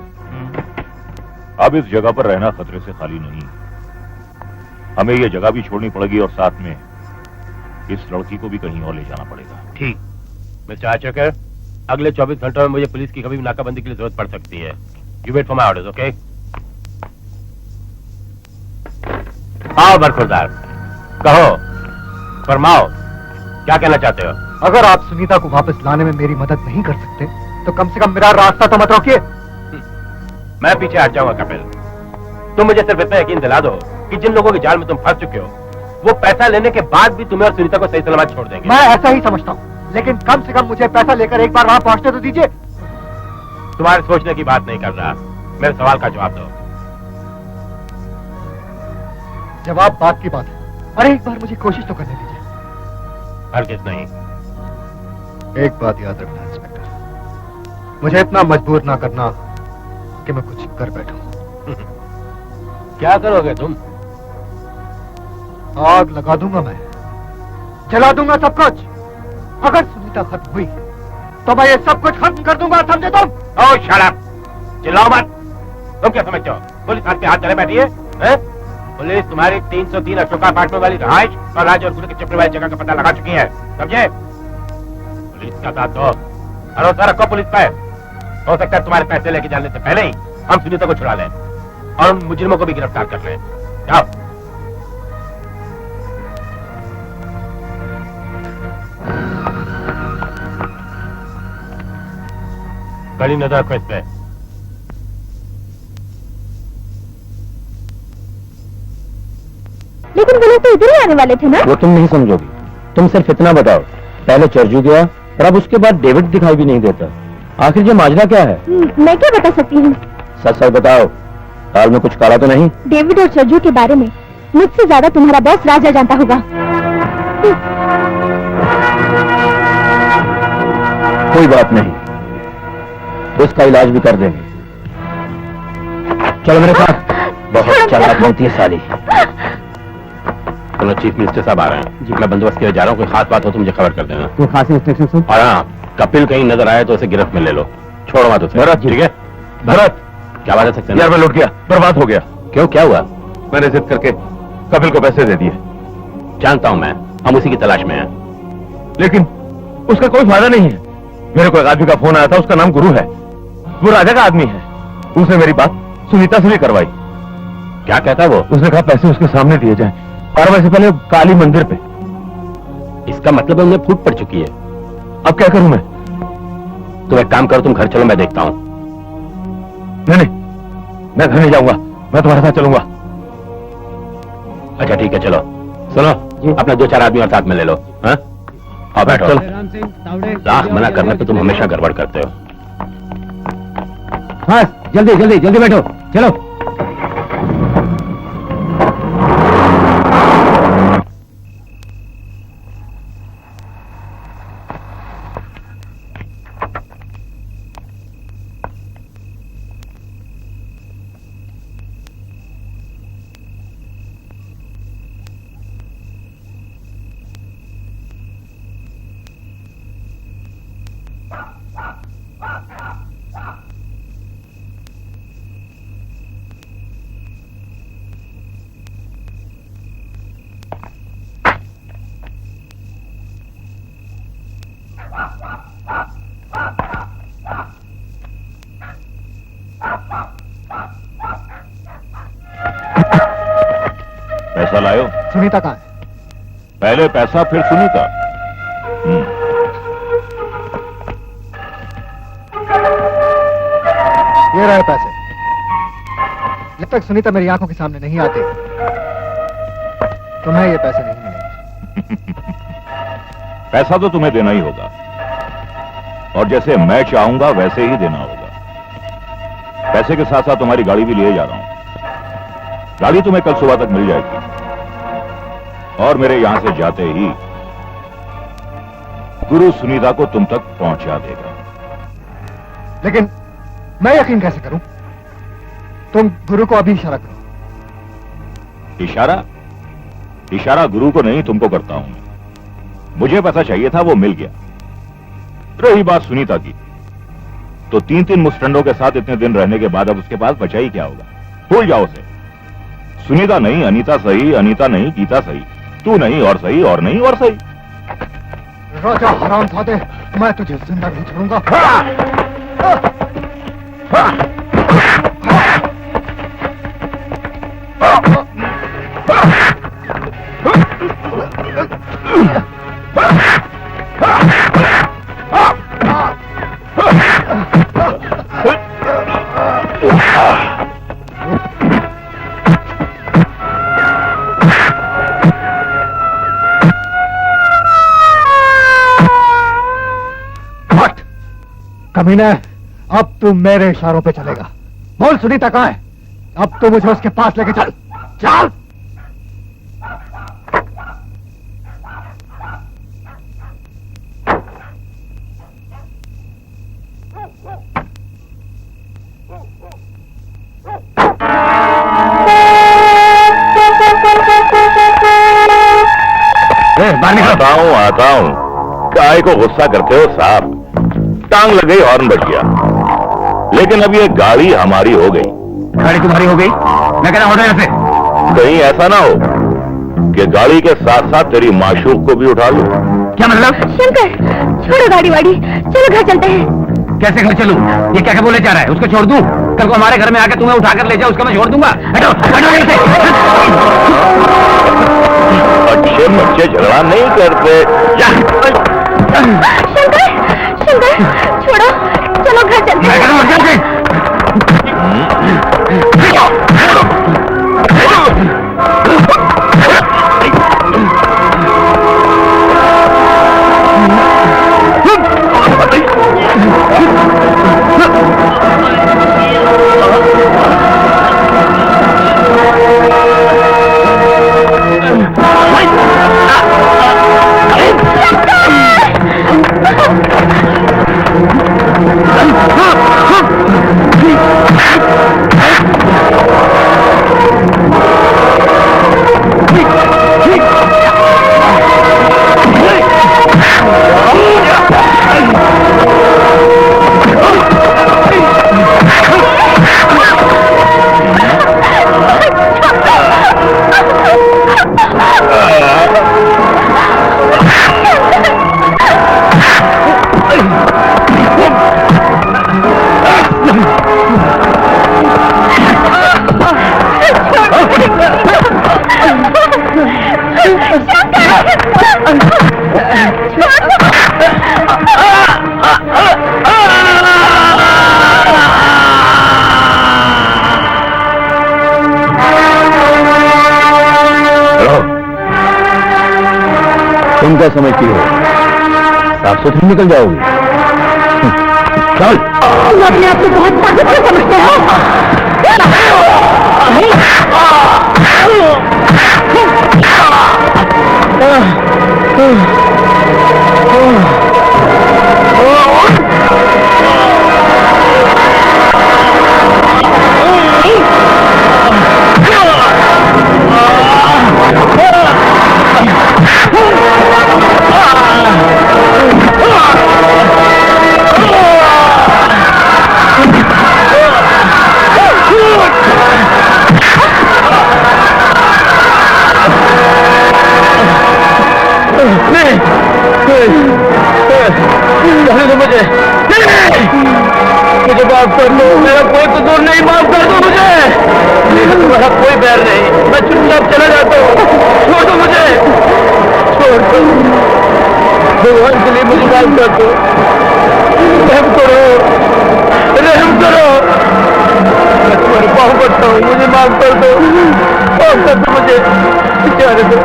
अब इस जगह पर रहना खतरे से खाली नहीं। हमें यह जगह भी छोड़नी पड़ेगी, और साथ में इस लड़की को भी कहीं और ले जाना पड़ेगा। ठीक। मिस्टर आचकर, अगले 24 घंटों में मुझे पुलिस की कभी भी नाकाबंदी के लिए जरूरत पड़ सकती है। You wait for my orders, okay? आओ बरखुरदार, कहो, फरमाओ, क्या कहना चाहते हो? अगर आप सुनीता को वापस लाने में मेरी मदद नहीं कर सकते तो कम से कम मेरा रास्ता तो मत रोकिए। मैं पीछे हट जाऊंगा कपिल। तुम मुझे सिर्फ इतना यकीन दिला दो कि जिन लोगों की जाल में तुम फंस चुके हो, वो पैसा लेने के बाद भी तुम्हें और सुनीता को सही सलामत छोड़ देंगे। मैं ऐसा ही समझता हूँ, लेकिन कम से कम मुझे पैसा लेकर एक बार वहां पहुंचने तो दीजिए। तुम्हारे सोचने की बात नहीं कर रहा, मेरे सवाल का जवाब दो। जवाब बात की बात है। अरे एक बार मुझे कोशिश तो करने दीजिए। हरगिज़ नहीं। एक बात याद रखना इंस्पेक्टर, मुझे इतना मजबूर ना करना कि मैं कुछ कर बैठूं। क्या करोगे तुम? आग लगा दूंगा, मैं जला दूंगा सब कुछ। अगर सुनीता खत्म हुई तो मैं ये सब कुछ खत्म कर दूंगा, समझे तुम? ओ शट अप, चिल्लाओ मत। तुम क्या समझते हो पुलिस हाथ पे हाथ चले बैठी है? पुलिस तुम्हारी 303 अशोका अपार्टमेंट वाली रहाइश और राज और गुरु के चप्पे वाली जगह का पता लगा चुकी है, समझे? पुलिस का साथ दो, भरोसा रखो पुलिस पे। हो सकता है तुम्हारे पैसे लेके जाने से पहले ही हम सुनीता को छुड़ा लें और उन मुजरिमों को भी गिरफ्तार कर लें। जाओ। कड़ी नजर रखो इस पे। लेकिन वो लोग तो इधर ही आने वाले थे ना? वो तुम नहीं समझोगी। तुम सिर्फ इतना बताओ, पहले चर्जू गया और अब उसके बाद डेविड दिखाई भी नहीं देता। आखिर ये माजरा क्या है? मैं क्या बता सकती हूँ? सच सच बताओ, हाल में कुछ काला तो नहीं? डेविड और चर्जू के बारे में मुझसे ज्यादा तुम्हारा बॉस राजा जानता होगा। कोई बात नहीं, उसका इलाज भी कर देंगे। चलो मेरे साथ। बहुत चालाक बनती है साली। चलो चीफ मिनिस्टर साहब आ रहे हैं जी। मैं बंदोबस्त के लिए जा रहा हूँ, कोई खास बात हो तो मुझे खबर कर देना। कोई खास इंस्ट्रक्शन सर? और हाँ, कपिल कहीं नजर आए तो उसे गिरफ्त में ले लो, छोड़ो मत उसे। भरत, ठीक है? भरत, क्या बात है सक्सेना? यार मैं लुट गया, बर्बाद हो गया। क्यों, क्या हुआ? मैंने जिद करके कपिल को पैसे दे दिए। जानता हूँ मैं, हम उसी की तलाश में हैं। लेकिन उसका कोई फायदा नहीं है। मेरे को एक आदमी का फोन आया था, उसका नाम गुरु है, वो राजा का आदमी है। उसने मेरी बात सुनीता से भी करवाई। क्या कहता है वो? उसने कहा पैसे उसके सामने दिए जाएं, 12 बजे से पहले काली मंदिर पे। इसका मतलब है उन्हें फूट पड़ चुकी है। अब क्या करूं मैं? तुम एक काम करो, तुम घर चलो, मैं देखता हूँ। नहीं, मैं घर नहीं जाऊंगा, मैं तुम्हारे साथ चलूंगा। अच्छा ठीक है, चलो। सुनो, अपना 2-4 आदमी और साथ में ले लो। हाँ, आओ बैठो। लाख मना करने पे तुम हमेशा गड़बड़ करते हो। बस जल्दी जल्दी जल्दी बैठो, चलो। पैसा लायो? सुनीता कहाँ है? पहले पैसा फिर सुनीता। ये रहे पैसे। जब तक सुनीता मेरी आंखों के सामने नहीं आती तुम्हें ये पैसे नहीं मिलेंगे। पैसा तो तुम्हें देना ही होगा, और जैसे मैं चाहूंगा वैसे ही देना होगा। पैसे के साथ साथ तुम्हारी गाड़ी भी लिए जा रहा हूं। गाड़ी तुम्हें कल सुबह तक मिल जाएगी, और मेरे यहां से जाते ही गुरु सुनीता को तुम तक पहुंचा देगा। लेकिन मैं यकीन कैसे करूं? तुम गुरु को अभी इशारा करो। इशारा? इशारा गुरु को नहीं, तुमको करता हूं। मुझे पैसा चाहिए था, वो मिल गया। रही बात सुनीता की, तो 3-3 मुस्टंडों के साथ इतने दिन रहने के बाद अब उसके पास बचा ही क्या होगा? भूल जाओ उसे। सुनीता नहीं अनीता सही, अनीता नहीं गीता सही, तू नहीं और सही, और नहीं और सही। राजा हरामजादे, मैं तुझे जिंदा नहीं छोड़ूंगा। कमीना, अब तू मेरे इशारों पे चलेगा। बोल सुनीता कहाँ है? अब तू मुझे उसके पास लेके चल। चल। आता हूं। काय को गुस्सा करते हो साहब? टांग लग गई, हॉर्न बज गया, लेकिन अब ये गाड़ी हमारी हो गई। गाड़ी तुम्हारी हो गई? मैं कहना हटो यहाँ से। कहीं ऐसा ना हो कि गाड़ी के साथ साथ तेरी माशूक को भी उठा लूं। क्या मतलब? शंकर, छोड़ो गाड़ी वाड़ी, चलो घर चलते हैं। कैसे घर चलूं? ये क्या क्या बोले जा रहा है? उसको छोड़ दूं? कल को हमारे घर में आके तुम्हें उठाकर ले जाओ, उसका मैं छोड़ दूंगा। हटो हटो यहाँ से। अच्छे बच्चे झगड़ा नहीं करते। शंकर, शंकर, छोड़ो, चलो घर चलते हैं। क्या समझती हो? साफ सुथरी निकल जाओगी। चल। तुम अपने आप को बहुत ताकतवर समझते हो। मुझे माफ कर दो, मेरा कोई कसूर नहीं, माफ कर दो मुझे। तुम्हारा कोई बैर नहीं, मैं चुपचाप चला जाता हूँ। छोड़ दो मुझे, छोड़ दो। भगवान के लिए मुझे माफ कर दो। रहम करो, रहम करो। मैं तुम्हारे पाँव पड़ता हूँ, मुझे माफ कर दो, माफ कर दो मुझे। जाने दो।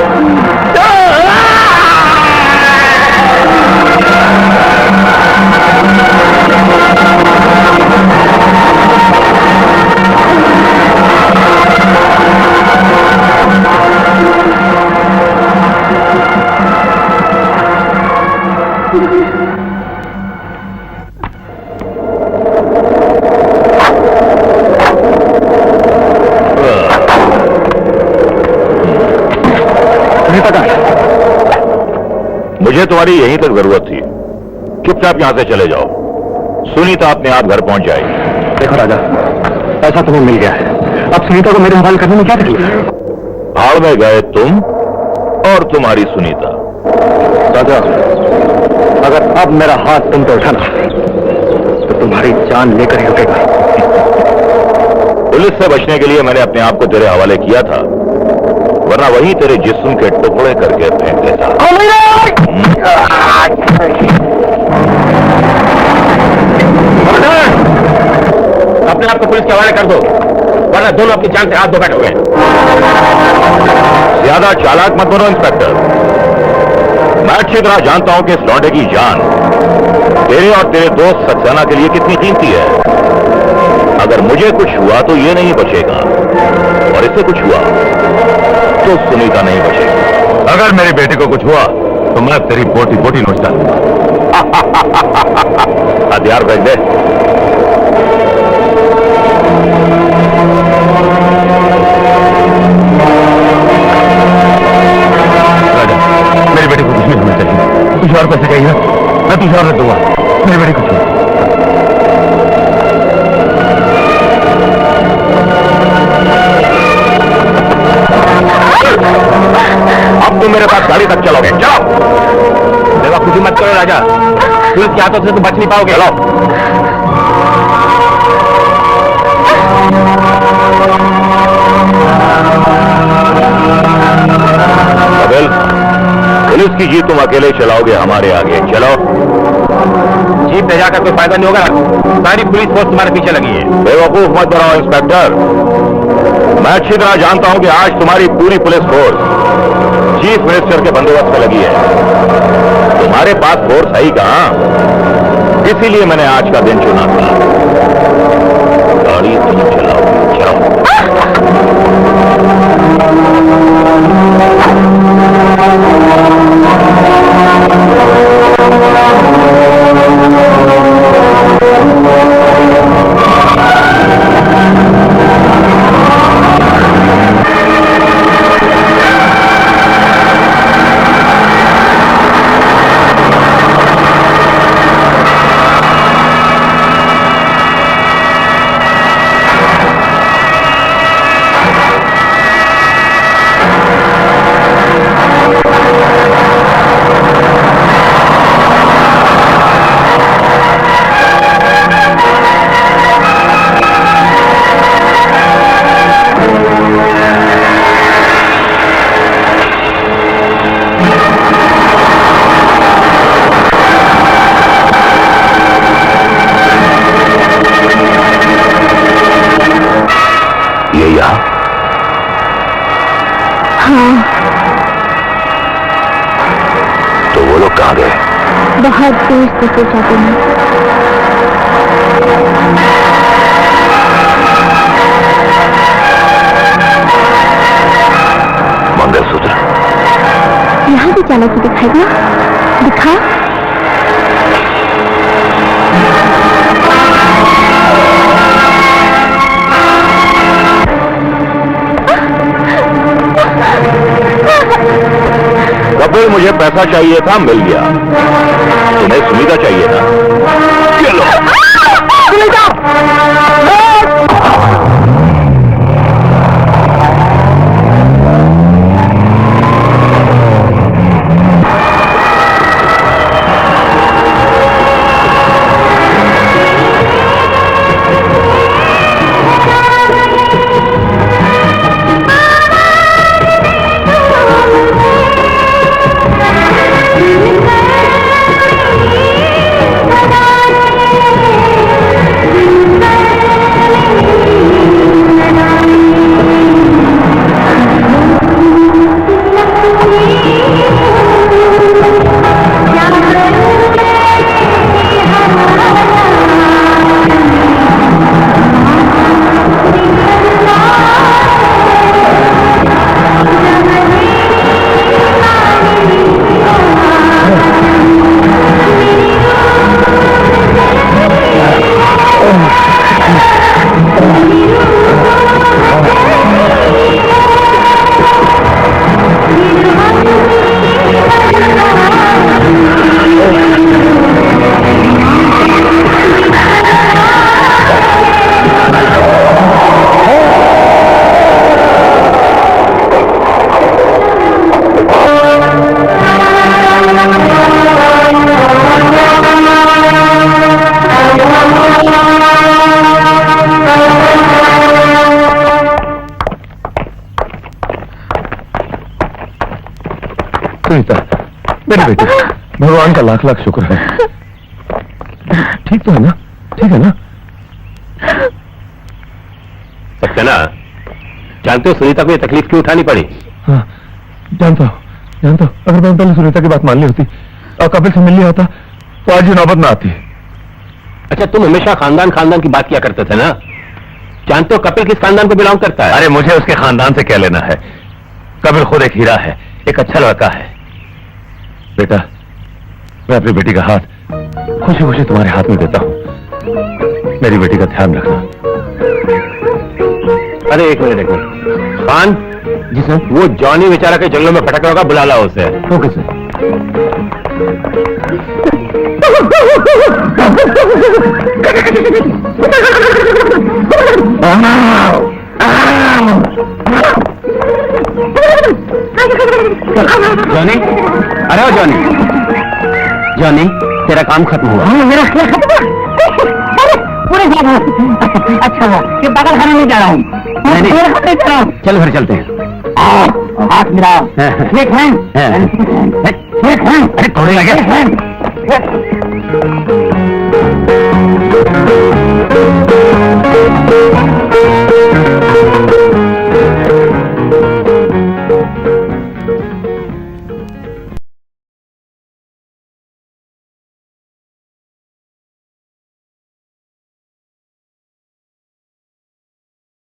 मुझे तुम्हारी यहीं तक जरूरत थी, चुपचाप यहां से चले जाओ, सुनीता अपने आप घर पहुंच जाएगी। देखो राजा, ऐसा तुम्हें मिल गया है, अब सुनीता को मेरे हवाले करने में क्या तकलीफ है? भाड़ में गए तुम और तुम्हारी सुनीता। राजा, अगर अब मेरा हाथ तुम पे उठाना तो तुम्हारी जान लेकर ही रुकेगा। पुलिस से बचने के लिए मैंने अपने आप को तेरे हवाले किया था, वरना वही तेरे जिस्म के टुकड़े करके फेंक देता। अपने आप को पुलिस के हवाले कर दो, वरना दोनों अपनी जान से हाथ धो बैठोगे। ज्यादा चालाक मत बनो इंस्पेक्टर। मैं अच्छी तरह जानता हूं कि इस लौंडे की जान तेरे और तेरे दोस्त सक्सेना के लिए कितनी कीमती है। अगर मुझे कुछ हुआ तो ये नहीं बचेगा, और इसे कुछ हुआ तो सुनीता नहीं बचेगी। अगर मेरी बेटी को कुछ हुआ तो मैं तेरी बोटी बोटी नोच डालूंगा। हथियार फेंक दे। राजा, मेरी बेटी को कुछ नहीं होना चाहिए। कुछ और पैसे चाहिए, मैं तुझे और दूंगा। मेरी बेटी को छोड़। अब तुम मेरे साथ गाड़ी तक चलोगे, जाओ। बेवकूफी मत करो राजा, पुलिस के हाथों से तुम बच नहीं पाओगे। चलो। कपिल, पुलिस की जीप तुम अकेले चलाओगे हमारे आगे। चलो। जीप ले जाकर कोई फायदा नहीं होगा, सारी पुलिस फोर्स तुम्हारे पीछे लगी है। बेवकूफ मत बनाओ इंस्पेक्टर। मैं अच्छी तरह जानता हूं कि आज तुम्हारी पूरी पुलिस फोर्स चीफ मिनिस्टर के बंदोबस्त में लगी है। तुम्हारे पास फोर्स है ही कहां, इसीलिए मैंने आज का दिन चुना था। गाड़ी तुम चलाओ, चलाओ। बहुत देर से सोचा तुमने। मंगलसूत्र यहाँ भी जाना तो दिखाएगा, दिखा। कपिल, मुझे पैसा चाहिए था, मिल गया। तुम्हें सुनीता चाहिए था, चलो। सुनीता! सुनीता, मेरी बेटी, भगवान का लाख लाख शुक्र है। ठीक तो है ना? ठीक है ना? सक्सेना, जानते हो सुनीता को ये तकलीफ क्यों उठानी पड़ी? हाँ, जानता हूँ। अगर मैं पहले सुनीता की बात मान ली होती और कपिल से मिलने आता तो आज ये नौबत ना आती। अच्छा, तुम हमेशा खानदान खानदान की बात किया करते थे ना? जानते हो कपिल किस खानदान को बिलोंग करता है? अरे मुझे उसके खानदान से क्या लेना है? कपिल खुद एक हीरा है, एक अच्छा लड़का है। बेटा, मैं अपनी बेटी का हाथ खुशी खुशी तुम्हारे हाथ में देता हूं। मेरी बेटी का ध्यान रखना। अरे एक मिनट खान जी सर। वो जॉनी बेचारा के जंगलों में भटक रहा होगा, बुला लाओ उसे। Okay sir. जॉनी, अरे जॉनी, जॉनी तेरा काम खत्म हुआ। मेरा क्या खत्म? पूरे अच्छा हुआ, ये पागल खाने में जा रहा हूँ। चल फिर चलते हैं। हाथ मिलाओ। एक हैंड। अरे थोड़े लगे। एक हैंड।